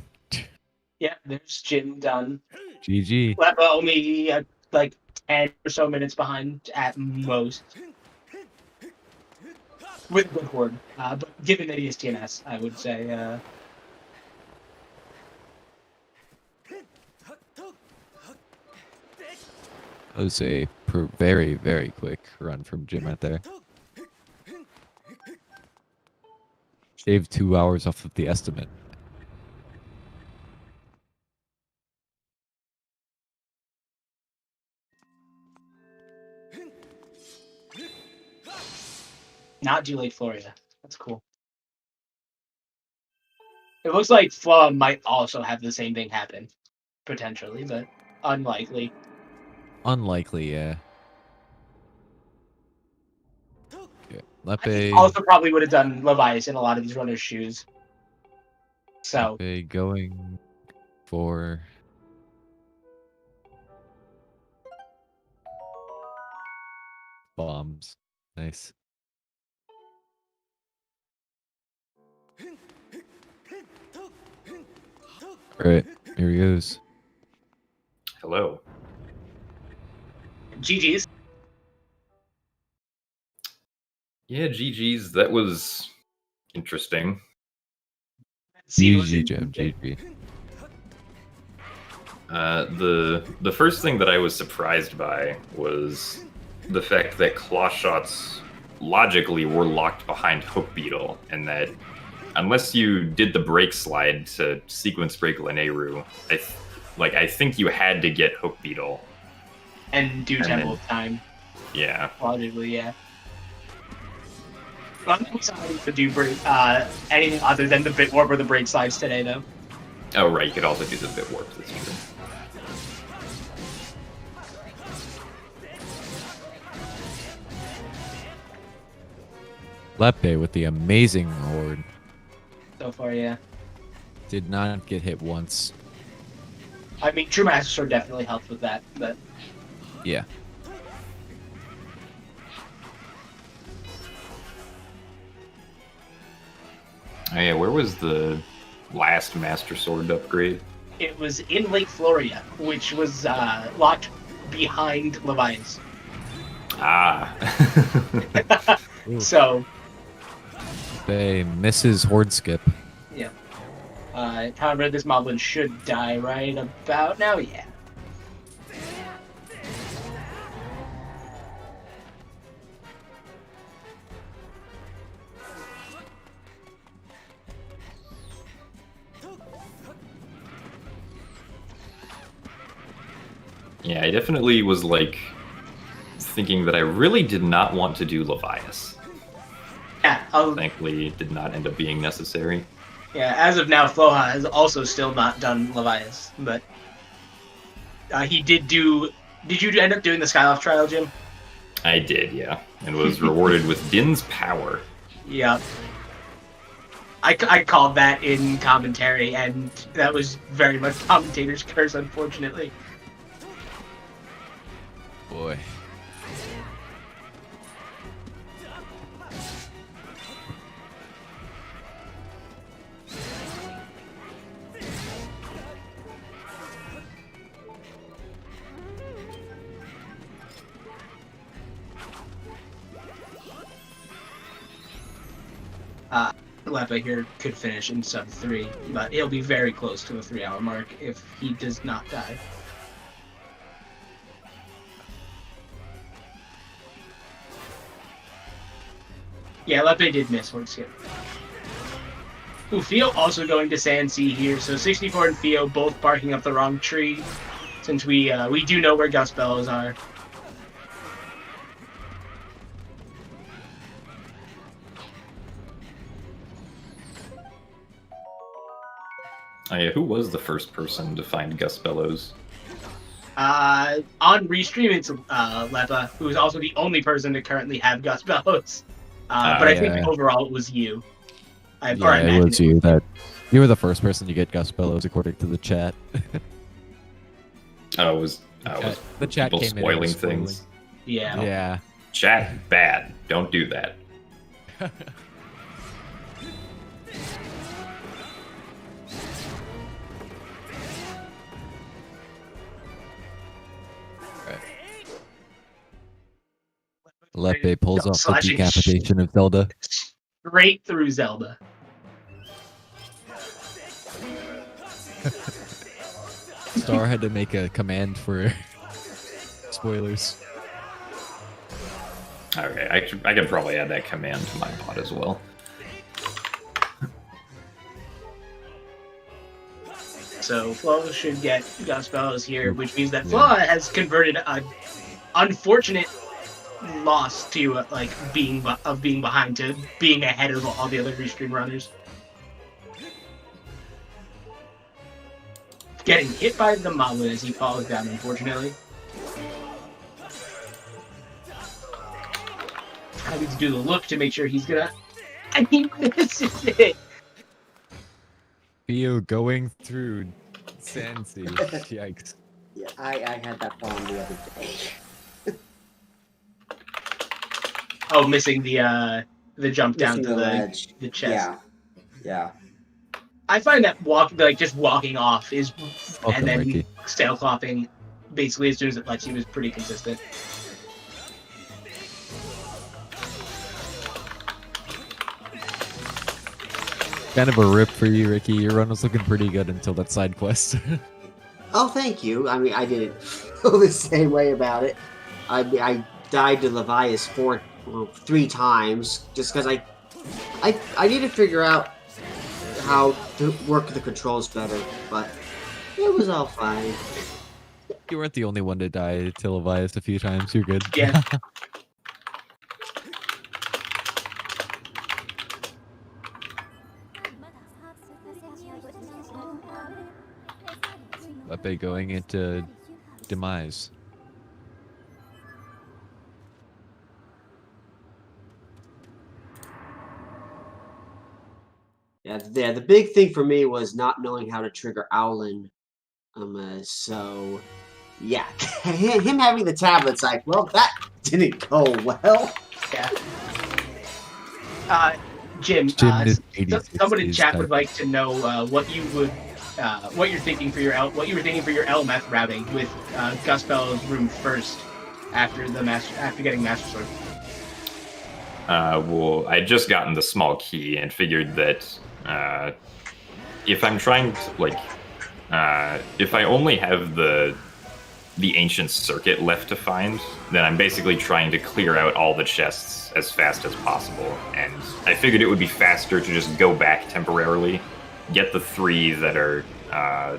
Speaker 2: Yeah, there's Jim done.
Speaker 5: GG.
Speaker 2: Lepa only like 10 or so minutes behind at most. With good horde. But given that he is TNS, I would say
Speaker 5: That was a very, very quick run from Jim right there. Shaved 2 hours off of the estimate.
Speaker 2: not too late Florida. That's cool. It looks like Flora might also have the same thing happen. Potentially, but unlikely.
Speaker 5: Unlikely, yeah. Okay.
Speaker 2: I
Speaker 5: Lepe,
Speaker 2: also probably would have done Levias in a lot of these runners' shoes. So
Speaker 5: Lepe going for bombs. Nice. Alright, here he goes.
Speaker 6: Hello.
Speaker 2: GG's.
Speaker 6: Yeah, GG's. That was interesting.
Speaker 5: GG, Jim, GG.
Speaker 6: The first thing that I was surprised by was the fact that claw shots logically were locked behind Hook Beetle, and that unless you did the break slide to sequence break Lineru, I think you had to get Hook Beetle.
Speaker 2: And do Temple of Time.
Speaker 6: Yeah.
Speaker 2: Logically, yeah. I'm excited to do anything other than the bit warp or the break slides today, though.
Speaker 6: Oh, right. You could also do the bit warp. That's true.
Speaker 5: Lepe with the amazing horde.
Speaker 2: So far, yeah.
Speaker 5: Did not get hit once.
Speaker 2: I mean, True Master Sword definitely helped with that, but
Speaker 5: Yeah.
Speaker 6: Oh, yeah, where was the last Master Sword upgrade?
Speaker 2: it was in Lake Floria, which was locked behind Levias.
Speaker 6: Ah.
Speaker 2: So,
Speaker 5: They misses horde skip.
Speaker 2: yeah. However, this moblin should die right about now, yeah.
Speaker 6: Yeah, I definitely was like thinking that I really did not want to do Levias.
Speaker 2: Yeah,
Speaker 6: Thankfully, it did not end up being necessary.
Speaker 2: yeah, as of now, Floha has also still not done Levias, but he did do... Did you end up doing the Skyloft trial, Jim?
Speaker 6: I did, yeah, and was rewarded with Din's power.
Speaker 2: Yeah. I called that in commentary, and that was very much commentator's curse, unfortunately.
Speaker 5: Boy.
Speaker 2: Lepa here could finish in sub 3, but he'll be very close to the 3-hour mark if he does not die. Yeah, Lepe did miss horde skip. Ooh, Theo also going to Sand Sea here, so 64 and Theo both barking up the wrong tree, since we do know where Gust Bellows are.
Speaker 6: Oh, yeah, who was the first person to find Gus Bellows?
Speaker 2: On Restream, it's Lepa, who is also the only person to currently have Gust Bellows. But I think
Speaker 5: yeah.
Speaker 2: overall it was you.
Speaker 5: Yeah, it was you. You were the first person to get Gus Bellows, according to the chat.
Speaker 6: Oh, it was
Speaker 5: the chat
Speaker 6: people
Speaker 5: came
Speaker 6: spoiling
Speaker 5: in
Speaker 6: things.
Speaker 2: Yeah.
Speaker 5: Yeah.
Speaker 6: Chat, bad. Don't do that.
Speaker 5: Lepe pulls off the
Speaker 2: Slashing
Speaker 5: decapitation of Zelda.
Speaker 2: straight through Zelda.
Speaker 5: Star had to make a command for spoilers.
Speaker 6: Okay, I can probably add that command to my bot as well.
Speaker 2: So Flo should get Gospels here, which means that Flo has converted an unfortunate loss to being behind to being ahead of all the other restream runners. Getting hit by the Malin as he falls down, unfortunately. Having to do the look to make sure he's gonna. I mean, this is it.
Speaker 5: Theo going through Sansi. Yikes.
Speaker 7: Yeah, I had that problem the other day.
Speaker 2: Oh, missing the jump down
Speaker 7: Missing
Speaker 2: to
Speaker 7: the ledge.
Speaker 2: the chest.
Speaker 7: Yeah.
Speaker 2: I find that just walking off is,
Speaker 5: Welcome,
Speaker 2: and then
Speaker 5: Ricky.
Speaker 2: stale clopping basically as soon as it lets you is pretty consistent.
Speaker 5: Kind of a rip for you, Ricky. Your run was looking pretty good until that side quest.
Speaker 7: Oh, thank you. I mean, I didn't feel the same way about it. I died to Levias 3 times just because I need to figure out how to work the controls better, but it was all fine.
Speaker 5: You weren't the only one to die to Levias a few times. You're good.
Speaker 2: Yeah.
Speaker 5: Lepe going into Demise.
Speaker 7: Yeah, the big thing for me was not knowing how to trigger Owlin. So yeah, him having the tablets, like, well, that didn't go well.
Speaker 2: Yeah. Jim,
Speaker 5: is 86
Speaker 2: someone in chat
Speaker 5: type.
Speaker 2: would like to know what you're thinking for your L meth routing with Gospel's room first after getting Master Sword.
Speaker 6: Well, I just gotten the small key and figured that if I'm trying to, if I only have the ancient circuit left to find, then I'm basically trying to clear out all the chests as fast as possible. And I figured it would be faster to just go back temporarily, get the 3 that are that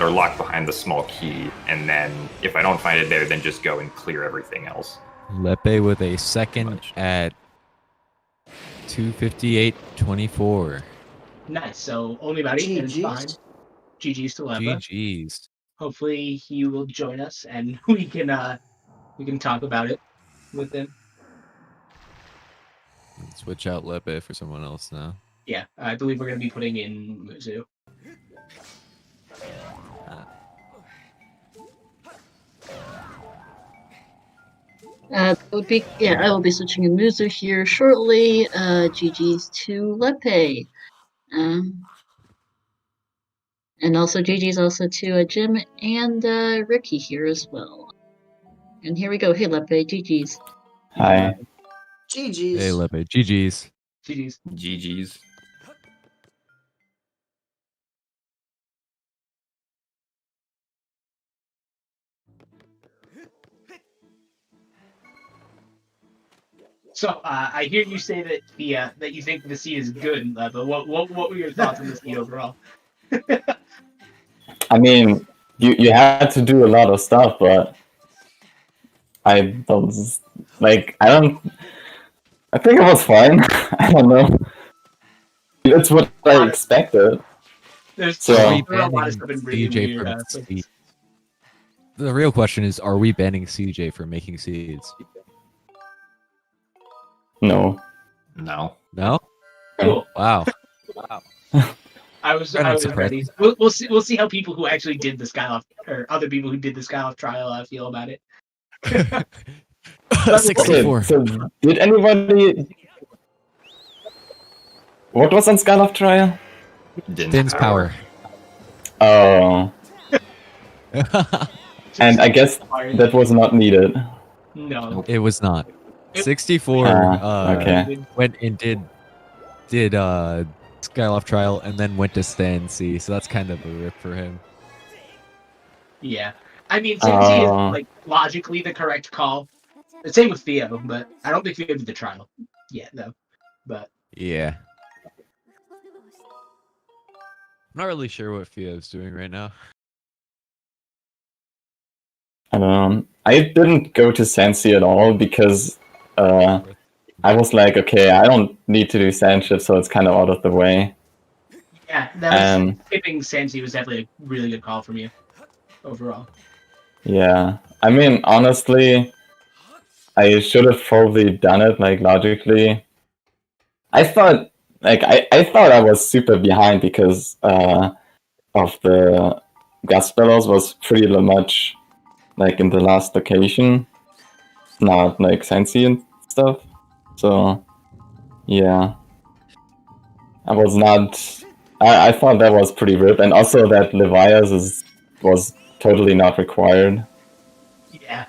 Speaker 6: are locked behind the small key, and then if I don't find it there, then just go and clear everything else.
Speaker 5: Lepe with a second at 2:58.24.
Speaker 2: Nice. So only about 8 minutes
Speaker 7: GG's.
Speaker 2: behind. GG's to Lepa.
Speaker 5: GG's.
Speaker 2: Hopefully he will join us and we can talk about it with him.
Speaker 5: Switch out Lepe for someone else now.
Speaker 2: Yeah, I believe we're going to be putting in Muzu.
Speaker 1: I will be switching in Muzu here shortly. GG's to Lepe. And also GG's also to Jim and Ricky here as well. And here we go. Hey Lepe, GG's.
Speaker 8: Hi.
Speaker 7: GG's.
Speaker 5: Hey Lepe, GG's.
Speaker 2: GG's.
Speaker 6: GG's.
Speaker 2: So I hear you say that that you think the seed is good, but what were your thoughts on the seed overall?
Speaker 8: I mean, you had to do a lot of stuff, but I don't I think it was fine. I don't know. It's what I expected.
Speaker 2: There's
Speaker 8: So-
Speaker 2: a lot of stuff in really
Speaker 5: CJ
Speaker 2: weird.
Speaker 5: from seeds. The real question is, are we banning CJ for making seeds?
Speaker 8: No.
Speaker 6: No.
Speaker 5: No?
Speaker 2: Cool.
Speaker 5: Wow.
Speaker 2: I was
Speaker 5: I'm not
Speaker 2: ready. We'll see how people who actually did the Skyloft or other people who did the Skyloft trial feel about it.
Speaker 8: Okay,
Speaker 5: 64.
Speaker 8: so did anybody... What was on Skyward Trial?
Speaker 5: Din's power.
Speaker 8: Oh, and I guess that was not needed.
Speaker 2: No.
Speaker 5: It was not. 64
Speaker 8: okay.
Speaker 5: went and did Skyloft Trial and then went to Stand C, so that's kind of a rip for him.
Speaker 2: Yeah. I mean, Cincy is
Speaker 8: Oh.
Speaker 2: like logically the correct call. The same with Theo, but I don't think Theo did the trial yet, though. But
Speaker 5: Yeah. I'm not really sure what Theo's doing right now.
Speaker 8: I don't know. I didn't go to Sansi at all because I was like, okay, I don't need to do sand shift, so it's kind of out of the way.
Speaker 2: yeah, that was skipping Cincy was definitely a really good call from you overall.
Speaker 8: Yeah, I mean, honestly, I should have probably done it, like, logically. I thought, like, I thought I was super behind because of the gas bellows was pretty much, like, in the last location, not, like, Sensi and stuff. So, yeah. I was not... I thought that was pretty rip, and also that Levias was totally not required.
Speaker 2: Yeah.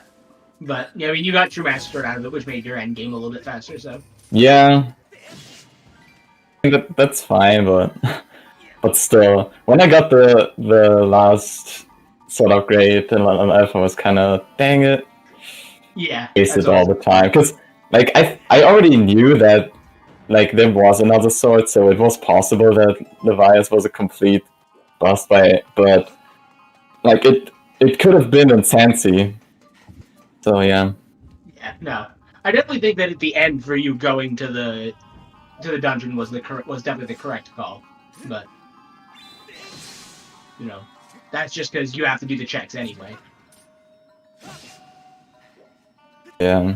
Speaker 2: But, yeah, I mean, you got True Master out of it, which made your end game a little bit faster, so.
Speaker 8: Yeah. That's fine, but still, when I got the last sort of grade in Alpha, I was kind of, dang it,
Speaker 2: Yeah.
Speaker 8: wasted all the time. Because, like, I already knew that, like, there was another sword, so it was possible that Levias was a complete boss fight, but, like, it could have been in Sansi. So, yeah.
Speaker 2: Yeah, no. I definitely think that at the end for you going to the dungeon was definitely the correct call. But you know, that's just because you have to do the checks anyway.
Speaker 8: Yeah.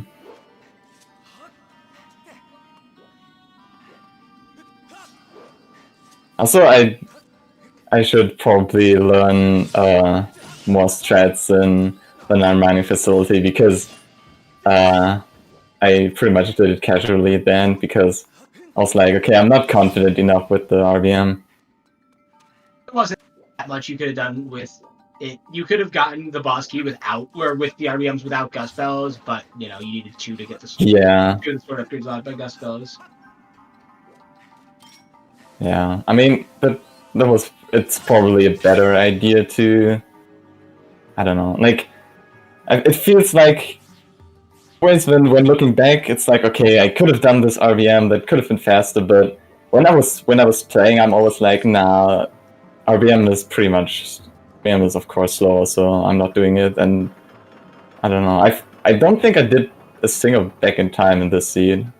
Speaker 8: Also, I should probably learn more strats in the non-mining facility because I pretty much did it casually then because I was like, okay, I'm not confident enough with the RBM.
Speaker 2: It wasn't that much you could have done with it. You could have gotten the boss key with the RBMs without Gust Bellows, but you know you needed 2 to get the sword.
Speaker 8: Yeah.
Speaker 2: 2 of the sword upgrades allowed by Gust Bellows.
Speaker 8: Yeah, I mean, it's probably a better idea to, I don't know, like, it feels like, always when looking back, it's like, okay, I could have done this RBM, that could have been faster, but when I was playing, I'm always like, nah, RBM is of course slower, so I'm not doing it, and I don't know, I don't think I did a single back in time in this seed.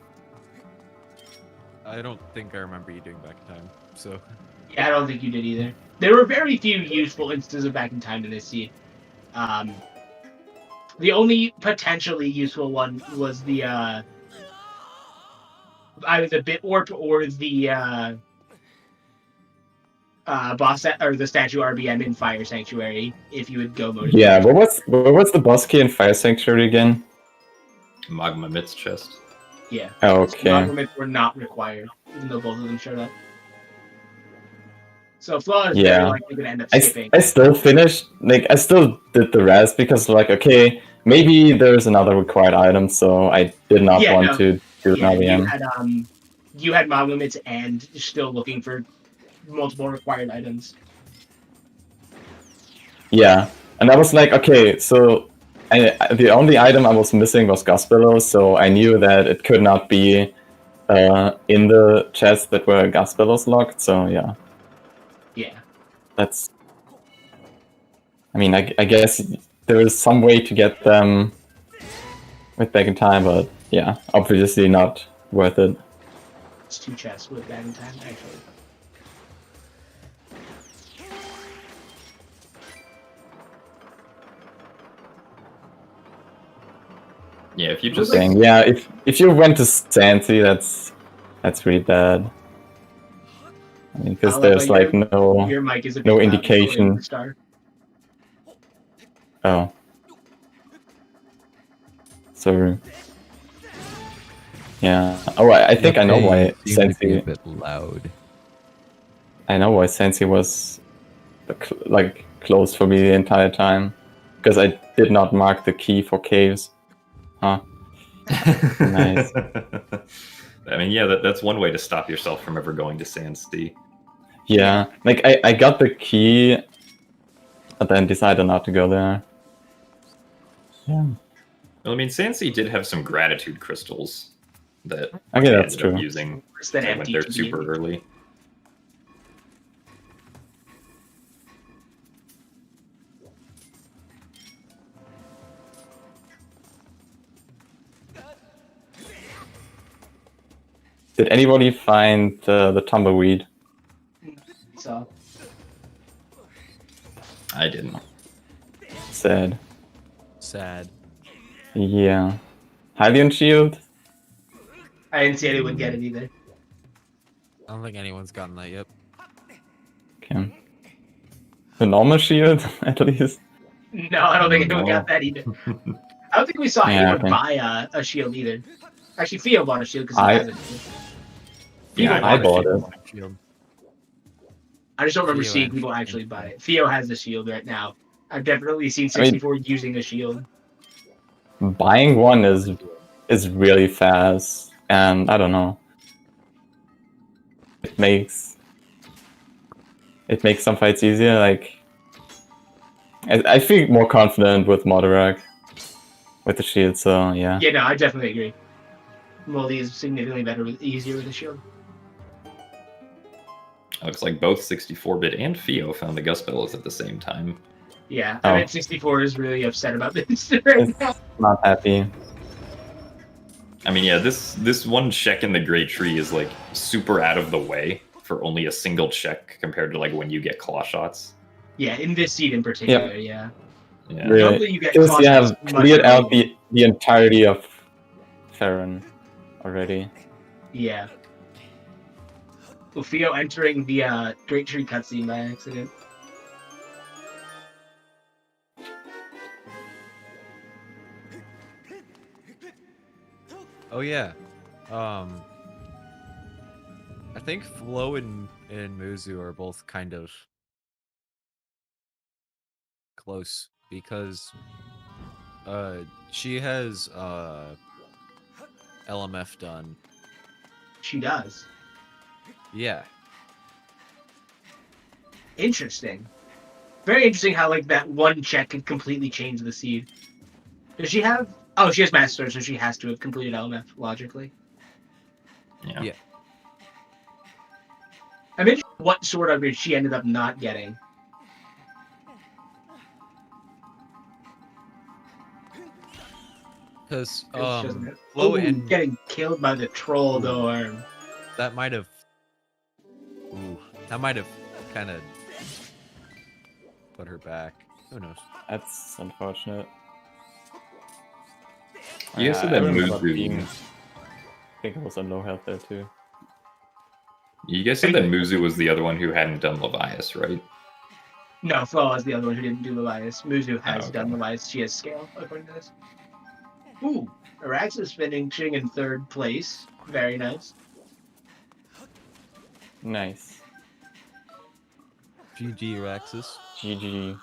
Speaker 5: I don't think I remember you doing back in time, so...
Speaker 2: Yeah, I don't think you did either. There were very few useful instances of back in time to this seed. The only potentially useful one was the either the bit warp or the boss or the statue RBM in Fire Sanctuary. If you would go mode.
Speaker 8: Yeah, what was the boss key in Fire Sanctuary again?
Speaker 6: Magma Myth's chest.
Speaker 2: Yeah.
Speaker 8: Okay.
Speaker 2: Magma were not required, even though both of them showed up. So Flaw is
Speaker 8: Yeah.
Speaker 2: very likely gonna end up skipping.
Speaker 8: I still finished, like, I still did the rest because, like, okay, maybe there's another required item, so I did not want to do an RBM.
Speaker 2: You had Magma Myths and still looking for multiple required items.
Speaker 8: Yeah, and I was like, okay, so the only item I was missing was Gust Bellows, so I knew that it could not be in the chests that were Gust Bellows locked, so yeah.
Speaker 2: Yeah.
Speaker 8: That's... I mean, I guess there is some way to get them with back in time, but yeah, obviously not worth it.
Speaker 2: It's 2 chests with back in time, actually.
Speaker 6: Yeah, if you just
Speaker 8: Yeah, if you went to Sansi, that's really bad. I mean, because there's like
Speaker 2: your mic is a bit
Speaker 8: no
Speaker 2: loud,
Speaker 8: indication.
Speaker 2: Star.
Speaker 8: Oh. So yeah. Oh, I think I know why
Speaker 5: Be a
Speaker 8: Sensei.
Speaker 5: bit loud.
Speaker 8: I know why Sensei was like closed for me the entire time, because I did not mark the key for caves. Huh. Nice.
Speaker 6: I mean, yeah, that's one way to stop yourself from ever going to Sandsea.
Speaker 8: Yeah, like I got the key, but then decided not to go there. Yeah.
Speaker 6: Well, I mean, Sandsea did have some gratitude crystals that
Speaker 8: I mean,
Speaker 6: I
Speaker 8: that's
Speaker 6: ended up
Speaker 8: true.
Speaker 6: using
Speaker 2: Worse than
Speaker 6: when I went there
Speaker 2: MTT.
Speaker 6: super early.
Speaker 8: Did anybody find the tumbleweed?
Speaker 2: So
Speaker 6: I didn't.
Speaker 8: Sad.
Speaker 5: Sad.
Speaker 8: Yeah. Hylian shield?
Speaker 2: I didn't see anyone get it either.
Speaker 5: I don't think anyone's gotten that yet.
Speaker 8: Okay. The normal shield, at least.
Speaker 2: No, I don't think anyone
Speaker 8: No.
Speaker 2: got that either. I don't think we saw
Speaker 8: Yeah,
Speaker 2: anyone
Speaker 8: okay.
Speaker 2: buy a shield either. Actually, Theo bought a shield because
Speaker 8: I-
Speaker 2: he has a shield.
Speaker 6: Yeah,
Speaker 8: I bought it.
Speaker 5: Shield.
Speaker 2: I just don't remember
Speaker 5: Theo
Speaker 2: seeing
Speaker 5: and-
Speaker 2: people actually buy it. Theo has the shield right now. I've definitely seen 64 using a shield.
Speaker 8: Buying one is really fast, and I don't know. It makes some fights easier. Like I feel more confident with Modorak with the shield. So yeah.
Speaker 2: Yeah, no, I definitely agree. Moldy is significantly better, easier with a shield.
Speaker 6: Looks like both 64-bit and Theo found the Gusbellas at the same time.
Speaker 2: Yeah,
Speaker 8: Oh.
Speaker 2: I mean, 64 is really upset about this right now.
Speaker 8: Not happy.
Speaker 6: I mean, yeah, this one check in the Great Tree is like super out of the way for only a single check compared to like when you get claw shots.
Speaker 2: Yeah, in this seed in particular, yeah.
Speaker 6: Yeah.
Speaker 8: Really.
Speaker 2: Normally you get
Speaker 8: Because
Speaker 2: claw
Speaker 8: you have
Speaker 2: shots much
Speaker 8: cleared out
Speaker 2: earlier.
Speaker 8: the entirety of Farron already.
Speaker 2: Yeah. Well, Theo entering the Great Tree cutscene by accident.
Speaker 5: Oh yeah. I think Flo and Muzu are both kind of close because she has LMF done.
Speaker 2: She does.
Speaker 5: Yeah.
Speaker 2: Interesting. Very interesting how like that one check could completely change the seed. Does she have? Oh, she has master, so she has to have completed LMF logically.
Speaker 6: Yeah.
Speaker 5: Yeah.
Speaker 2: I'm interested in what sort of it she ended up not getting.
Speaker 5: Because
Speaker 2: It's just-
Speaker 5: Flo
Speaker 2: Ooh,
Speaker 5: and
Speaker 2: getting killed by the troll dorm.
Speaker 5: that might have kind of put her back. Who knows?
Speaker 8: That's unfortunate.
Speaker 6: You guys said
Speaker 8: I
Speaker 6: that
Speaker 8: remember not
Speaker 6: Muzu.
Speaker 8: being- I think I was on low health there too.
Speaker 6: You guys said that Muzu was the other one who hadn't done Levias, right?
Speaker 2: No, Flo is the other one who didn't do Levias. Muzu has
Speaker 6: okay.
Speaker 2: done Levias. She has scale, according to this. Ooh, Arax is finishing in third place. Very nice.
Speaker 8: Nice.
Speaker 5: GG Raxus.
Speaker 8: GG.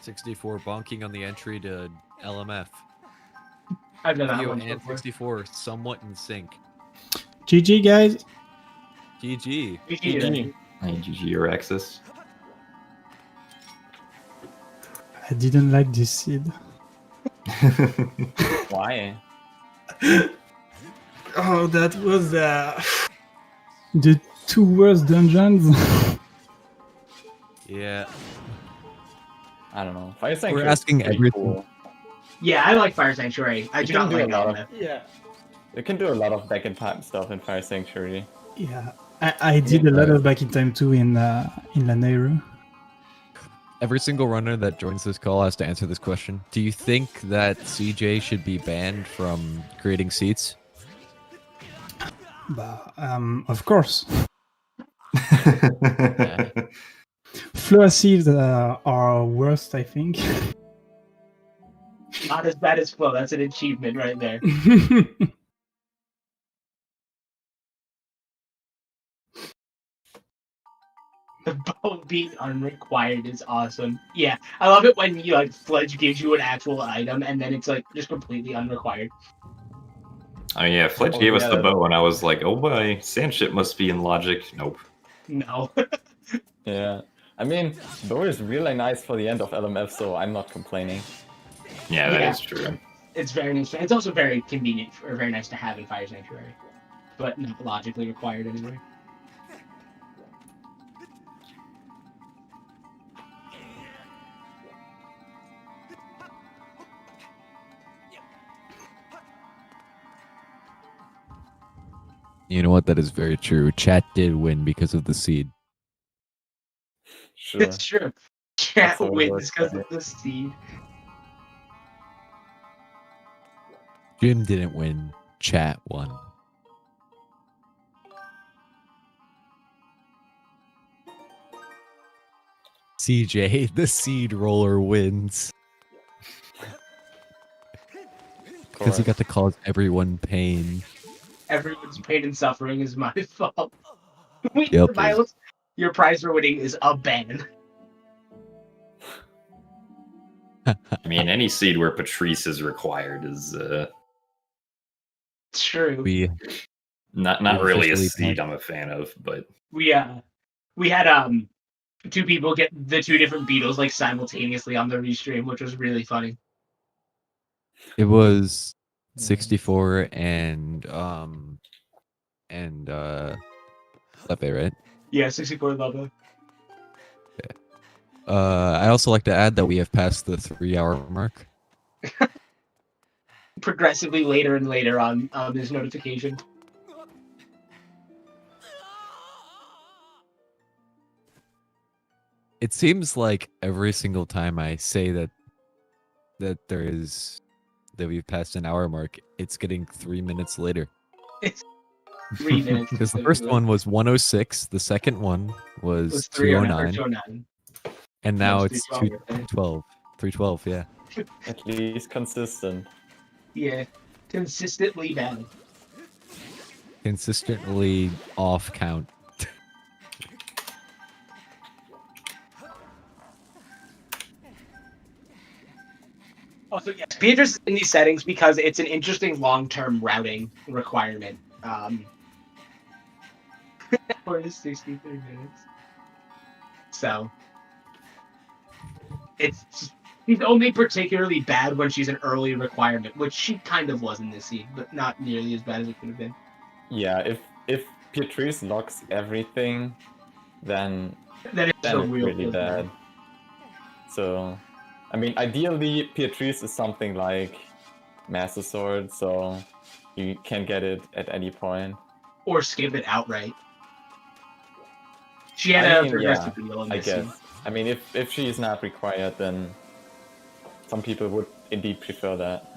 Speaker 5: $64 bonking on the entry to LMF.
Speaker 2: I've done that
Speaker 5: Theo
Speaker 2: one
Speaker 5: and
Speaker 2: before.
Speaker 5: 64 somewhat in sync.
Speaker 9: GG, guys.
Speaker 5: GG.
Speaker 2: GG.
Speaker 6: Hey, GG or Axis.
Speaker 9: I didn't like this seed.
Speaker 8: Why?
Speaker 9: Oh, that was the two worst dungeons.
Speaker 5: Yeah.
Speaker 8: I don't know. Fire Sanctuary
Speaker 5: We're
Speaker 8: is
Speaker 5: asking
Speaker 8: pretty
Speaker 5: everything.
Speaker 8: cool.
Speaker 2: Yeah, I like Fire Sanctuary. I do
Speaker 8: can
Speaker 2: not
Speaker 8: do
Speaker 2: like
Speaker 8: a lot of-
Speaker 2: LMF.
Speaker 9: Yeah.
Speaker 8: You can do a lot of back in time stuff in Fire Sanctuary.
Speaker 9: Yeah. I did a lot of back in time too in Lanero.
Speaker 5: Every single runner that joins this call has to answer this question. Do you think that CJ should be banned from creating seats?
Speaker 9: But, of course.
Speaker 5: Yeah.
Speaker 9: Flow seeds are worst, I think.
Speaker 2: Not as bad as Flow. That's an achievement right there. The bone being unrequired is awesome. Yeah, I love it when you like Fledge gives you an actual item and then it's like just completely unrequired.
Speaker 6: Oh yeah, Fletch
Speaker 8: Oh,
Speaker 6: gave us
Speaker 8: yeah,
Speaker 6: the
Speaker 8: that-
Speaker 6: bow, and I was like, oh boy, Sandship must be in logic. Nope.
Speaker 2: No.
Speaker 8: Yeah. I mean, bow is really nice for the end of LMF, so I'm not complaining.
Speaker 6: Yeah, that
Speaker 2: Yeah.
Speaker 6: is true.
Speaker 2: It's very nice. It's also very convenient or very nice to have in Fire Sanctuary, but not logically required anyway.
Speaker 5: You know what? That is very true. Chat did win because of the seed.
Speaker 8: Sure.
Speaker 2: It's true. Cat
Speaker 8: how it
Speaker 2: wins
Speaker 8: works,
Speaker 2: because
Speaker 8: right?
Speaker 2: of the seed.
Speaker 5: Jim didn't win. Chat won. CJ, the seed roller wins. Because he got to cause everyone pain.
Speaker 2: Everyone's pain and suffering is my fault.
Speaker 5: Yep.
Speaker 2: Miles, your prize for winning is a ban.
Speaker 6: I mean, any seed where Patrice is required is
Speaker 2: True.
Speaker 5: We
Speaker 6: not
Speaker 5: We've
Speaker 6: really a
Speaker 5: officially
Speaker 6: seed
Speaker 5: banned-
Speaker 6: I'm a fan of, but
Speaker 2: We had two people get the two different Beatles like simultaneously on the restream, which was really funny.
Speaker 5: It was 64 and Lepe, right?
Speaker 2: Yeah, 64 Lava.
Speaker 5: I also like to add that we have passed the 3-hour mark.
Speaker 2: Progressively later and later on this notification.
Speaker 5: It seems like every single time I say that we've passed an hour mark, it's getting 3 minutes later.
Speaker 2: 3 minutes.
Speaker 5: Because the first one was 106, the second one was
Speaker 2: was
Speaker 5: 209,
Speaker 2: 209.
Speaker 5: and now
Speaker 2: It's
Speaker 5: it's
Speaker 2: 312,
Speaker 5: 212. 312, yeah.
Speaker 8: At least consistent.
Speaker 2: Yeah, consistently bad.
Speaker 5: Consistently off count.
Speaker 2: Also, yes, Beatrice is in these settings because it's an interesting long-term routing requirement. For 63 minutes. So, she's only particularly bad when she's an early requirement, which she kind of was in this scene, but not nearly as bad as it could have been.
Speaker 8: Yeah, if Beatrice locks everything, then
Speaker 2: Then it's
Speaker 8: then
Speaker 2: a
Speaker 8: it's
Speaker 2: real
Speaker 8: really
Speaker 2: deal.
Speaker 8: bad. So, I mean, ideally, Beatrice is something like Master Sword, so you can get it at any point.
Speaker 2: Or skip it outright. She had
Speaker 8: I
Speaker 2: a
Speaker 8: mean,
Speaker 2: progressive
Speaker 8: yeah,
Speaker 2: deal in
Speaker 8: I
Speaker 2: this
Speaker 8: guess.
Speaker 2: scene.
Speaker 8: I mean, if she is not required, then some people would indeed prefer that.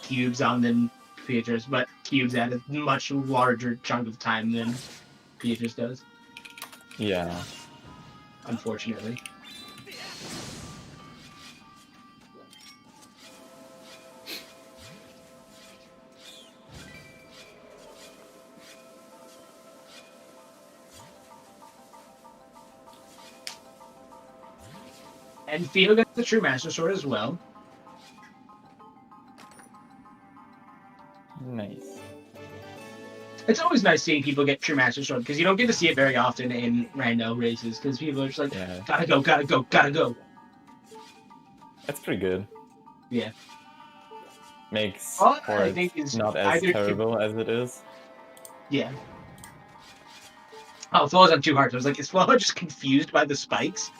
Speaker 2: Cubes on than Beatrice, but Cubes at a much larger chunk of time than Beatrice does,
Speaker 8: Yeah.
Speaker 2: unfortunately. And Theo gets the True Master Sword as well.
Speaker 8: Nice.
Speaker 2: It's always nice seeing people get True Master Sword because you don't get to see it very often in rando races because people are just like,
Speaker 8: Yeah.
Speaker 2: gotta go, gotta go, gotta go.
Speaker 8: That's pretty good.
Speaker 2: Yeah.
Speaker 8: Makes
Speaker 2: Well, I
Speaker 8: Horde
Speaker 2: think it's
Speaker 8: not as
Speaker 2: either
Speaker 8: terrible as it is.
Speaker 2: Yeah. Oh, Flo's on 2 hearts. I was like, is Flo just confused by the spikes?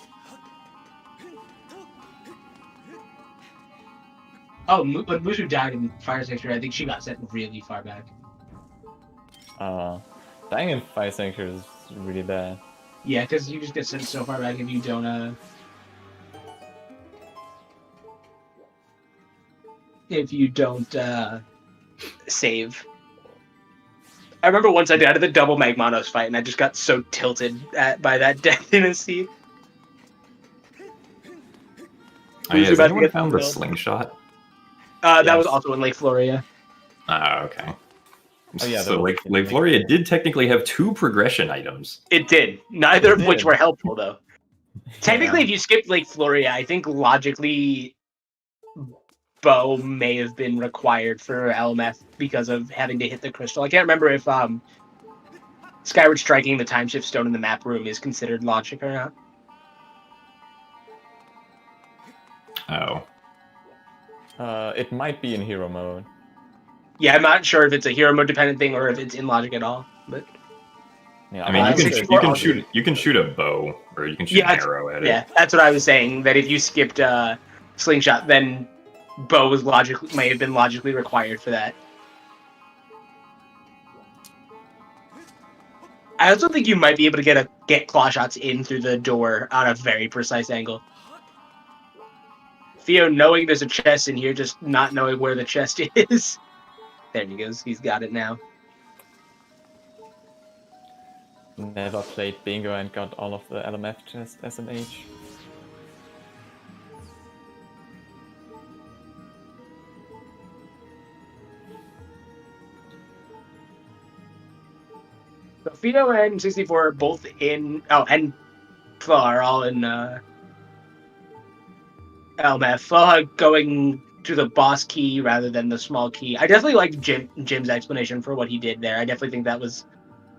Speaker 2: Oh, when Musu died in Fire Sanctuary, I think she got sent really far back.
Speaker 8: Dying in Fire Sanctuary is really bad.
Speaker 2: Yeah, because you just get sent so far back if you don't save. I remember once I did the double Magmanos fight, and I just got so tilted by that death in a sea.
Speaker 6: Oh, yeah, has anyone found the slingshot?
Speaker 2: That was also in Lake Floria.
Speaker 6: Ah, okay.
Speaker 8: Oh, yeah,
Speaker 6: so Lake Floria did technically have 2 progression items.
Speaker 2: It did. Neither of which were helpful, though. Technically, if you skipped Lake Floria, I think logically bow may have been required for LMF because of having to hit the crystal. I can't remember if Skyward striking the time shift stone in the map room is considered logic or not.
Speaker 6: Oh.
Speaker 8: It might be in hero mode.
Speaker 2: Yeah, I'm not sure if it's a hero mode dependent thing or if it's in logic at all. But
Speaker 8: yeah,
Speaker 6: I mean, you can shoot a bow or you can shoot an arrow at it.
Speaker 2: Yeah, that's what I was saying. That if you skipped slingshot, then bow was may have been logically required for that. I also think you might be able to get claw shots in through the door on a very precise angle. Theo knowing there's a chest in here, just not knowing where the chest is. There he goes. He's got it now.
Speaker 8: Never played bingo and got all of the LMF chest SMH.
Speaker 2: So Fido and 64 are both in. Oh, and Fla are all in LMF. Fla going to the boss key rather than the small key. I definitely like Jim's explanation for what he did there. I definitely think that was,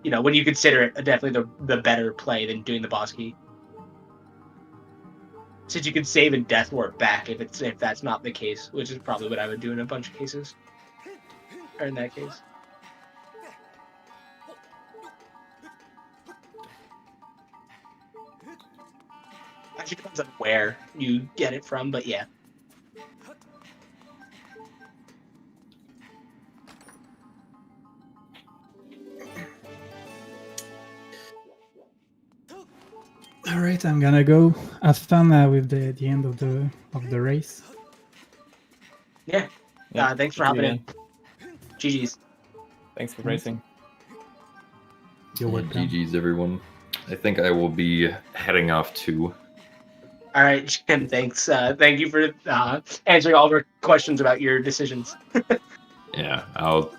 Speaker 2: when you consider it, definitely the better play than doing the boss key. Since you could save and death warp back if that's not the case, which is probably what I would do in a bunch of cases. Or in that case. Actually depends on where you get it from, but yeah.
Speaker 9: All right, I'm gonna go. Have fun with the end of the race.
Speaker 2: Yeah. Thanks for hopping in. GG's.
Speaker 8: Thanks for racing.
Speaker 9: You're welcome.
Speaker 6: GG's, everyone. I think I will be heading off too.
Speaker 2: All right, Jim. Thanks. Thank you for answering all of our questions about your decisions.
Speaker 6: Yeah, I'll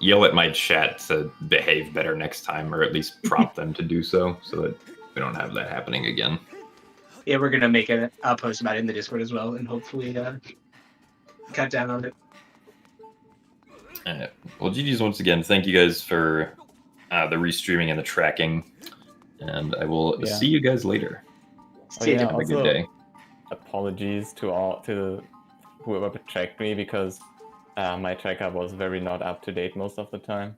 Speaker 6: yell at my chat to behave better next time, or at least prompt them to do so that we don't have that happening again.
Speaker 2: Yeah, we're gonna make a post about it in the Discord as well, and hopefully cut down on it.
Speaker 6: Well, GG's once again. Thank you guys for the restreaming and the tracking, and I will see you guys later.
Speaker 2: See you.
Speaker 6: Have a good day.
Speaker 8: Apologies to whoever tracked me because my tracker was very not up to date most of the time.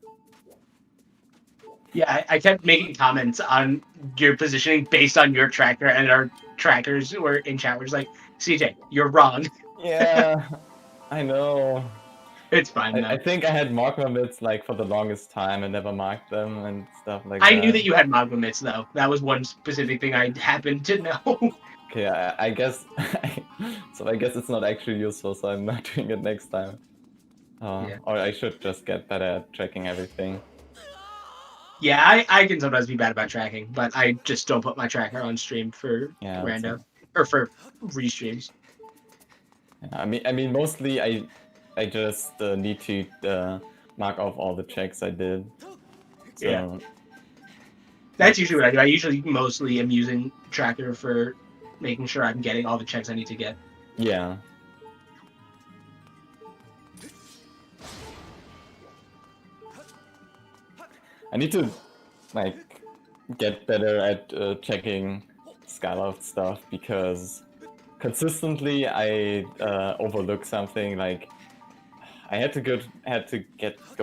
Speaker 2: Yeah, I kept making comments on your positioning based on your tracker, and our trackers were in chat. We're just like, CJ, you're wrong.
Speaker 8: Yeah, I know.
Speaker 2: It's fine.
Speaker 8: I think I had magma mitts for the longest time and never marked them and stuff like that.
Speaker 2: I knew that you had magma mitts though. That was one specific thing I happened to know.
Speaker 8: Okay, I guess. So I guess it's not actually useful, so I'm not doing it next time. Or I should just get better at tracking everything.
Speaker 2: Yeah, I can sometimes be bad about tracking, but I just don't put my tracker on stream for random or for restreams.
Speaker 8: Yeah, I mean, mostly I just need to mark off all the checks I did. So,
Speaker 2: yeah. That's usually what I do. I usually mostly am using tracker for making sure I'm getting all the checks I need to get.
Speaker 8: Yeah. I need to get better at checking Skyward stuff because consistently I overlook something. I had to go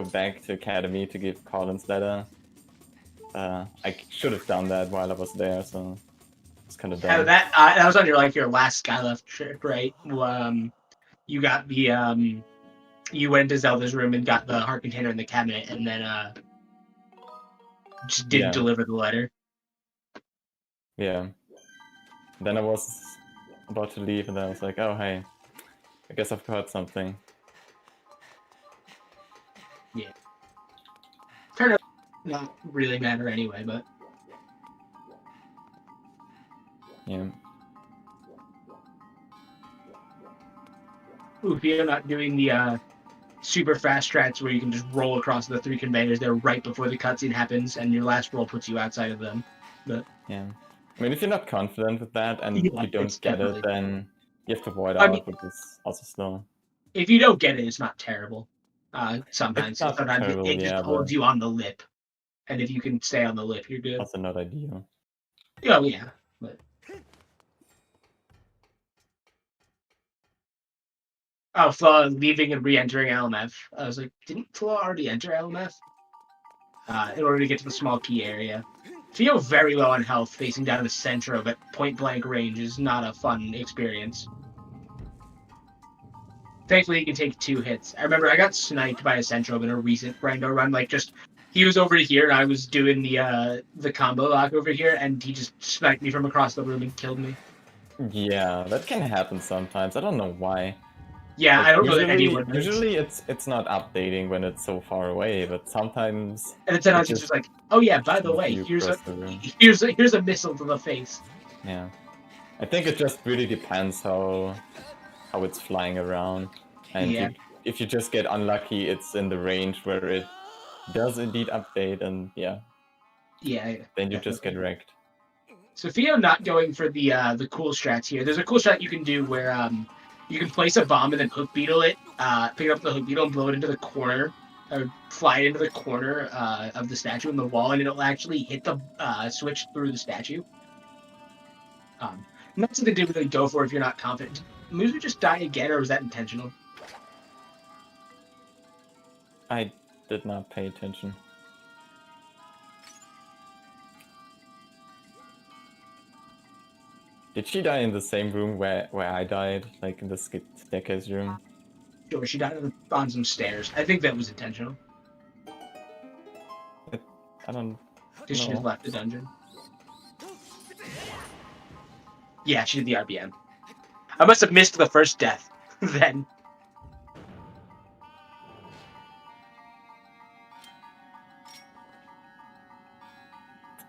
Speaker 8: back to Academy to give Colin's letter. I should have done that while I was there, so it's kind of dumb.
Speaker 2: That was on your last Skyleft trip, right? You got the you went to Zelda's room and got the heart container in the cabinet, and then just didn't deliver the letter.
Speaker 8: Yeah. Then I was about to leave, and then I was like, oh hey, I guess I forgot something.
Speaker 2: Yeah. Turned out not really matter anyway, but
Speaker 8: Yeah.
Speaker 2: ooh, if you're not doing the super fast strats where you can just roll across the 3 conveyors there right before the cutscene happens, and your last roll puts you outside of them. But
Speaker 8: Yeah. I mean, if you're not confident with that and
Speaker 2: Yeah,
Speaker 8: you don't
Speaker 2: it's
Speaker 8: get
Speaker 2: definitely-
Speaker 8: it, then you have to void
Speaker 2: I
Speaker 8: out,
Speaker 2: mean-
Speaker 8: which is also slow.
Speaker 2: if you don't get it, it's not terrible. Sometimes
Speaker 8: It's not terrible,
Speaker 2: it just
Speaker 8: yeah,
Speaker 2: holds
Speaker 8: but-
Speaker 2: you on the lip, and if you can stay on the lip, you're good.
Speaker 8: Also not ideal.
Speaker 2: Oh yeah, but Flaw leaving and re-entering LMF. I was like, didn't Flaw already enter LMF? In order to get to the small key area. Feel very low on health facing down the Centro, but point blank range is not a fun experience. Thankfully, he can take 2 hits. I remember I got sniped by a Centro in a recent Rando run. Like, just he was over here, and I was doing the combo lock over here, and he just sniped me from across the room and killed me.
Speaker 8: Yeah, that can happen sometimes. I don't know why.
Speaker 2: Yeah,
Speaker 8: Like,
Speaker 2: I don't know that anyone knows.
Speaker 8: Usually it's not updating when it's so far away, but sometimes
Speaker 2: And then
Speaker 8: it
Speaker 2: it's just like, oh yeah, by the way,
Speaker 8: you
Speaker 2: here's
Speaker 8: cross the room.
Speaker 2: a missile to the face.
Speaker 8: Yeah. I think it just really depends how it's flying around. And
Speaker 2: Yeah.
Speaker 8: if you just get unlucky, it's in the range where it does indeed update, and yeah,
Speaker 2: Yeah.
Speaker 8: then you just get wrecked.
Speaker 2: Sophia not going for the cool strats here. There's a cool strat you can do where you can place a bomb and then hook beetle it, pick up the hook beetle and blow it into the corner, or fly it into the corner of the statue in the wall, and it'll actually hit the switch through the statue. Not something to really go for if you're not confident. Did Muzu just die again, or was that intentional?
Speaker 8: I did not pay attention. Did she die in the same room where I died, like in the staircase room?
Speaker 2: Sure, she died on some stairs. I think that was intentional.
Speaker 8: I don't
Speaker 2: Because she just
Speaker 8: know.
Speaker 2: left the dungeon. Yeah, she did the RBM. I must have missed the first death then.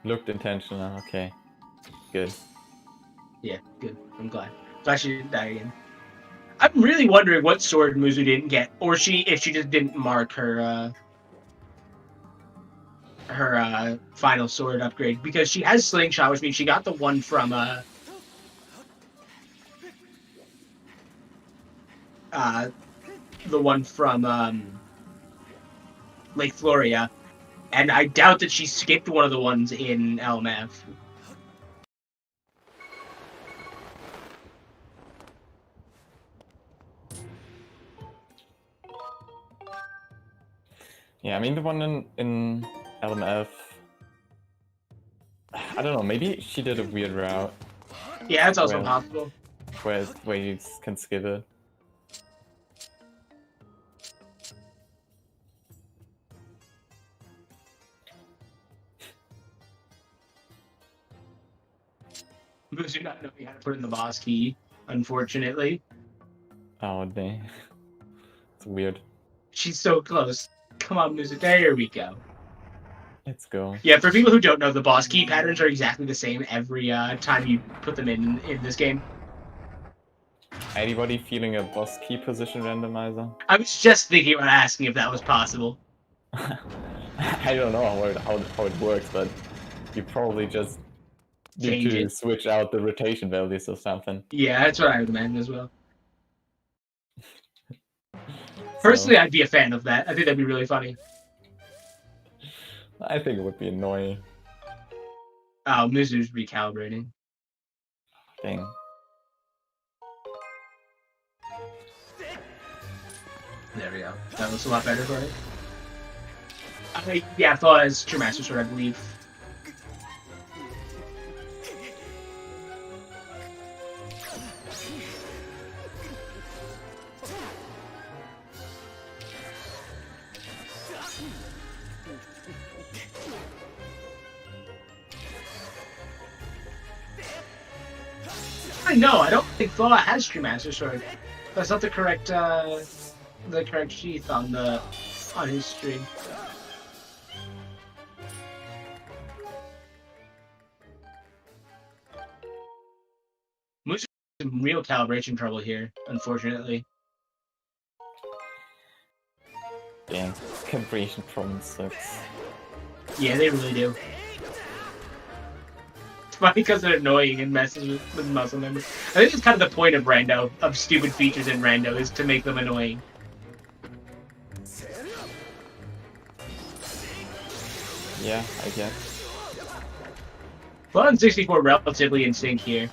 Speaker 8: Looked intentional, okay. Good.
Speaker 2: Yeah, good. I'm glad. Glad she didn't die again. I'm really wondering what sword Muzu didn't get, or if she just didn't mark her final sword upgrade, because she has slingshot, which means she got the one from Lake Floria, and I doubt that she skipped one of the ones in LMF.
Speaker 8: Yeah, I mean the one in LMF. I don't know, maybe she did a weird route
Speaker 2: Yeah, that's also
Speaker 8: Well.
Speaker 2: possible.
Speaker 8: where you can skip it.
Speaker 2: Muzu not knowing how to put in the boss key, unfortunately.
Speaker 8: Oh dang. It's weird.
Speaker 2: She's so close. Come on, Muzu. There we go.
Speaker 8: Let's go.
Speaker 2: Yeah, for people who don't know, the boss key patterns are exactly the same every time you put them in this game.
Speaker 8: Anybody feeling a boss key position randomizer?
Speaker 2: I was just thinking about asking if that was possible.
Speaker 8: I don't know how it works, but you probably just need
Speaker 2: Change
Speaker 8: to
Speaker 2: it.
Speaker 8: switch out the rotation values or something.
Speaker 2: Yeah, that's what I would imagine as well. Personally, I'd be a fan of that. I think that'd be really funny.
Speaker 8: I think it would be annoying.
Speaker 2: Oh, Mizu's recalibrating.
Speaker 8: Dang.
Speaker 2: There we go. That looks a lot better for it. Yeah, I thought it was True Master Sword, I believe. No, I don't think Fallout has True Master Sword. That's not the correct sheath on his stream. Moose is in real calibration trouble here, unfortunately.
Speaker 8: Damn, calibration problem sucks.
Speaker 2: Yeah, they really do. It's funny because they're annoying and messes with muscle memory. I think it's kind of the point of Rando, of stupid features in Rando, is to make them annoying.
Speaker 8: Yeah, I guess.
Speaker 2: Well, and 64 relatively in sync here.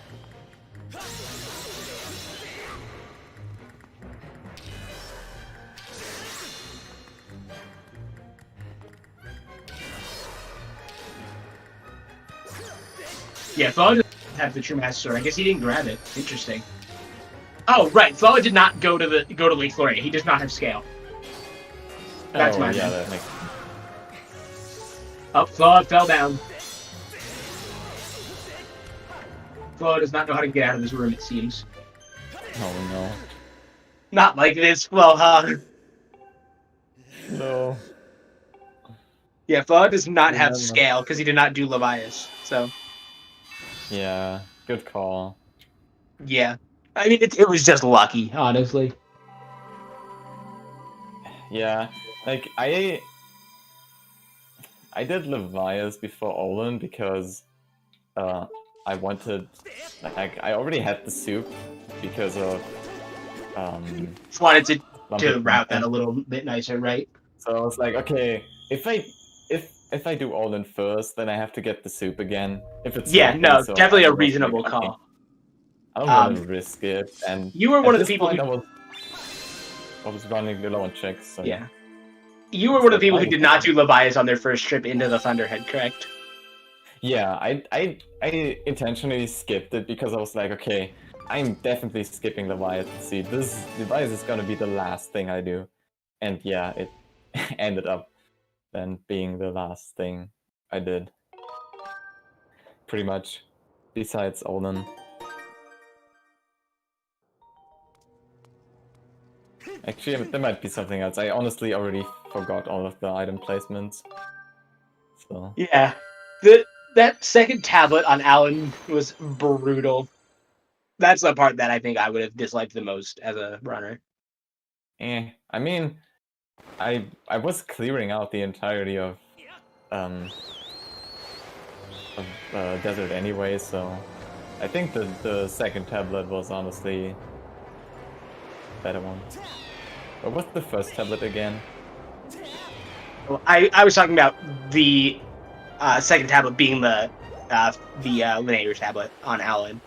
Speaker 2: Yeah, Flaw doesn't have the True Master Sword. I guess he didn't grab it. Interesting. Oh, right. Flaw did not go to Lake Floria. He does not have scale. That's my
Speaker 8: yeah,
Speaker 2: bad.
Speaker 8: that makes
Speaker 2: Oh, Flaw fell down. Flaw does not know how to get out of this room, it seems.
Speaker 8: Oh no.
Speaker 2: Not like this, Flaw, huh?
Speaker 8: No.
Speaker 2: Yeah, Flaw does not have
Speaker 8: Yeah,
Speaker 2: scale because he did not do Levias. So,
Speaker 8: Yeah, good call.
Speaker 2: yeah. I mean, it was just lucky, honestly.
Speaker 8: Yeah, like I did Levias before Olin because I wanted, like, I already had the soup because of
Speaker 2: Just wanted to
Speaker 8: Lumpy
Speaker 2: route that
Speaker 8: Mountain.
Speaker 2: a little bit nicer, right?
Speaker 8: So I was like, okay, if I do Olin first, then I have to get the soup again. If it's
Speaker 2: Yeah,
Speaker 8: lucky,
Speaker 2: no,
Speaker 8: so
Speaker 2: definitely
Speaker 8: I
Speaker 2: a
Speaker 8: was
Speaker 2: reasonable
Speaker 8: like,
Speaker 2: call.
Speaker 8: I don't want to risk it, and
Speaker 2: You were
Speaker 8: at
Speaker 2: one of the
Speaker 8: this
Speaker 2: people
Speaker 8: point,
Speaker 2: who...
Speaker 8: I was running low on checks. So.
Speaker 2: Yeah. You were one of the people who did not do Levias on their first trip into the Thunderhead, correct?
Speaker 8: Yeah, I intentionally skipped it because I was like, okay, I'm definitely skipping Levias. See, this Levias is gonna be the last thing I do, and yeah, it ended up then being the last thing I did. Pretty much, besides Olin. Actually, there might be something else. I honestly already forgot all of the item placements. So.
Speaker 2: Yeah. That second tablet on Alan was brutal. That's the part that I think I would have disliked the most as a runner.
Speaker 8: I mean, I was clearing out the entirety of desert anyway, so I think the second tablet was honestly a better one. But what's the first tablet again?
Speaker 2: Well, I was talking about the second tablet being the Lineator tablet on Alan.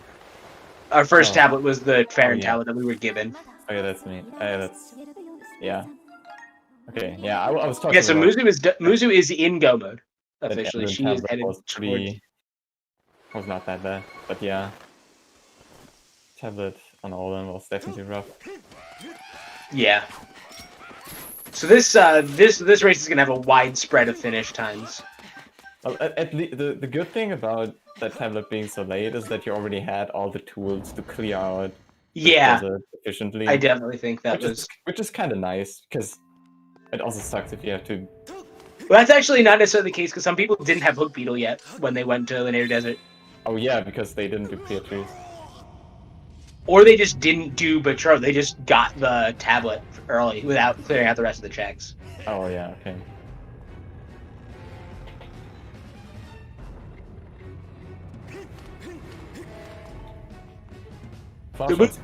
Speaker 2: Our first tablet was the Farron tablet that we were given.
Speaker 8: Oh yeah, that's neat. Yeah. Okay, yeah, I was talking.
Speaker 2: Yeah, so
Speaker 8: about
Speaker 2: Muzu is in go mode
Speaker 8: that
Speaker 2: officially.
Speaker 8: Evelyn
Speaker 2: She is
Speaker 8: tablet
Speaker 2: headed
Speaker 8: was not that bad, but yeah, tablet on Olin was definitely rough.
Speaker 2: Yeah. So this race is gonna have a wide spread of finish times.
Speaker 8: Well, at least the good thing about that tablet being so late is that you already had all the tools to clear out the desert efficiently.
Speaker 2: I definitely think that
Speaker 8: which is kind of nice because it also sucks if you have to.
Speaker 2: Well, that's actually not necessarily the case because some people didn't have Hook Beetle yet when they went to Linear Desert.
Speaker 8: Oh yeah, because they didn't do clear trees.
Speaker 2: Or they just didn't do Batro. They just got the tablet early without clearing out the rest of the checks.
Speaker 8: Oh yeah, okay.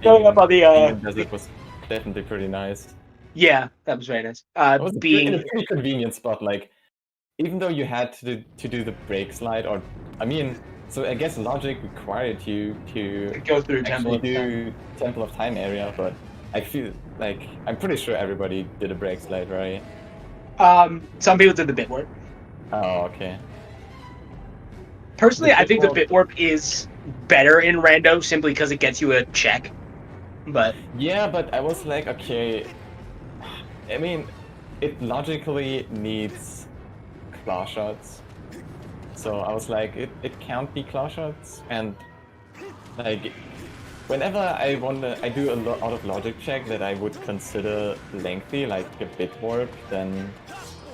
Speaker 2: Going up on the
Speaker 8: desert was definitely pretty nice.
Speaker 2: Yeah, that was very nice.
Speaker 8: It was in a pretty convenient spot. Like, even though you had to do the break slide, or I mean, so I guess logic required you to
Speaker 2: go through Temple
Speaker 8: of Time area, but I feel like I'm pretty sure everybody did a break slide, right?
Speaker 2: Some people did the bit warp.
Speaker 8: Oh, okay.
Speaker 2: Personally, I think the bit warp is better in Rando simply because it gets you a check. But
Speaker 8: yeah, but I was like, okay. I mean, it logically needs claw shots. So I was like, it can't be claw shots, and like whenever I do a lot of logic check that I would consider lengthy, like a bit warp, then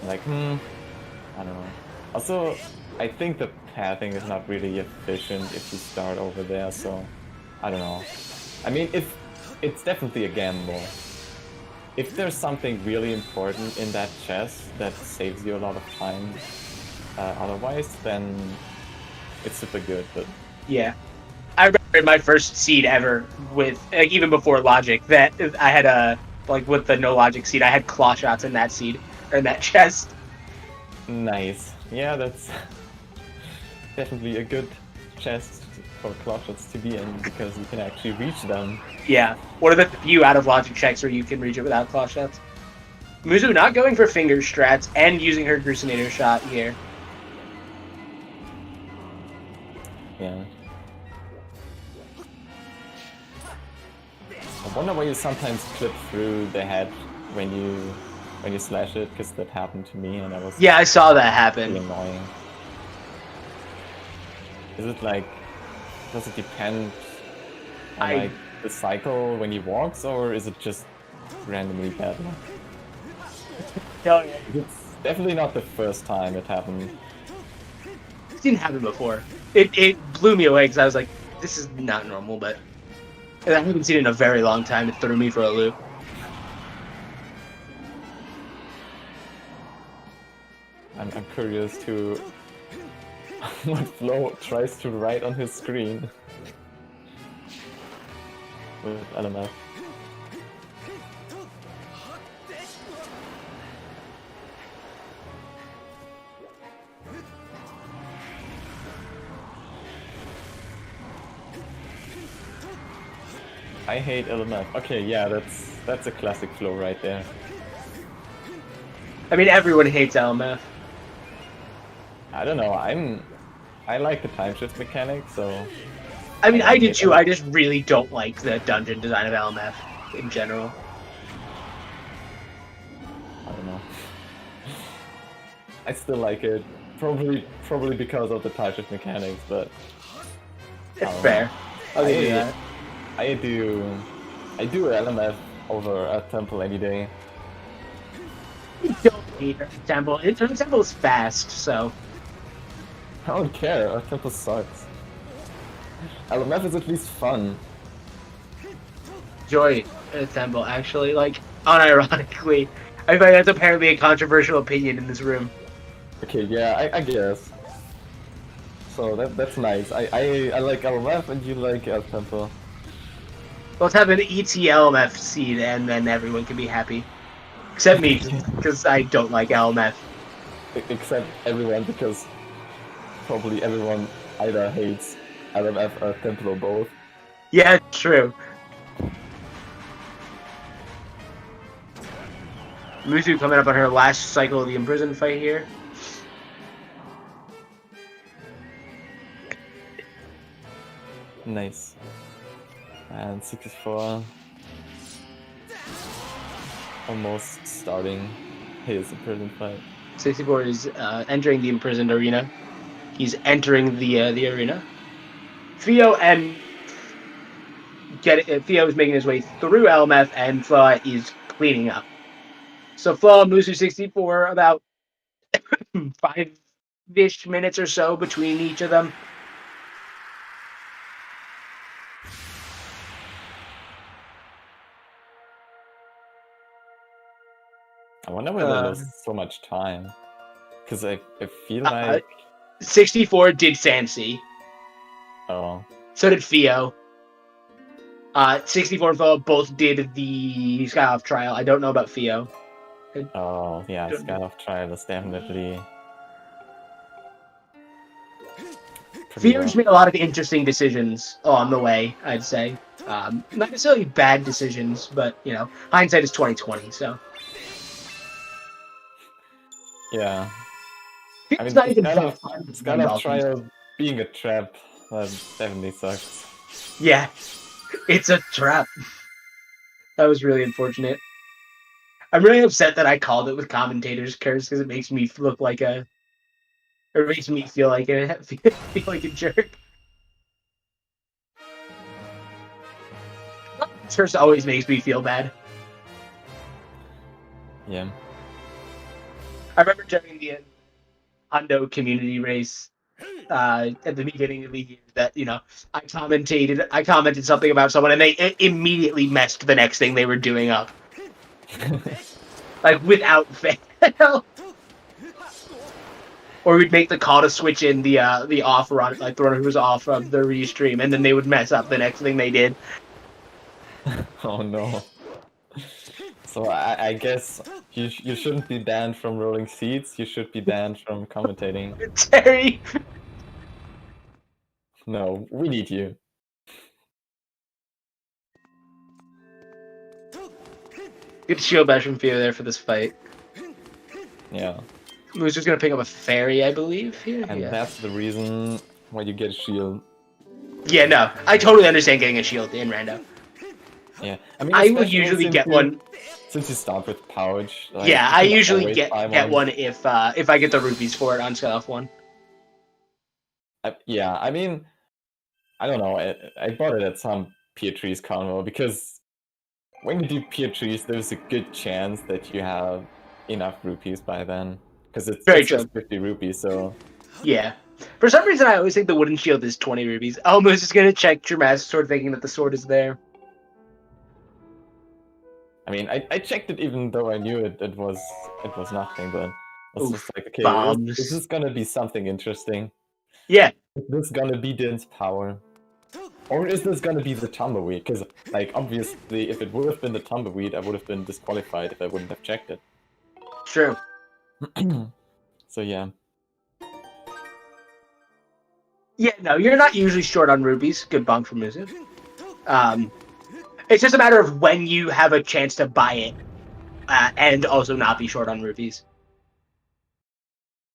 Speaker 8: I'm like, I don't know. Also, I think the pathing is not really efficient if you start over there, so I don't know. I mean, if it's definitely a gamble. If there's something really important in that chest that saves you a lot of time, otherwise, then it's super good. But
Speaker 2: Yeah. I remember in my first seed ever with, like, even before logic, that I had with the no logic seed, I had claw shots in that seed, or in that chest.
Speaker 8: nice. Yeah, that's definitely a good chest for claw shots to be in, because you can actually reach them.
Speaker 2: Yeah. One of the few out of logic checks where you can reach it without claw shots. Muzu not going for finger strats and using her Grusinator shot here.
Speaker 8: Yeah. I wonder why you sometimes clip through the head when you slash it, because that happened to me and that was
Speaker 2: Yeah, I saw that
Speaker 8: really
Speaker 2: happen.
Speaker 8: annoying. Is it like, does it depend on like the cycle when he walks, or is it just randomly bad luck?
Speaker 2: Hell yeah.
Speaker 8: It's definitely not the first time it happened.
Speaker 2: It didn't happen before. It blew me away because I was like, this is not normal, but I haven't seen it in a very long time. It threw me for a loop.
Speaker 8: I'm curious to what Flo tries to write on his screen with LMF. I hate LMF. Okay, yeah, that's a classic Flo right there.
Speaker 2: I mean, everyone hates LMF.
Speaker 8: I don't know. I like the time shift mechanic, so.
Speaker 2: I mean, I do too. I just really don't like the dungeon design of LMF in general.
Speaker 8: I don't know. I still like it. Probably because of the time shift mechanics, but.
Speaker 2: It's fair. I'll give you that.
Speaker 8: I do LMF over a temple any day.
Speaker 2: You don't need a temple. A temple is fast, so.
Speaker 8: I don't care. Our temple sucks. LMF is at least fun.
Speaker 2: Enjoy a temple, actually. Like, unironically. I find that's apparently a controversial opinion in this room.
Speaker 8: Okay, yeah, I guess. So that's nice. I like LMF and you like El Temple.
Speaker 2: Let's have an ET-LMF seed and then everyone can be happy. Except me, because I don't like LMF.
Speaker 8: Except everyone, because probably everyone either hates LMF or Temple or both.
Speaker 2: Yeah, true. Musu coming up on her last cycle of the imprisoned fight here.
Speaker 8: Nice. And 64 almost starting his imprisoned fight.
Speaker 2: 64 is entering the imprisoned arena. He's entering the arena. Theo is making his way through LMF, and Floa is cleaning up. So Floa, Musu 64, about 5-ish minutes or so between each of them.
Speaker 8: I wonder where they lost so much time. Because I feel like...
Speaker 2: 64 did Sansi.
Speaker 8: Oh.
Speaker 2: So did Theo. 64 and Floa both did the Skyloft trial. I don't know about Theo.
Speaker 8: Oh, yeah, Skyloft trial is definitely...
Speaker 2: Theo's made a lot of interesting decisions on the way, I'd say. Not necessarily bad decisions, but, you know, hindsight is 20/20, so...
Speaker 8: Yeah. I mean,
Speaker 2: Not even
Speaker 8: Skyloft trial being a trap, that definitely sucks.
Speaker 2: Yeah, it's a trap. That was really unfortunate. I'm really upset that I called it with commentator's curse because it makes me look like a It makes me feel like it. Feel like a jerk. First always makes me feel bad.
Speaker 8: Yeah.
Speaker 2: I remember during the Hondo community race at the beginning of the year that, you know, I commented something about someone and they immediately messed the next thing they were doing up. Like, without fail. Or we'd make the call to switch in the off run, like the runner who was off of the restream, and then they would mess up the next thing they did.
Speaker 8: Oh no. So I guess you shouldn't be banned from rolling seats, you should be banned from commentating.
Speaker 2: Terry!
Speaker 8: No, we need you.
Speaker 2: Good shield bash from Theo there for this fight.
Speaker 8: Yeah.
Speaker 2: Who's just gonna pick up a fairy, I believe, here?
Speaker 8: And
Speaker 2: yeah.
Speaker 8: that's the reason why you get a shield.
Speaker 2: Yeah, no. I totally understand getting a shield in rando.
Speaker 8: Yeah. I mean,
Speaker 2: I would
Speaker 8: especially
Speaker 2: usually
Speaker 8: since
Speaker 2: get
Speaker 8: you-
Speaker 2: one.
Speaker 8: Since you start with pouch. Like,
Speaker 2: Yeah,
Speaker 8: you
Speaker 2: I
Speaker 8: can
Speaker 2: usually
Speaker 8: always
Speaker 2: get
Speaker 8: buy
Speaker 2: one if I get the rupees for it on Skyloft 1.
Speaker 8: Yeah, I mean, I don't know. I bought it at some Pietris convo because when you do Pietris, there's a good chance that you have enough rupees by then. Because it's
Speaker 2: Very
Speaker 8: just
Speaker 2: true.
Speaker 8: 50 rupees, so.
Speaker 2: Yeah. For some reason, I always think the wooden shield is 20 rupees. Almost just gonna check Dramatic Sword thinking that the sword is there.
Speaker 8: I mean, I checked it even though I knew it was nothing, but it's
Speaker 2: Oof,
Speaker 8: just like, okay,
Speaker 2: bombs.
Speaker 8: is this gonna be something interesting?
Speaker 2: Yeah.
Speaker 8: Is this gonna be Din's power? Or is this gonna be the tumbleweed? Because, like, obviously, if it would have been the tumbleweed, I would have been disqualified if I wouldn't have checked it.
Speaker 2: True.
Speaker 8: So, yeah.
Speaker 2: Yeah, no, you're not usually short on rupees. Good bonk from Mizu. It's just a matter of when you have a chance to buy it, and also not be short on rupees.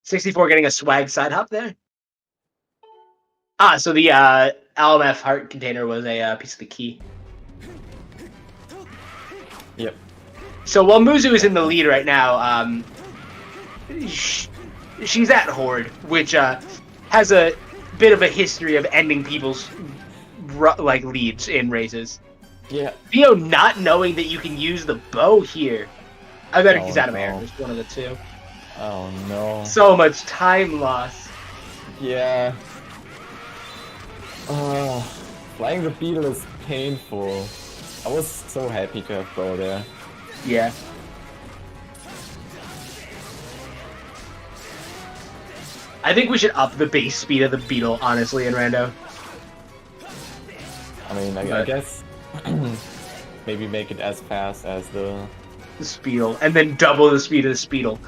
Speaker 2: 64 getting a swag side hop there. So the LMF heart container was a piece of the key.
Speaker 8: Yep.
Speaker 2: So while Muzu is in the lead right now, she's at Horde, which has a bit of a history of ending people's leads in races.
Speaker 8: Yeah.
Speaker 2: Theo not knowing that you can use the bow here. I bet he's out of air.
Speaker 8: no.
Speaker 2: There's one of the two.
Speaker 8: Oh, no.
Speaker 2: So much time loss.
Speaker 8: Yeah. Flying the beetle is painful. I was so happy to have bow there.
Speaker 2: Yeah. I think we should up the base speed of the beetle, honestly, in rando.
Speaker 8: I mean, I guess maybe make it as fast as the
Speaker 2: Speedle, and then double the speed of the Speedle.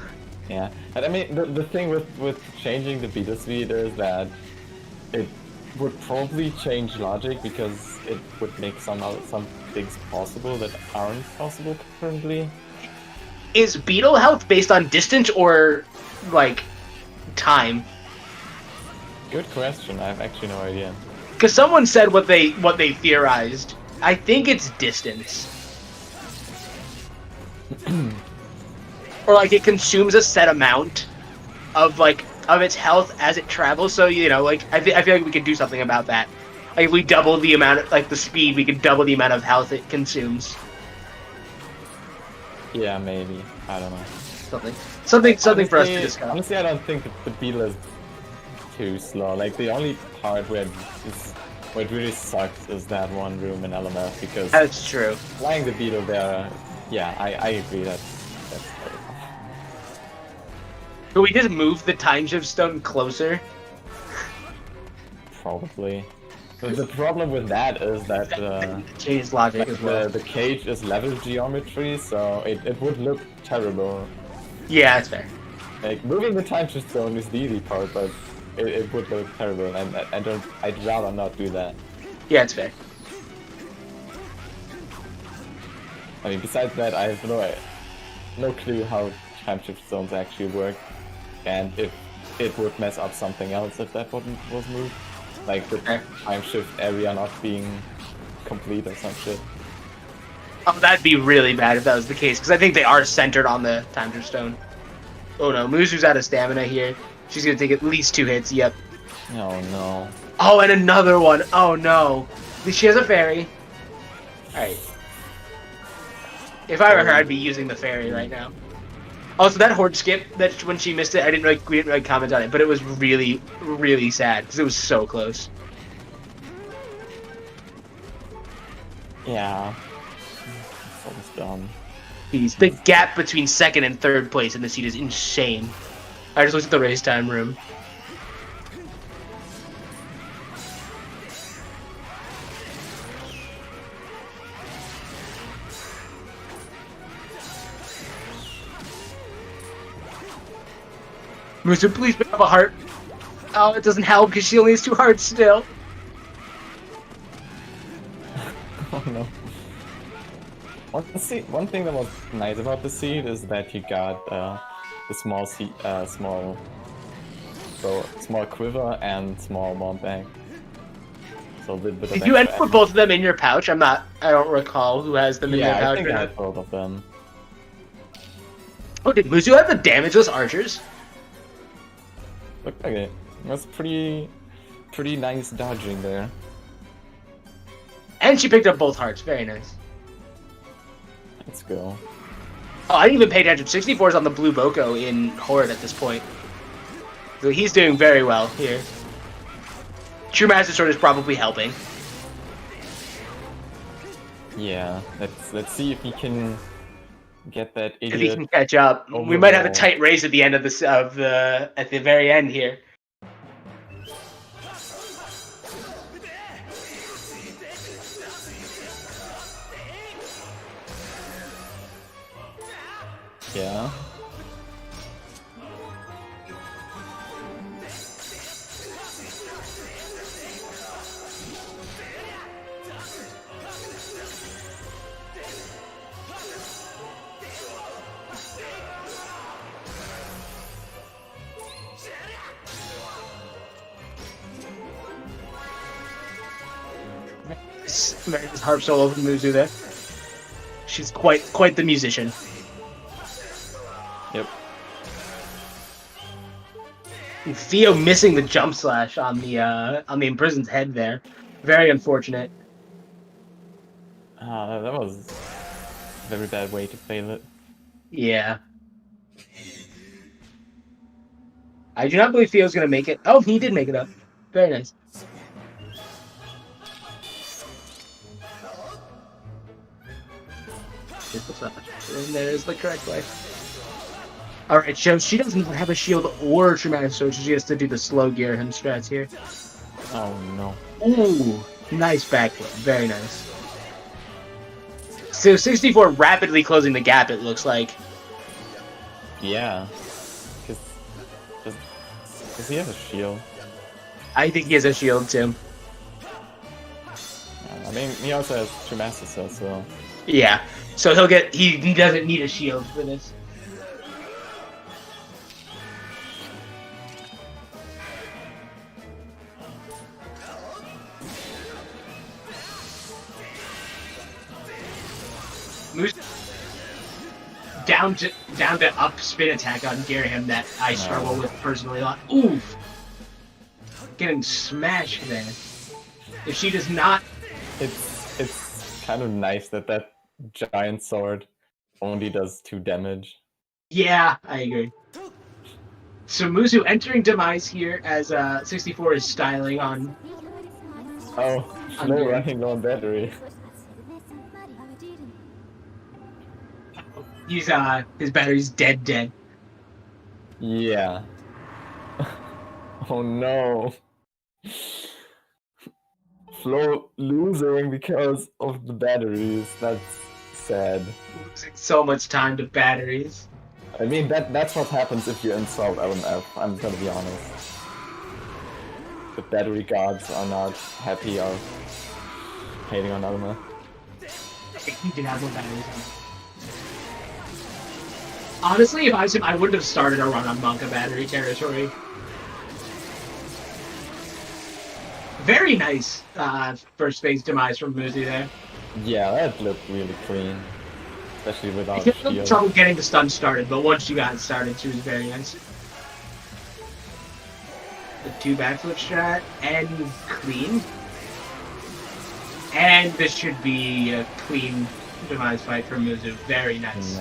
Speaker 8: Yeah, and I mean the thing with changing the beetle speed is that it would probably change logic because it would make some things possible that aren't possible currently.
Speaker 2: Is beetle health based on distance or like time?
Speaker 8: Good question. I have actually no idea.
Speaker 2: Because someone said what they theorized. I think it's distance. Or like it consumes a set amount of its health as it travels. So you know, like I feel like we could do something about that. Like if we double the amount of the speed, we could double the amount of health it consumes.
Speaker 8: Yeah, maybe. I don't know.
Speaker 2: Something for us to discuss.
Speaker 8: Honestly, I don't think that the beetle is too slow. Like the only part where it really sucks is that one room in LMF because
Speaker 2: That's true.
Speaker 8: flying the beetle there. Yeah, I agree. That's terrible.
Speaker 2: Could we just move the time shift stone closer?
Speaker 8: Probably. But the problem with that is that
Speaker 2: Change logic as well.
Speaker 8: the cage is level geometry, so it would look terrible.
Speaker 2: Yeah, that's fair.
Speaker 8: Like moving the time shift zone is the easy part, but it would look terrible, and I'd rather not do that.
Speaker 2: Yeah, it's fair.
Speaker 8: I mean, besides that, I have no clue how time shift zones actually work, and if it would mess up something else if that button was moved, like the time shift area not being complete or some shit.
Speaker 2: Oh, that'd be really bad if that was the case, because I think they are centered on the time shift stone. Oh no, Muzu's out of stamina here. She's gonna take at least 2 hits. Yep.
Speaker 8: Oh no.
Speaker 2: Oh, and another one. Oh no. At least she has a fairy. Alright. If I were her, I'd be using the fairy right now. Also, that horde skip, that when she missed it, we didn't really comment on it, but it was really, really sad because it was so close.
Speaker 8: Yeah. It's almost done.
Speaker 2: Jeez, the gap between 2nd and 3rd place in the seat is insane. I just looked at the race time room. Musu, please pick up a heart. Oh, it doesn't help because she only has 2 hearts still.
Speaker 8: Oh no. One thing that was nice about the seed is that you got the small small quiver and small mount bag. So a little bit of
Speaker 2: Did you end up with both of them in your pouch? I don't recall who has them in their pouch.
Speaker 8: I think I had both of them.
Speaker 2: Oh, did Musu have the damageless archers?
Speaker 8: Looked like it. That's pretty nice dodging there.
Speaker 2: And she picked up both hearts. Very nice.
Speaker 8: Let's go.
Speaker 2: Oh, I didn't even pay attention. 64 is on the blue Boko in Horde at this point. So he's doing very well here. True Master Sword is probably helping.
Speaker 8: Yeah, let's see if he can get that idiot.
Speaker 2: If he can catch up. We might have a tight race at the end of this at the very end here.
Speaker 8: Yeah.
Speaker 2: Very nice harp solo from Musu there. She's quite the musician.
Speaker 8: Yep.
Speaker 2: And Theo missing the jump slash on the imprisoned's head there. Very unfortunate.
Speaker 8: That was a very bad way to fail it.
Speaker 2: Yeah. I do not believe Theo's gonna make it. Oh, he did make it up. Very nice. And there's the correct way. Alright, so she doesn't have a shield or traumatic sword, so she has to do the slow gear him strats here.
Speaker 8: Oh no.
Speaker 2: Ooh, nice backflip. Very nice. So 64 rapidly closing the gap, it looks like.
Speaker 8: Yeah. Does he have a shield?
Speaker 2: I think he has a shield too.
Speaker 8: I mean, he also has True Master Sword, so...
Speaker 2: Yeah, so he doesn't need a shield for this. Moose down to up spin attack on Garaham that I struggle with personally a lot. Oof! Getting smashed there. If she does not...
Speaker 8: It's kind of nice that giant sword only does 2 damage.
Speaker 2: Yeah, I agree. So Musu entering Demise here as 64 is styling on...
Speaker 8: Oh, no running low on battery.
Speaker 2: He's his battery's dead.
Speaker 8: Yeah. Oh no. Flo losing because of the batteries. That's sad.
Speaker 2: Losing so much time to batteries.
Speaker 8: I mean, that's what happens if you insult LMF, I'm gonna be honest. The battery gods are not happy or hating on LMF.
Speaker 2: He did have no batteries on. Honestly, if I was him, I wouldn't have started a run on Monka battery territory. Very nice first phase demise from Musu there.
Speaker 8: Yeah, that looked really clean. Especially without
Speaker 2: He had trouble getting the stun started, but once you got it started, she was very nice. the 2 backflip strat, and clean. And this should be a clean demise fight for Mizu. Very nice.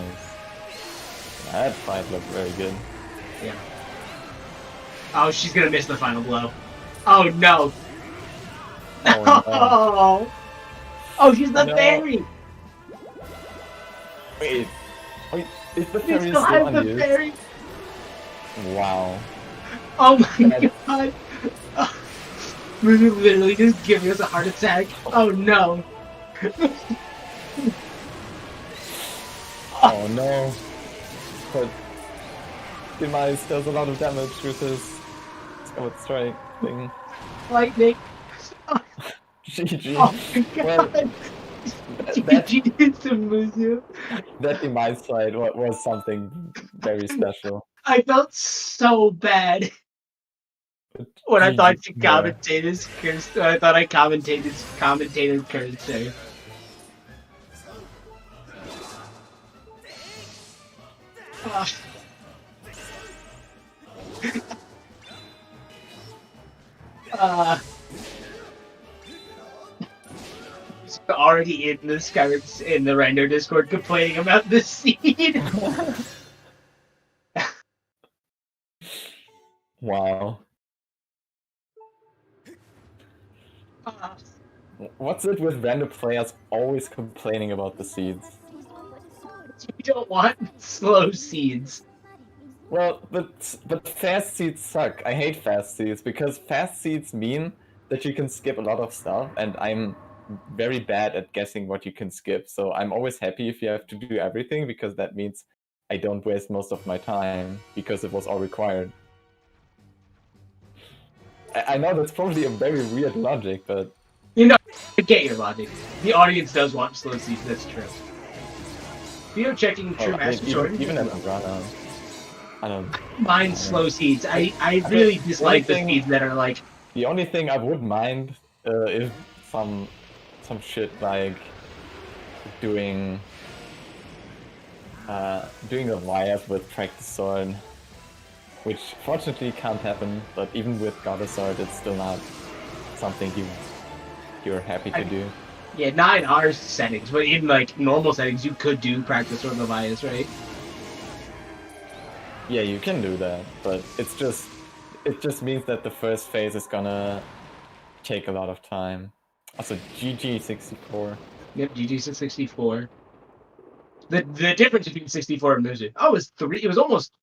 Speaker 8: That fight looked very good.
Speaker 2: Yeah. Oh, she's gonna miss the final blow. Oh no!
Speaker 8: Oh, no.
Speaker 2: Oh, she's the
Speaker 8: No.
Speaker 2: fairy!
Speaker 8: Wait, is the
Speaker 2: We
Speaker 8: fairy
Speaker 2: still
Speaker 8: still
Speaker 2: have the
Speaker 8: unused?
Speaker 2: fairy!
Speaker 8: Wow.
Speaker 2: Oh my
Speaker 8: That-
Speaker 2: god! Mizu literally just giving us a heart attack. Oh no!
Speaker 8: Oh no. But Demise does a lot of damage with his Skyward Strike thing.
Speaker 2: Lightning!
Speaker 8: GG.
Speaker 2: Oh my
Speaker 8: Well,
Speaker 2: god!
Speaker 8: that,
Speaker 2: GG to Mizu.
Speaker 8: that Demise fight was something very special.
Speaker 2: I felt so bad when I thought she
Speaker 8: Yeah.
Speaker 2: commentated cursed. I thought I commentated cursed her. Already in the Skyward in the Render Discord complaining about this seed.
Speaker 8: Wow. What's it with random players always complaining about the seeds?
Speaker 2: We don't want slow seeds.
Speaker 8: Well, but fast seeds suck. I hate fast seeds because fast seeds mean that you can skip a lot of stuff, and I'm very bad at guessing what you can skip. So I'm always happy if you have to do everything because that means I don't waste most of my time because it was all required. I know that's probably a very weird logic, but
Speaker 2: You know, I get your logic. The audience does want slow seeds, that's true. Video checking True Master Sword.
Speaker 8: even as a runner, I don't.
Speaker 2: Mind slow seeds. I really dislike the seeds that are like.
Speaker 8: The only thing I would mind is some shit like doing the wires with practice sword, which fortunately can't happen. But even with goddess sword, it's still not something you're happy to do.
Speaker 2: Yeah, not in our settings, but in like normal settings, you could do practice sword Levias, right?
Speaker 8: Yeah, you can do that, but it just means that the first phase is gonna take a lot of time. Also, GG64.
Speaker 2: Yep, GG 64. The difference between 64 and Muzu. Oh, it was 3. It was almost.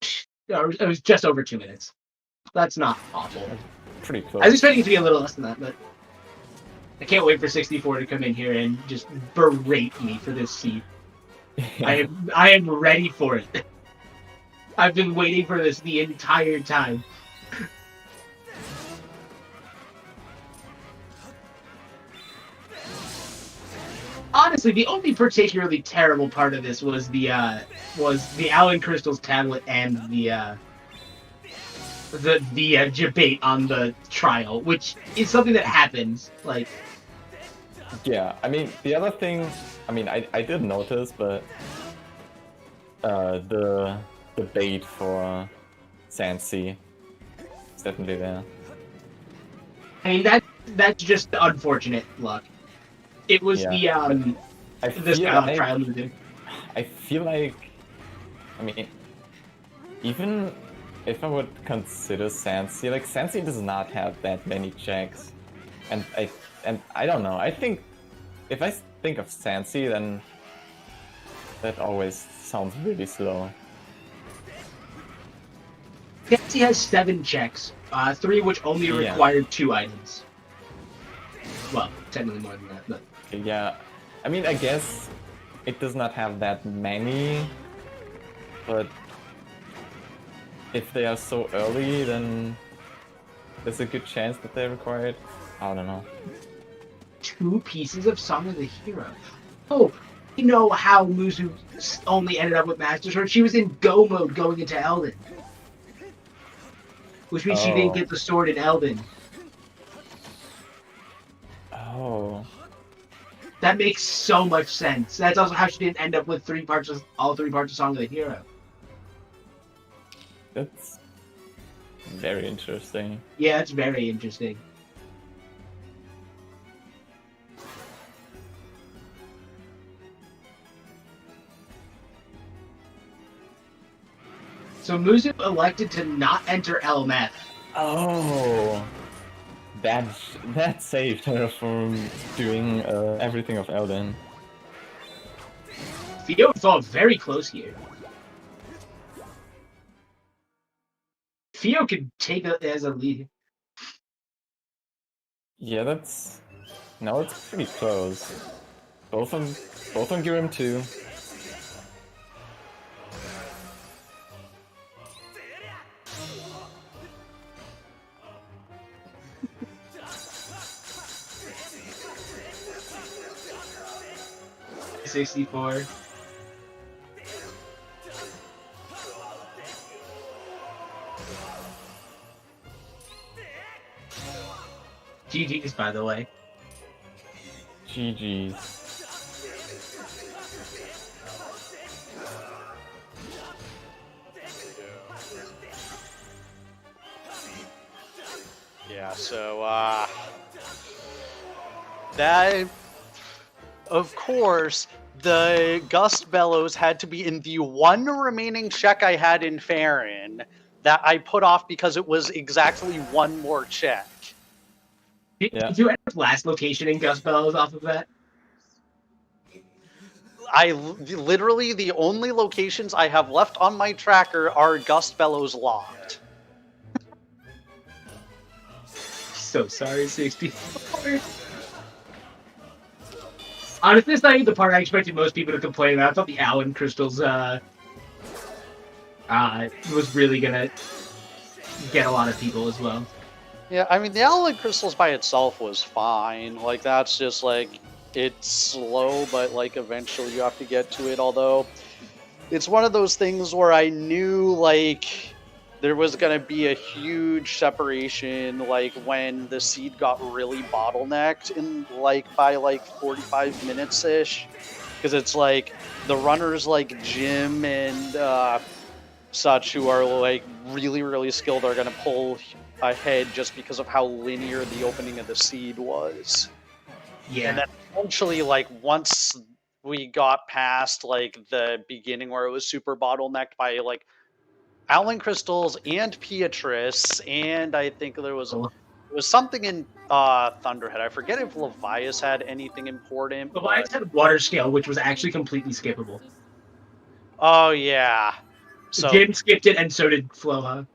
Speaker 2: It was just over 2 minutes. That's not awful.
Speaker 8: Pretty close.
Speaker 2: I was expecting it to be a little less than that, but I can't wait for 64 to come in here and just berate me for this seed. I am ready for it. I've been waiting for this the entire time. Honestly, the only particularly terrible part of this was the Alan Crystal's tablet and the debate on the trial, which is something that happens. Like,
Speaker 8: yeah, I mean, the other thing, I mean, I did notice, but the bait for Sansi is definitely there.
Speaker 2: I mean, that's just unfortunate luck. It was the Skyward trial movie.
Speaker 8: I feel like, I mean, even if I would consider Sansi, like Sansi does not have that many checks, and I don't know. I think if I think of Sansi, then that always sounds really slow.
Speaker 2: Sansi has 7 checks, 3 which only required 2 items. Well, technically more than that, but
Speaker 8: yeah, I mean, I guess it does not have that many, but if they are so early, then there's a good chance that they're required. I don't know.
Speaker 2: 2 pieces of Song of the Hero. Oh, you know how Muzu only ended up with Master Sword? She was in Go mode going into Elden. Which means she didn't get the sword in Elden.
Speaker 8: Oh.
Speaker 2: That makes so much sense. That's also how she didn't end up with all 3 parts of Song of the Hero.
Speaker 8: That's very interesting.
Speaker 2: Yeah, it's very interesting. So Muzu elected to not enter LMF.
Speaker 8: Oh, that saved her from doing everything of Elden.
Speaker 2: Theo fought very close here. Theo could take it as a lead.
Speaker 8: Yeah, it's pretty close. Both on Grim 2.
Speaker 2: $64. GG's, by the way.
Speaker 8: GG's.
Speaker 10: Yeah, so, that, of course, the Gust Bellows had to be in the one remaining check I had in Farron that I put off because it was exactly one more check.
Speaker 2: Did you end up last location in Gust Bellows off of that?
Speaker 10: Literally, the only locations I have left on my tracker are Gust Bellows locked.
Speaker 2: So sorry, 64. Honestly, it's not even the part I expected most people to complain about. I thought the Allen Crystals was really gonna get a lot of people as well.
Speaker 10: Yeah, I mean, the Allen Crystals by itself was fine. Like, that's just, like, it's slow, but, like, eventually you have to get to it. Although, it's one of those things where I knew, like, there was going to be a huge separation, like, when the seed got really bottlenecked in, like, by, like, 45 minutes-ish. Because it's, like, the runners like Jim and such who are, like, really, really skilled are going to pull ahead just because of how linear the opening of the seed was.
Speaker 2: Yeah.
Speaker 10: And then eventually, like, once we got past, like, the beginning where it was super bottlenecked by, like, Allen Crystals and Beatrice, and I think there was something in Thunderhead. I forget if Levias had anything important.
Speaker 2: Levias had Water Scale, which was actually completely skippable.
Speaker 10: Oh, yeah. So
Speaker 2: Jim skipped it, and so did Floha.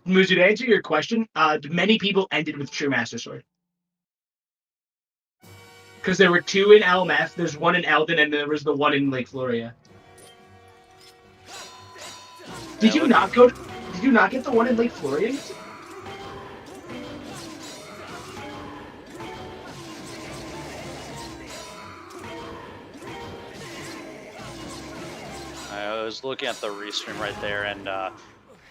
Speaker 2: Muzu, to answer your question, many people ended with True Master Sword. Because there were 2 in LMF, there's 1 in Elden, and there was the 1 in Lake Floria. Did you not get the 1 in Lake Floria?
Speaker 10: I was looking at the restream right there, and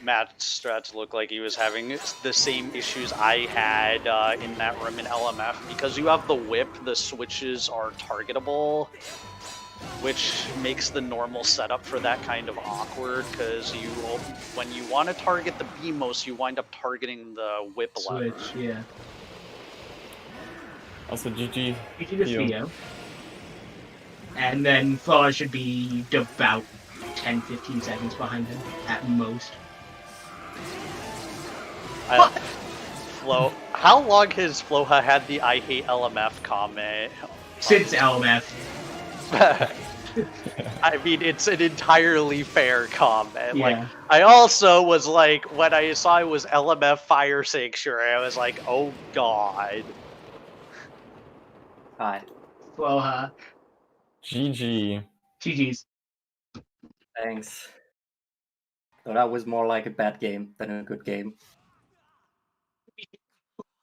Speaker 10: Matt Strats looked like he was having the same issues I had in that room in LMF. Because you have the whip, the switches are targetable, which makes the normal setup for that kind of awkward, because when you want to target the BMOS, you wind up targeting the whip lever.
Speaker 2: Switch, yeah.
Speaker 8: Also, GG.
Speaker 2: GG to Theo. And then Floha should be about 10-15 seconds behind him, at most.
Speaker 10: How long has Floha had the I hate LMF comment?
Speaker 2: Since LMF.
Speaker 10: I mean, it's an entirely fair comment.
Speaker 2: Yeah.
Speaker 10: Like, I also was like, when I saw it was LMF Fire Sanctuary, I was like, oh god.
Speaker 11: Hi.
Speaker 2: Floha.
Speaker 8: GG.
Speaker 2: GG's.
Speaker 11: Thanks. So that was more like a bad game than a good game.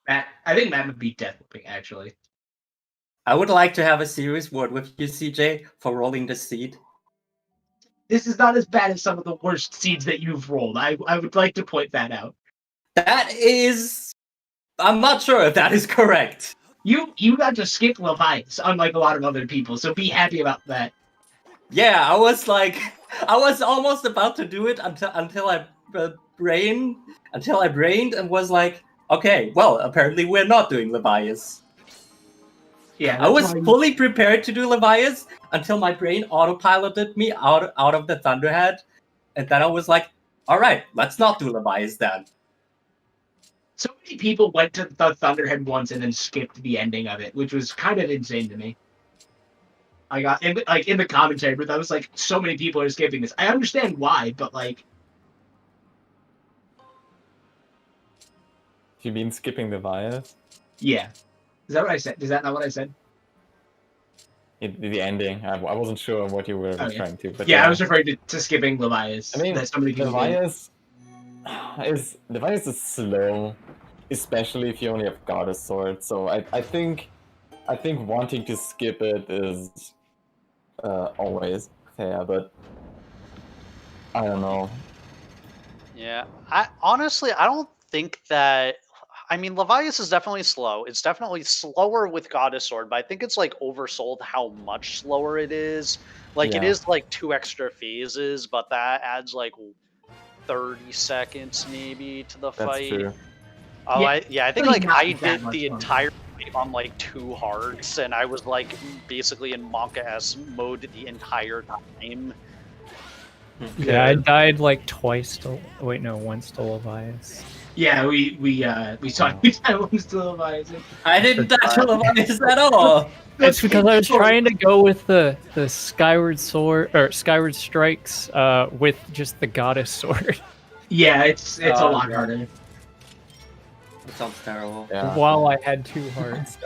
Speaker 2: I think Matt would beat Death Whipping, actually.
Speaker 11: I would like to have a serious word with you, CJ, for rolling the seed.
Speaker 2: This is not as bad as some of the worst seeds that you've rolled. I would like to point that out.
Speaker 11: That is... I'm not sure if that is correct.
Speaker 2: You got to skip Levias, unlike a lot of other people, so be happy about that.
Speaker 11: Yeah, I was like, I was almost about to do it until I brained and was like, okay, well, apparently we're not doing Levias.
Speaker 2: Yeah,
Speaker 11: I was fully prepared to do Levias until my brain autopiloted me out of the Thunderhead, and then I was like, all right, let's not do Levias then.
Speaker 2: So many people went to the Thunderhead once and then skipped the ending of it, which was kind of insane to me. I got in the commentary, but I was like, so many people are skipping this. I understand why, but like,
Speaker 8: You mean skipping the Vias?
Speaker 2: yeah. Is that what I said? Is that not what I said?
Speaker 8: The ending. I wasn't sure what you were referring to. But
Speaker 2: yeah, I was referring to skipping Levias.
Speaker 8: I mean,
Speaker 2: that so many people
Speaker 8: Levias is slow, especially if you only have Goddess Sword. So I think wanting to skip it is always fair, but I don't know.
Speaker 10: Yeah, I don't think that. I mean, Levias is definitely slow. It's definitely slower with Goddess Sword, but I think it's like oversold how much slower it is. Like it
Speaker 8: Yeah.
Speaker 10: is like 2 extra phases, but that adds like 30 seconds maybe to the fight.
Speaker 8: That's true.
Speaker 10: Oh,
Speaker 2: Yeah,
Speaker 10: I think
Speaker 2: really
Speaker 10: like
Speaker 2: not
Speaker 10: I
Speaker 2: that
Speaker 10: did
Speaker 2: much
Speaker 10: the
Speaker 2: fun.
Speaker 10: entire fight on like 2 hearts, and I was like basically in Monka S mode the entire time.
Speaker 12: Yeah, I died like twice to. Wait, no, once to Levias.
Speaker 2: Yeah, we saw once to Levias.
Speaker 11: I didn't touch Levias at all.
Speaker 12: It's because I was trying to go with the Skyward Sword or Skyward Strikes with just the Goddess Sword.
Speaker 2: Yeah, it's a lot
Speaker 11: yeah.
Speaker 2: harder.
Speaker 11: That sounds terrible.
Speaker 8: Yeah.
Speaker 12: While I had 2 hearts.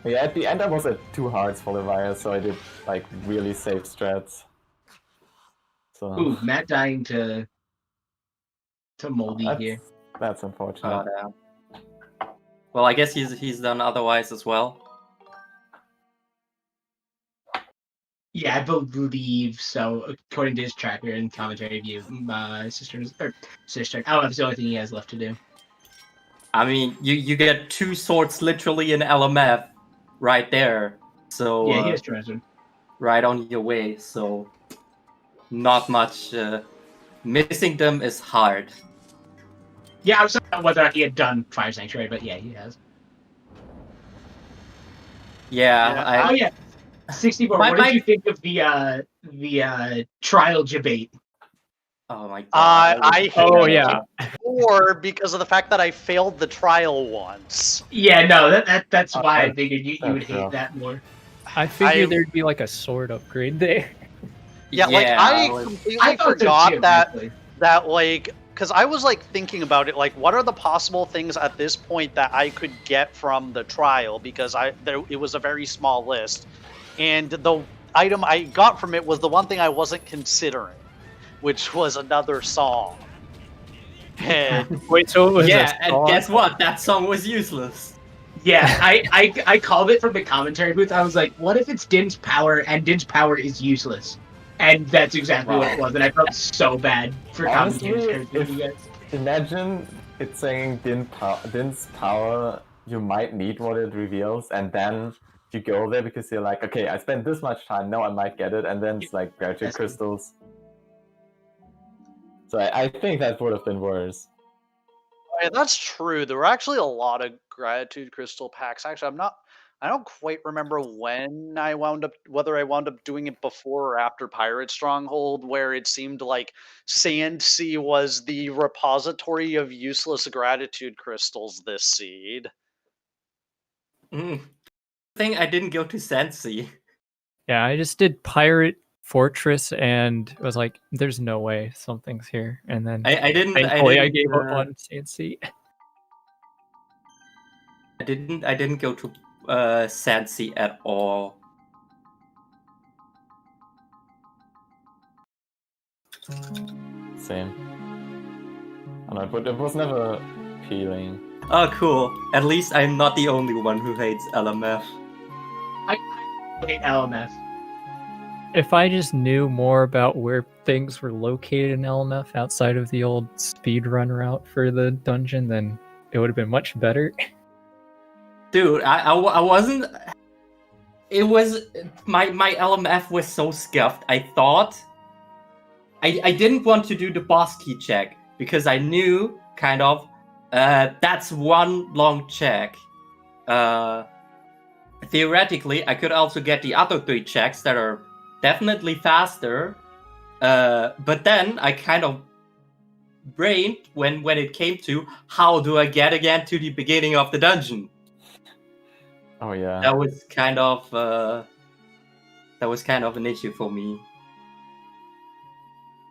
Speaker 8: Yeah, at the end I was at 2 hearts for Levias, so I did like really safe strats. So
Speaker 2: Ooh, Matt dying to Moldy here.
Speaker 8: That's unfortunate.
Speaker 11: Oh, damn. Well, I guess he's done otherwise as well.
Speaker 2: Yeah, I believe so. According to his tracker and commentary view, sister. Oh, that's the only thing he has left to do.
Speaker 11: I mean, you get 2 swords literally in LMF right there. So
Speaker 2: Yeah, he has treasure.
Speaker 11: Right on your way. So not much. Missing them is hard.
Speaker 2: Yeah, I was talking about whether or not he had done Fire Sanctuary, but yeah, he has.
Speaker 11: Yeah.
Speaker 2: Oh yeah, 64. What did you think of the trial debate?
Speaker 11: Oh my god.
Speaker 10: I
Speaker 12: Oh yeah.
Speaker 10: Or because of the fact that I failed the trial once.
Speaker 2: Yeah, no, that's why I figured you would hate that more.
Speaker 12: I figured there'd be like a sword upgrade there.
Speaker 10: Yeah, like I completely forgot that like because I was like thinking about it, like what are the possible things at this point that I could get from the trial, because it was a very small list, and the item I got from it was the one thing I wasn't considering, which was another song. And
Speaker 12: wait, so it was
Speaker 11: and guess what? That song was useless.
Speaker 2: Yeah, I called it from the commentary booth. I was like, what if it's Din's power and Din's power is useless? And that's exactly what it was, and I felt so bad for commentators.
Speaker 8: Imagine it saying Din's power, you might need what it reveals, and then you go there because you're like, okay, I spent this much time, now I might get it, and then it's like graduate crystals. So I think that would have been worse.
Speaker 10: Yeah, that's true. There were actually a lot of gratitude crystal packs. Actually, I don't quite remember whether I wound up doing it before or after Pirate Stronghold, where it seemed like Sand Sea was the repository of useless gratitude crystals this seed.
Speaker 11: I think I didn't go to Sand Sea.
Speaker 12: Yeah, I just did Pirate Fortress and was like, there's no way something's here. And then
Speaker 11: I didn't
Speaker 12: gave up on Sand Sea.
Speaker 11: I didn't go to Sand Sea at all.
Speaker 8: Same. I know, but it was never appealing.
Speaker 11: Oh, cool. At least I'm not the only one who hates LMF.
Speaker 2: I hate LMF.
Speaker 12: If I just knew more about where things were located in LMF outside of the old speedrun route for the dungeon, then it would have been much better.
Speaker 11: Dude, I wasn't... it was my LMF was so scuffed. I thought I didn't want to do the boss key check because I knew kind of that's one long check. Theoretically, I could also get the other 3 checks that are definitely faster. But then I kind of brained when it came to how do I get again to the beginning of the dungeon.
Speaker 8: Oh yeah.
Speaker 11: That was kind of an issue for me.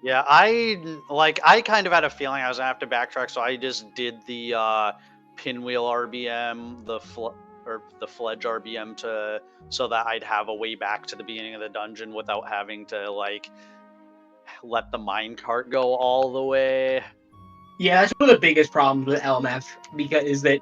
Speaker 10: Yeah, I kind of had a feeling I was gonna have to backtrack, so I just did the pinwheel RBM, the fledge RBM so that I'd have a way back to the beginning of the dungeon without having to like let the minecart go all the way.
Speaker 2: Yeah, that's one of the biggest problems with LMF because is that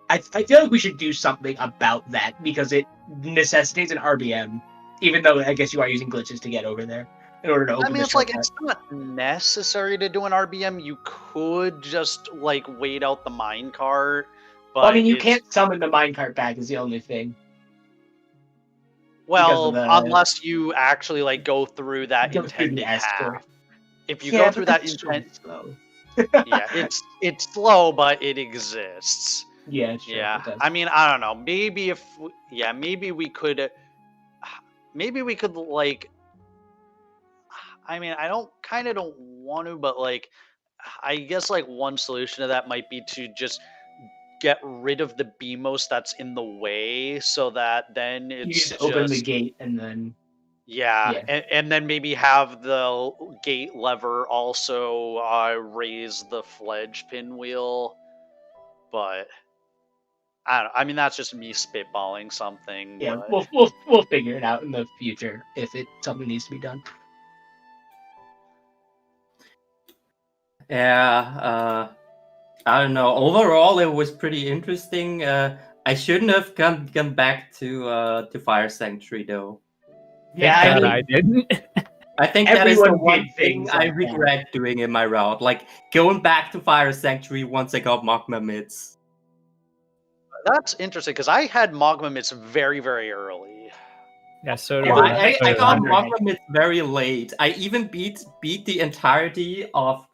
Speaker 2: I feel like we should do something about that because it necessitates an RBM, even though I guess you are using glitches to get over there in order to open.
Speaker 10: I mean,
Speaker 2: the
Speaker 10: it's like
Speaker 2: shortcut.
Speaker 10: it's not necessary to do an RBM. You could just like wait out the minecart, but
Speaker 2: Well, I mean, you can't summon the minecart back is the only thing.
Speaker 10: Well, unless you actually like go through that intended path. If you go through that intended, yeah, it's slow, but it exists.
Speaker 2: Yeah, sure,
Speaker 10: yeah. I mean, I don't know. Maybe maybe we could like. I mean, I don't want to, but like, I guess like one solution to that might be to just get rid of the BMOS that's in the way, so that then it's
Speaker 2: you just open the gate and then.
Speaker 10: Yeah. And then maybe have the gate lever also raise the fledge pinwheel, but I don't know. I mean, that's just me spitballing something.
Speaker 2: Yeah,
Speaker 10: but...
Speaker 2: we'll figure it out in the future if something needs to be done.
Speaker 11: Yeah, I don't know. Overall, it was pretty interesting. I shouldn't have gone back to Fire Sanctuary though.
Speaker 12: Yeah, I didn't.
Speaker 11: I think that is the one thing I regret doing in my route, like going back to Fire Sanctuary once I got Magma Mitts.
Speaker 10: That's interesting because I had Magma Mitts very, very early.
Speaker 12: Yeah, so
Speaker 11: I got Magma Mitts very late. I even beat the entirety of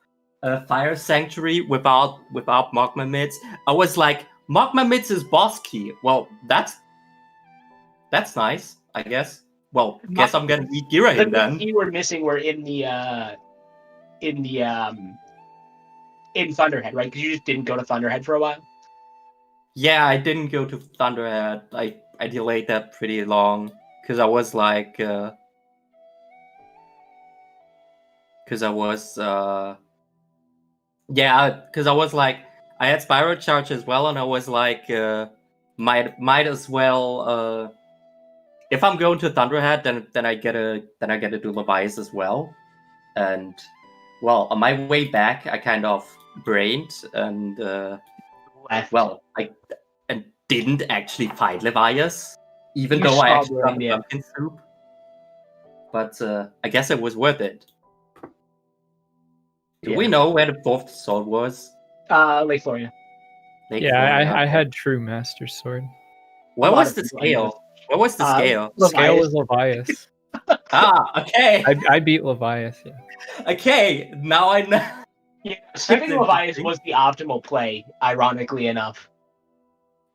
Speaker 11: Fire Sanctuary without Magma Mitts. I was like, Magma Mitts is boss key. Well, that's nice, I guess. Well, guess I'm gonna eat Gira then.
Speaker 2: The key we're missing were in Thunderhead, right? Because you just didn't go to Thunderhead for a while.
Speaker 11: Yeah, I didn't go to Thunderhead. I delayed that pretty long because I was like, I had Spiral Charge as well, and I was like, might as well. If I'm going to Thunderhead, then I gotta do Levias as well, and well, on my way back, I kind of brained and I didn't actually fight Levias, even though I actually got the pumpkin soup. But I guess it was worth it. Do we know where the 4th sword was?
Speaker 2: Lake Floria.
Speaker 12: I had True Master Sword.
Speaker 11: What was the scale? What was the scale?
Speaker 12: Scale was Levias.
Speaker 11: Okay.
Speaker 12: I beat Levias, yeah.
Speaker 11: Okay, now I know.
Speaker 2: Yeah, skipping Levias was the optimal play, ironically enough.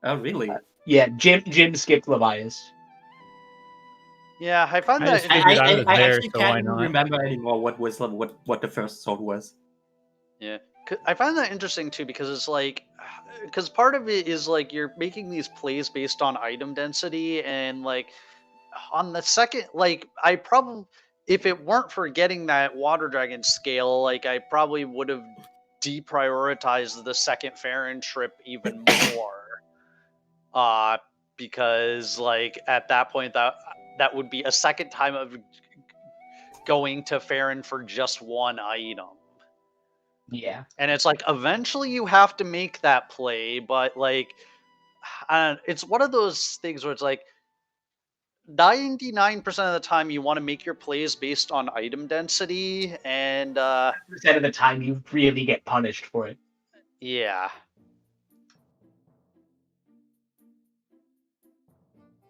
Speaker 11: Oh, really?
Speaker 2: Yeah, Jim skipped Levias.
Speaker 10: Yeah, I found that.
Speaker 11: I actually can't remember anymore what the first sword was.
Speaker 10: Yeah, I find that interesting too because it's like, because part of it is like you're making these plays based on item density, and like on the second, like I probably, if it weren't for getting that water dragon scale, like I probably would have deprioritized the second Farron trip even more. Because like at that point that would be a second time of going to Farron for just one item.
Speaker 2: Yeah.
Speaker 10: And it's like eventually you have to make that play, but like it's one of those things where it's like 99% of the time you want to make your plays based on item density, and
Speaker 2: 100% of the time you really get punished for it.
Speaker 10: Yeah.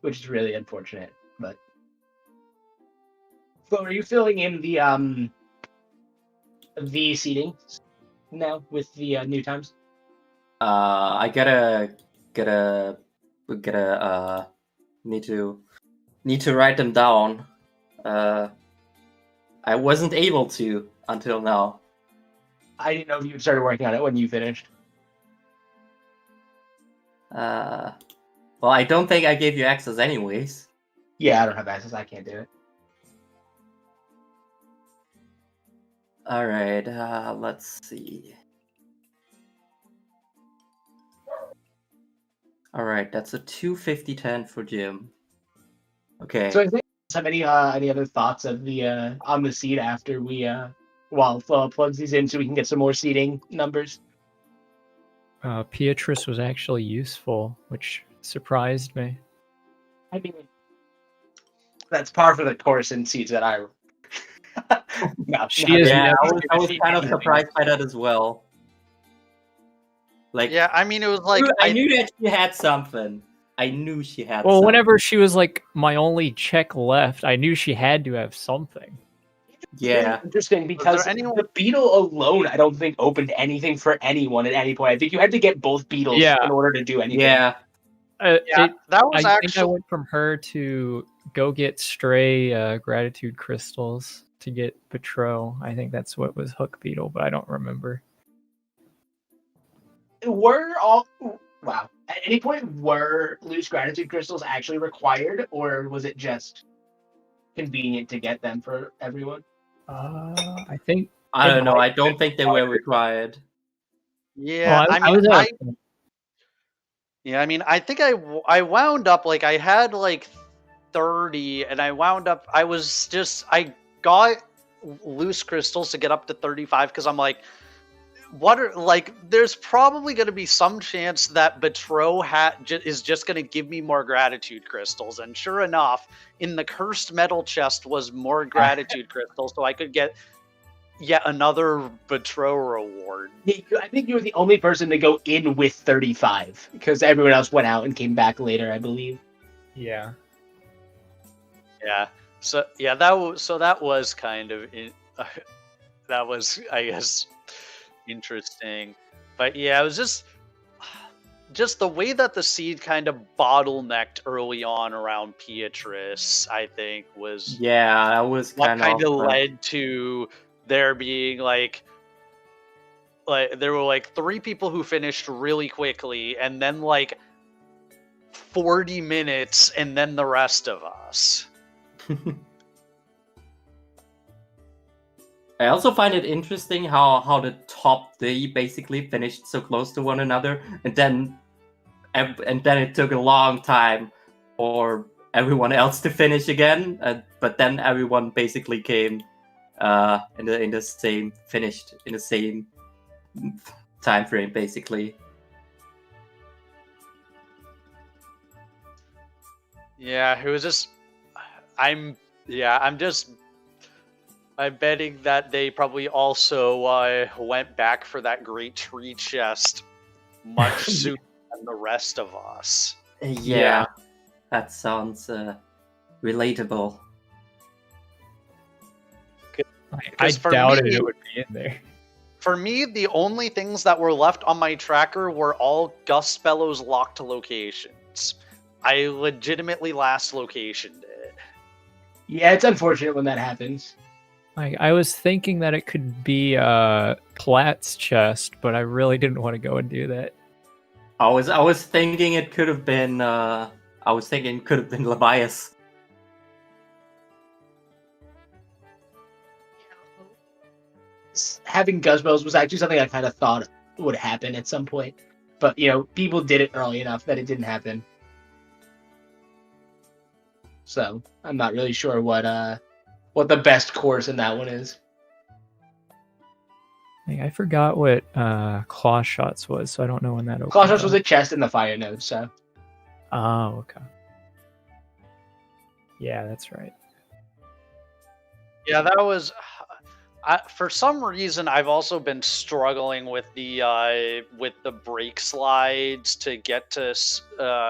Speaker 2: which is really unfortunate. But Flo, are you filling in the seating now with the new times?
Speaker 11: I gotta need to write them down. I wasn't able to until now.
Speaker 2: I didn't know if you started working on it when you finished.
Speaker 11: Well, I don't think I gave you access anyways.
Speaker 2: Yeah, I don't have access. I can't do it.
Speaker 11: All right, let's see. All right, that's a 250-10 for Jim. Okay.
Speaker 2: So, I think have any other thoughts of the on the seat after we while Flo plugs these in so we can get some more seating numbers?
Speaker 12: Beatrice was actually useful, which surprised me.
Speaker 2: I mean, that's par for the course in seats that I.
Speaker 12: She is.
Speaker 11: Yeah, I was kind of surprised by that as well. Like,
Speaker 10: yeah, I mean, it was like
Speaker 11: I knew that she had something. I knew she had.
Speaker 12: Well,
Speaker 11: something.
Speaker 12: whenever she was like my only check left, I knew she had to have something.
Speaker 11: Yeah,
Speaker 2: interesting because the beetle alone, I don't think opened anything for anyone at any point. I think you had to get both beetles in order to do anything.
Speaker 11: Yeah.
Speaker 10: That was
Speaker 12: I
Speaker 10: actually.
Speaker 12: think I went from her to go get stray gratitude crystals to get Patro. I think that's what was Hook Beetle, but I don't remember.
Speaker 2: Wow. At any point, were loose gratitude crystals actually required, or was it just convenient to get them for everyone?
Speaker 12: I think.
Speaker 11: I don't know. I don't think they were required.
Speaker 10: Yeah,
Speaker 12: Well,
Speaker 10: I mean, I think I wound up like I had like 30, and I got loose crystals to get up to 35 because I'm like, there's probably going to be some chance that Betro is just going to give me more gratitude crystals, and sure enough, in the cursed metal chest was more gratitude crystals, so I could get yet another Betro reward.
Speaker 2: I think you were the only person to go in with 35 because everyone else went out and came back later, I believe.
Speaker 12: Yeah.
Speaker 10: Yeah. So yeah, that was kind of that was, I guess, interesting. But yeah, it was just the way that the seed kind of bottlenecked early on around Beatrice, I think was
Speaker 11: that was
Speaker 10: what kind of led to there being like there were like 3 people who finished really quickly, and then like 40 minutes, and then the rest of us.
Speaker 11: I also find it interesting how the top 3 basically finished so close to one another, and then it took a long time for everyone else to finish again. But then everyone basically came in the same finished in the same time frame, basically.
Speaker 10: Yeah, it was just. I'm betting that they probably also went back for that great tree chest much sooner than the rest of us.
Speaker 11: Yeah. That sounds relatable.
Speaker 12: I doubted it would be in there.
Speaker 10: For me, the only things that were left on my tracker were all Gus Bellows locked locations. I legitimately last locationed it.
Speaker 2: Yeah, it's unfortunate when that happens.
Speaker 12: I was thinking that it could be Platt's chest, but I really didn't want to go and do that.
Speaker 11: I was thinking it could have been Levias.
Speaker 2: Having Guzbells was actually something I kind of thought would happen at some point, but people did it early enough that it didn't happen. So I'm not really sure what the best course in that one is.
Speaker 12: I forgot what Claw Shots was, so I don't know when that opened.
Speaker 2: Claw Shots was a chest in the fire node, so.
Speaker 12: Oh, okay. Yeah, that's right.
Speaker 10: Yeah, that was. For some reason, I've also been struggling with the brake slides to get to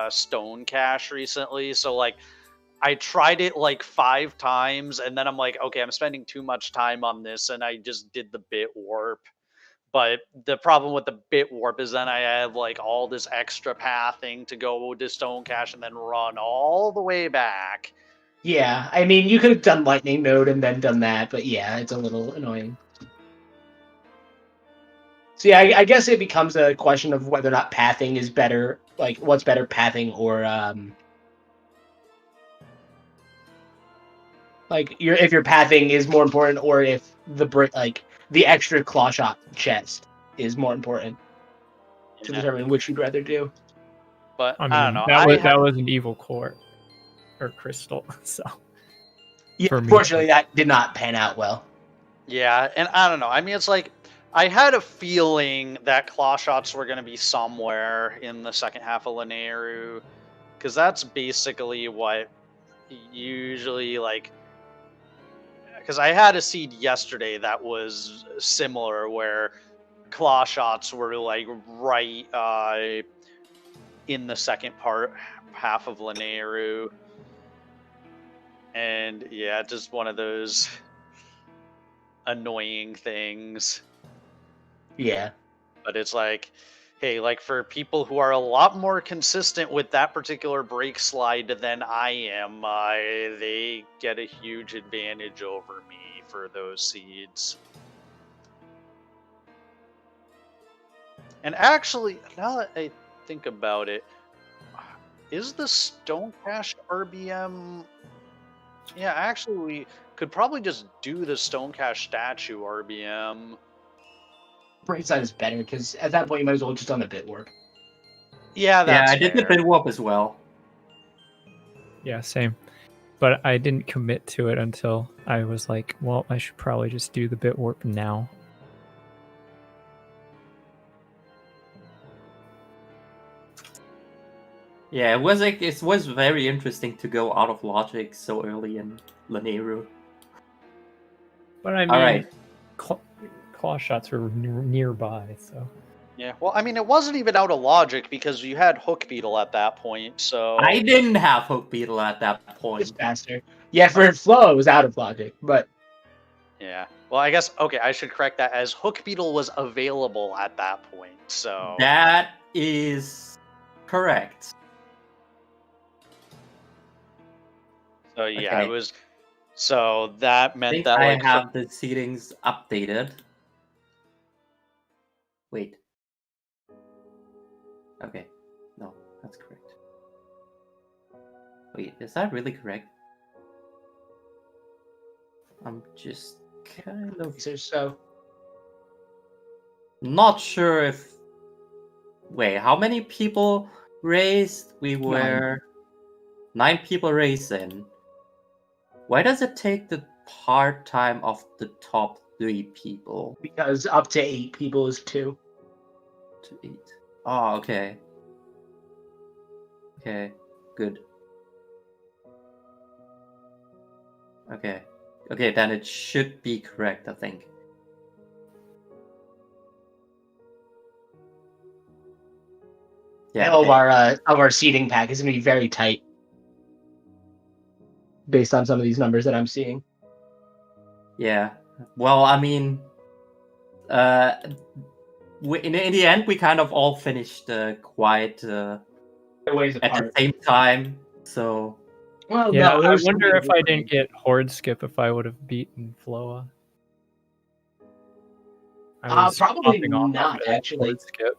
Speaker 10: Stone Cache recently. So like, I tried it like 5 times, and then I'm like, okay, I'm spending too much time on this, and I just did the bit warp. But the problem with the bit warp is then I have like all this extra pathing to go to Stone Cache and then run all the way back.
Speaker 2: Yeah, I mean, you could have done lightning node and then done that, but yeah, it's a little annoying. So yeah, I guess it becomes a question of whether or not pathing is better. Like, what's better, pathing or like if your pathing is more important, or if the extra claw shot chest is more important to determine which you'd rather do.
Speaker 10: But
Speaker 12: I
Speaker 10: don't know.
Speaker 12: That was an evil core or crystal. So
Speaker 2: yeah, unfortunately, that did not pan out well.
Speaker 10: Yeah, and I don't know. I mean, it's like I had a feeling that claw shots were going to be somewhere in the second half of Lanayru, because that's basically what usually like. Because I had a seed yesterday that was similar, where claw shots were like right in the second half of Lanayru. And yeah, just one of those annoying things.
Speaker 2: Yeah.
Speaker 10: But it's like, hey, like for people who are a lot more consistent with that particular brake slide than I am, they get a huge advantage over me for those seeds. And actually, now that I think about it, is the Stone Cache RBM... Yeah, actually, we could probably just do the Stone Cache statue RBM.
Speaker 2: Brake side is better, because at that point you might as well just done the bit warp.
Speaker 10: Yeah, that's
Speaker 11: I did the bit warp as well.
Speaker 12: Yeah, same. But I didn't commit to it until I was like, well, I should probably just do the bit warp now.
Speaker 11: Yeah, it was very interesting to go out of logic so early in Lanayru.
Speaker 12: But I mean,
Speaker 11: all right,
Speaker 12: claw shots were nearby, so.
Speaker 10: Yeah, well, I mean, it wasn't even out of logic because you had Hook Beetle at that point, so...
Speaker 11: I didn't have Hook Beetle at that point.
Speaker 2: It's faster. Yeah, for flow, it was out of logic, but...
Speaker 10: Yeah. Well, I guess, okay, I should correct that as Hook Beetle was available at that point, so...
Speaker 11: That is correct.
Speaker 10: So, yeah,
Speaker 11: Okay.
Speaker 10: it was... So, that
Speaker 11: I
Speaker 10: meant
Speaker 11: think
Speaker 10: that,
Speaker 11: I
Speaker 10: like...
Speaker 11: have the seedings updated. Wait. Okay. No, that's correct. Wait, is that really correct? I'm just kind of
Speaker 2: so
Speaker 11: not sure if... Wait, how many people raised? We were 9 people raised in. Why does it take the part time of the top 3 people?
Speaker 2: Because up to 8 people is 2.
Speaker 11: To 8. Oh, okay. Okay, good. Okay. Okay, then it should be correct, I think.
Speaker 2: Yeah, all of our seating pack is going to be very tight, based on some of these numbers that I'm seeing.
Speaker 11: Yeah. Well, I mean, in the end, we kind of all finished quite at the same time. So.
Speaker 2: Well,
Speaker 12: yeah,
Speaker 2: no,
Speaker 12: I wonder if I didn't get Horde Skip if I would have beaten Floa.
Speaker 2: Probably not, actually.
Speaker 12: Horde Skip.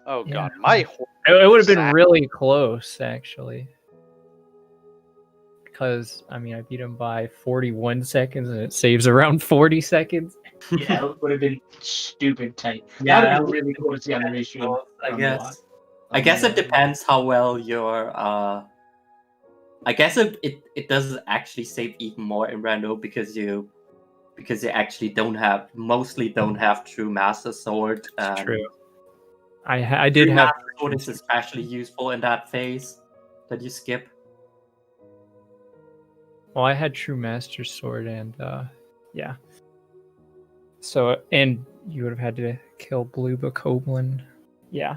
Speaker 10: Oh god,
Speaker 12: Yeah. It would have been really close, actually. Because, I mean, I beat him by 41 seconds, and it saves around 40 seconds.
Speaker 2: Yeah, it would have been stupid tight.
Speaker 11: Yeah,
Speaker 2: that would be really cool to see on the restream.
Speaker 11: I guess it depends how well your I guess it does actually save even more in Rando because you actually mostly don't have True Master Sword.
Speaker 12: True. I did
Speaker 11: True
Speaker 12: have
Speaker 11: Master Sword is especially useful in that phase that you skip.
Speaker 12: Well, I had True Master Sword and yeah. So, and you would have had to kill Blue Bokoblin. Yeah.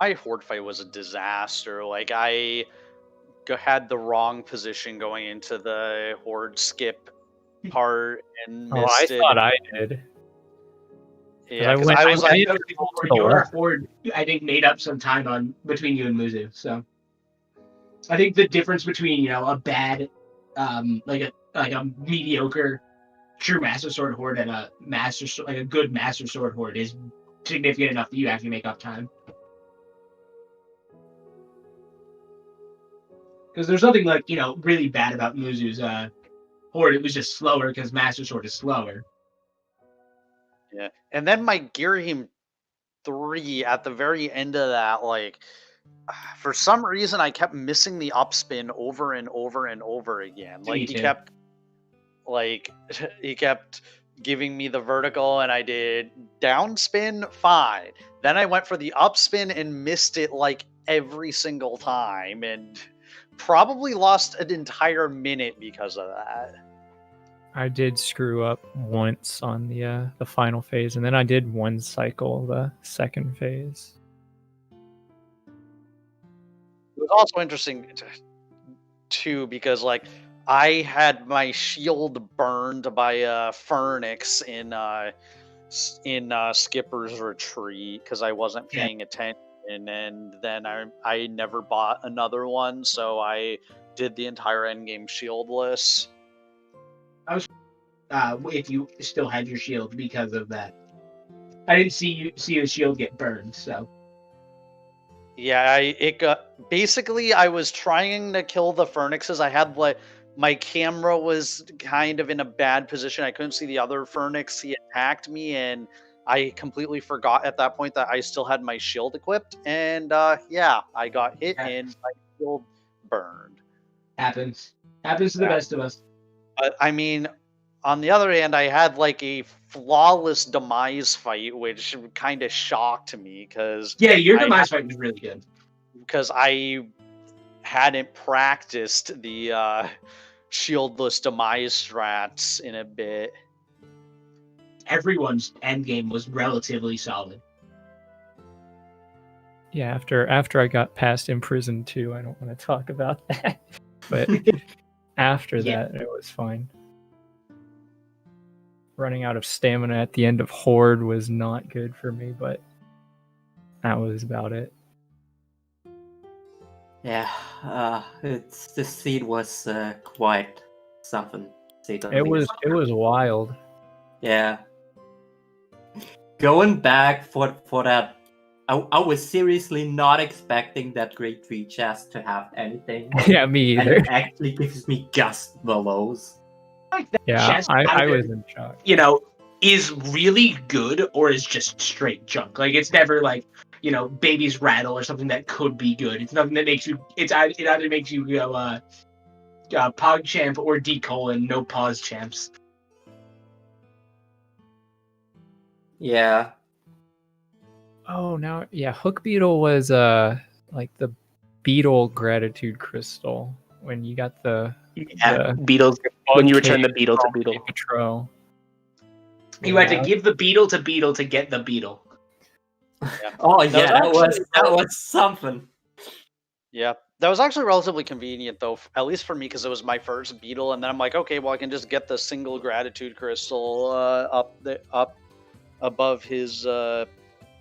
Speaker 10: My horde fight was a disaster. Like, I had the wrong position going into the horde skip part and missed it.
Speaker 12: I thought I did.
Speaker 10: Yeah, because I was like,
Speaker 2: your horde, I think, made up some time on between you and Muzu. So I think the difference between a bad, like a mediocre true Master Sword horde and a good Master Sword horde is significant enough that you actually make up time. Because there's nothing like really bad about Muzu's horde. It was just slower because Master Sword is slower.
Speaker 10: Yeah, and then my Girahim 3 at the very end of that, like, for some reason I kept missing the upspin over and over and over again. Like, he kept giving me the vertical, and I did downspin, fine. Then I went for the upspin and missed it like every single time, and probably lost an entire minute because of that.
Speaker 12: I did screw up once on the final phase, and then I did one cycle the second phase.
Speaker 10: It was also interesting too because like I had my shield burned by a Phoenix in Skipper's Retreat because I wasn't paying attention, and then I never bought another one, so I did the entire endgame shieldless.
Speaker 2: I was if you still had your shield because of that. I didn't see the shield get burned, so.
Speaker 10: Yeah, basically I was trying to kill the Phoenixes. I had my camera was kind of in a bad position. I couldn't see the other Phoenix. He attacked me, and I completely forgot at that point that I still had my shield equipped. And yeah, I got hit and my shield burned.
Speaker 2: Happens to the best of us.
Speaker 10: I mean, on the other hand, I had like a flawless demise fight, which kind of shocked me because
Speaker 2: your demise fight was really good.
Speaker 10: Because I hadn't practiced the shieldless demise strats in a bit.
Speaker 2: Everyone's endgame was relatively solid.
Speaker 12: Yeah, after I got past Imprisoned 2, I don't want to talk about that. But after that, it was fine. Running out of stamina at the end of Horde was not good for me, but that was about it.
Speaker 11: Yeah, the seed was quite something.
Speaker 12: It was wild.
Speaker 11: Yeah. Going back for that, I was seriously not expecting that Grade 3 chest to have anything.
Speaker 12: Yeah, me either.
Speaker 11: And it actually gives me just the lows.
Speaker 12: Yeah, I was in shock.
Speaker 2: Is really good or is just straight junk. Like, it's never like, baby's rattle or something that could be good. It's nothing that makes you, it either makes you go Pog Champ or D: no pause champs.
Speaker 11: Yeah.
Speaker 12: Oh, now, yeah, Hook Beetle was like the Beetle Gratitude Crystal when you got the
Speaker 2: beetles when you return the beetle to beetle.
Speaker 12: Patrol.
Speaker 2: You had to give the beetle to get the beetle.
Speaker 10: Yeah.
Speaker 11: Oh yeah, that was something.
Speaker 10: Yeah, that was actually relatively convenient though, at least for me, because it was my first beetle, and then I'm like, okay, well I can just get the single gratitude crystal up above his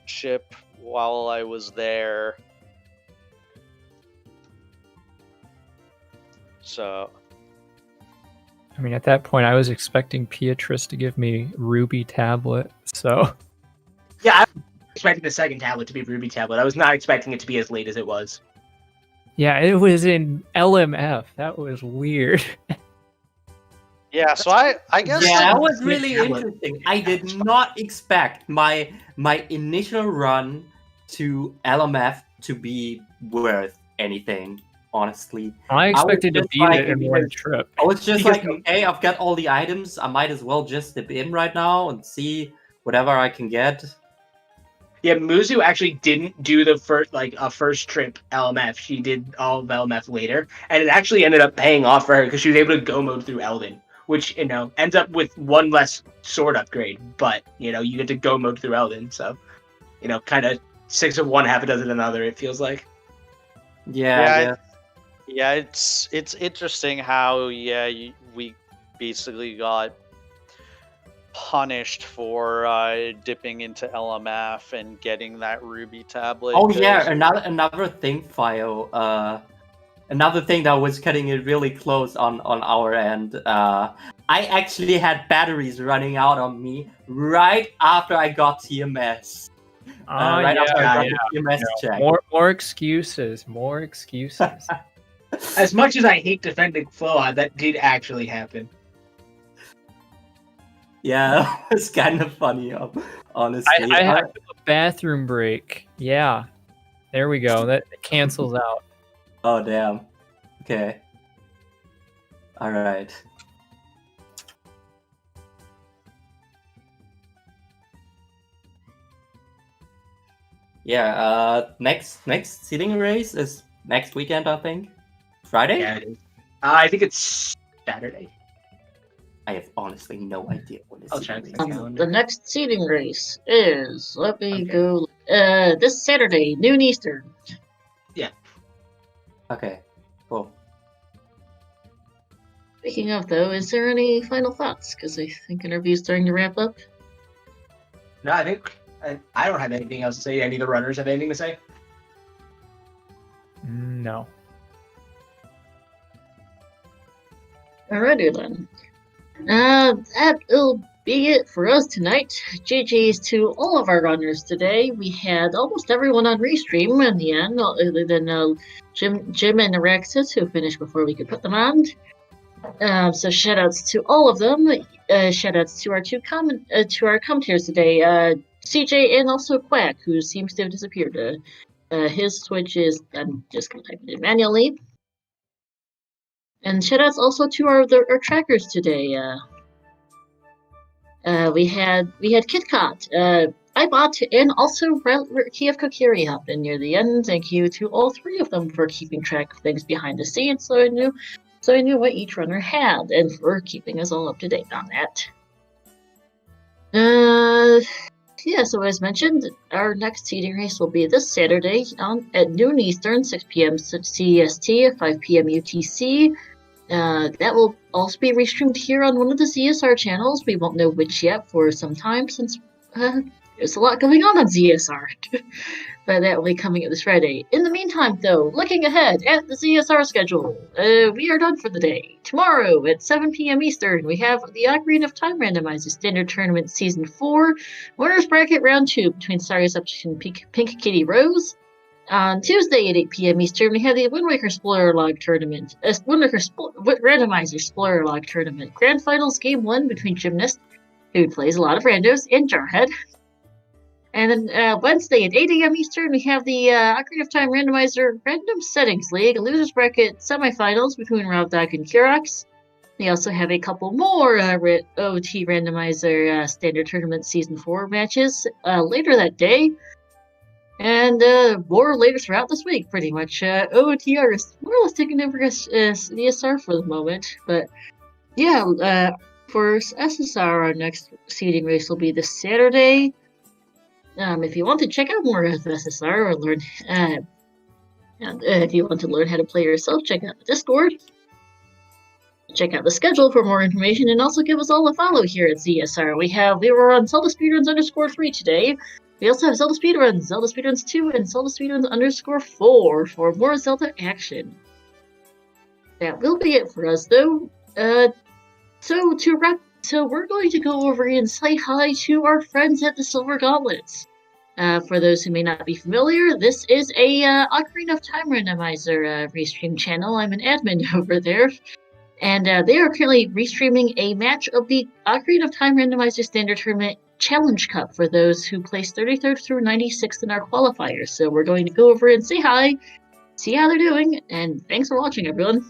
Speaker 10: ship while I was there. So.
Speaker 12: I mean, at that point, I was expecting Beatrice to give me Ruby Tablet, so...
Speaker 2: Yeah, I was expecting the second tablet to be Ruby Tablet. I was not expecting it to be as late as it was.
Speaker 12: Yeah, it was in LMF. That was weird.
Speaker 10: Yeah, so I guess...
Speaker 11: Yeah, that was really interesting. I did not expect my initial run to LMF to be worth anything. Honestly,
Speaker 12: I expected to beat it in one trip.
Speaker 11: I was just like, okay, I've got all the items. I might as well just dip in right now and see whatever I can get.
Speaker 2: Yeah, Muzu actually didn't do the first trip LMF. She did all of LMF later, and it actually ended up paying off for her because she was able to go mode through Elden, which ends up with one less sword upgrade. But you get to go mode through Elden, so kind of 6 of one, half a dozen of another. It feels like.
Speaker 11: Yeah.
Speaker 10: It's interesting how we basically got punished for dipping into LMF and getting that ruby tablet.
Speaker 11: Oh yeah, another thing, Fio. Another thing that was cutting it really close on our end. I actually had batteries running out on me right after I got TMS. After I got the TMS check.
Speaker 12: More excuses. More excuses.
Speaker 2: As much as I hate defending Floa, that did actually happen.
Speaker 11: Yeah, it was kind of funny, honestly.
Speaker 12: I had a bathroom break. Yeah. There we go. That cancels out.
Speaker 11: Oh, damn. Okay. Alright. Yeah, next seeding race is next weekend, I think. Friday?
Speaker 2: Yeah, it is. I think it's Saturday.
Speaker 11: I have honestly no idea what
Speaker 2: I'll
Speaker 11: is
Speaker 2: check
Speaker 11: seeding
Speaker 2: the
Speaker 11: race.
Speaker 2: calendar.
Speaker 1: The next seeding race is, let me go, this Saturday, noon Eastern.
Speaker 11: Okay, cool.
Speaker 1: Speaking of, though, is there any final thoughts? Because I think interview's starting to wrap up.
Speaker 2: No, I think I don't have anything else to say. Any of the runners have anything to say?
Speaker 12: No.
Speaker 1: Alrighty then. That will be it for us tonight. GG's to all of our runners today. We had almost everyone on Restream in the end, other than Jim and Araxis, who finished before we could put them on. So shoutouts to all of them. Shoutouts to our commentators today, CJ and also Quack, who seems to have disappeared. His Twitch is, I'm just gonna type it in manually. And shoutouts also to our trackers today. We had KitKat, iBot, and also Kiev Kokiri hopped in near the end. Thank you to all three of them for keeping track of things behind the scenes, so I knew what each runner had, and for keeping us all up to date on that. Yeah, so as mentioned, our next seeding race will be this Saturday at noon Eastern, 6 p.m. CEST, 5 p.m. UTC. That will also be restreamed here on one of the ZSR channels. We won't know which yet for some time, since there's a lot going on ZSR. But that will be coming up this Friday. In the meantime, though, looking ahead at the ZSR schedule, we are done for the day. Tomorrow at 7 p.m. Eastern, we have the Ocarina of Time Randomizer Standard Tournament Season 4, Winners Bracket Round 2 between Sarius Upton and Pink Kitty Rose. On Tuesday at 8 p.m. Eastern, we have the Wind Waker Explorer Log Tournament. Randomizer Explorer Log Tournament. Grand Finals Game 1 between Gymnast, who plays a lot of randos, and Jarhead. And then Wednesday at 8 a.m. Eastern, we have the Ocarina of Time Randomizer Random Settings League, Losers Bracket Semifinals between Ravdog and Kurox. We also have a couple more OT Randomizer Standard Tournament Season 4 matches later that day. And more later throughout this week, pretty much. OOTR is more or less taking over DSR for the moment. But yeah, for SSR, our next seeding race will be this Saturday. If you want to check out more of SSR or learn, if you want to learn how to play yourself, check out the Discord. Check out the schedule for more information, and also give us all a follow here at ZSR. We were on ZeldaSpeedRuns _3 today. We also have ZeldaSpeedRuns, ZeldaSpeedRuns 2, and ZeldaSpeedRuns _4 for more Zelda action. That will be it for us, though. So we're going to go over and say hi to our friends at the Silver Gauntlets. For those who may not be familiar, this is a Ocarina of Time Randomizer restream channel. I'm an admin over there. And they are currently restreaming a match of the Ocarina of Time Randomizer Standard Tournament Challenge Cup for those who placed 33rd through 96th in our qualifiers. So we're going to go over and say hi, see how they're doing, and thanks for watching, everyone.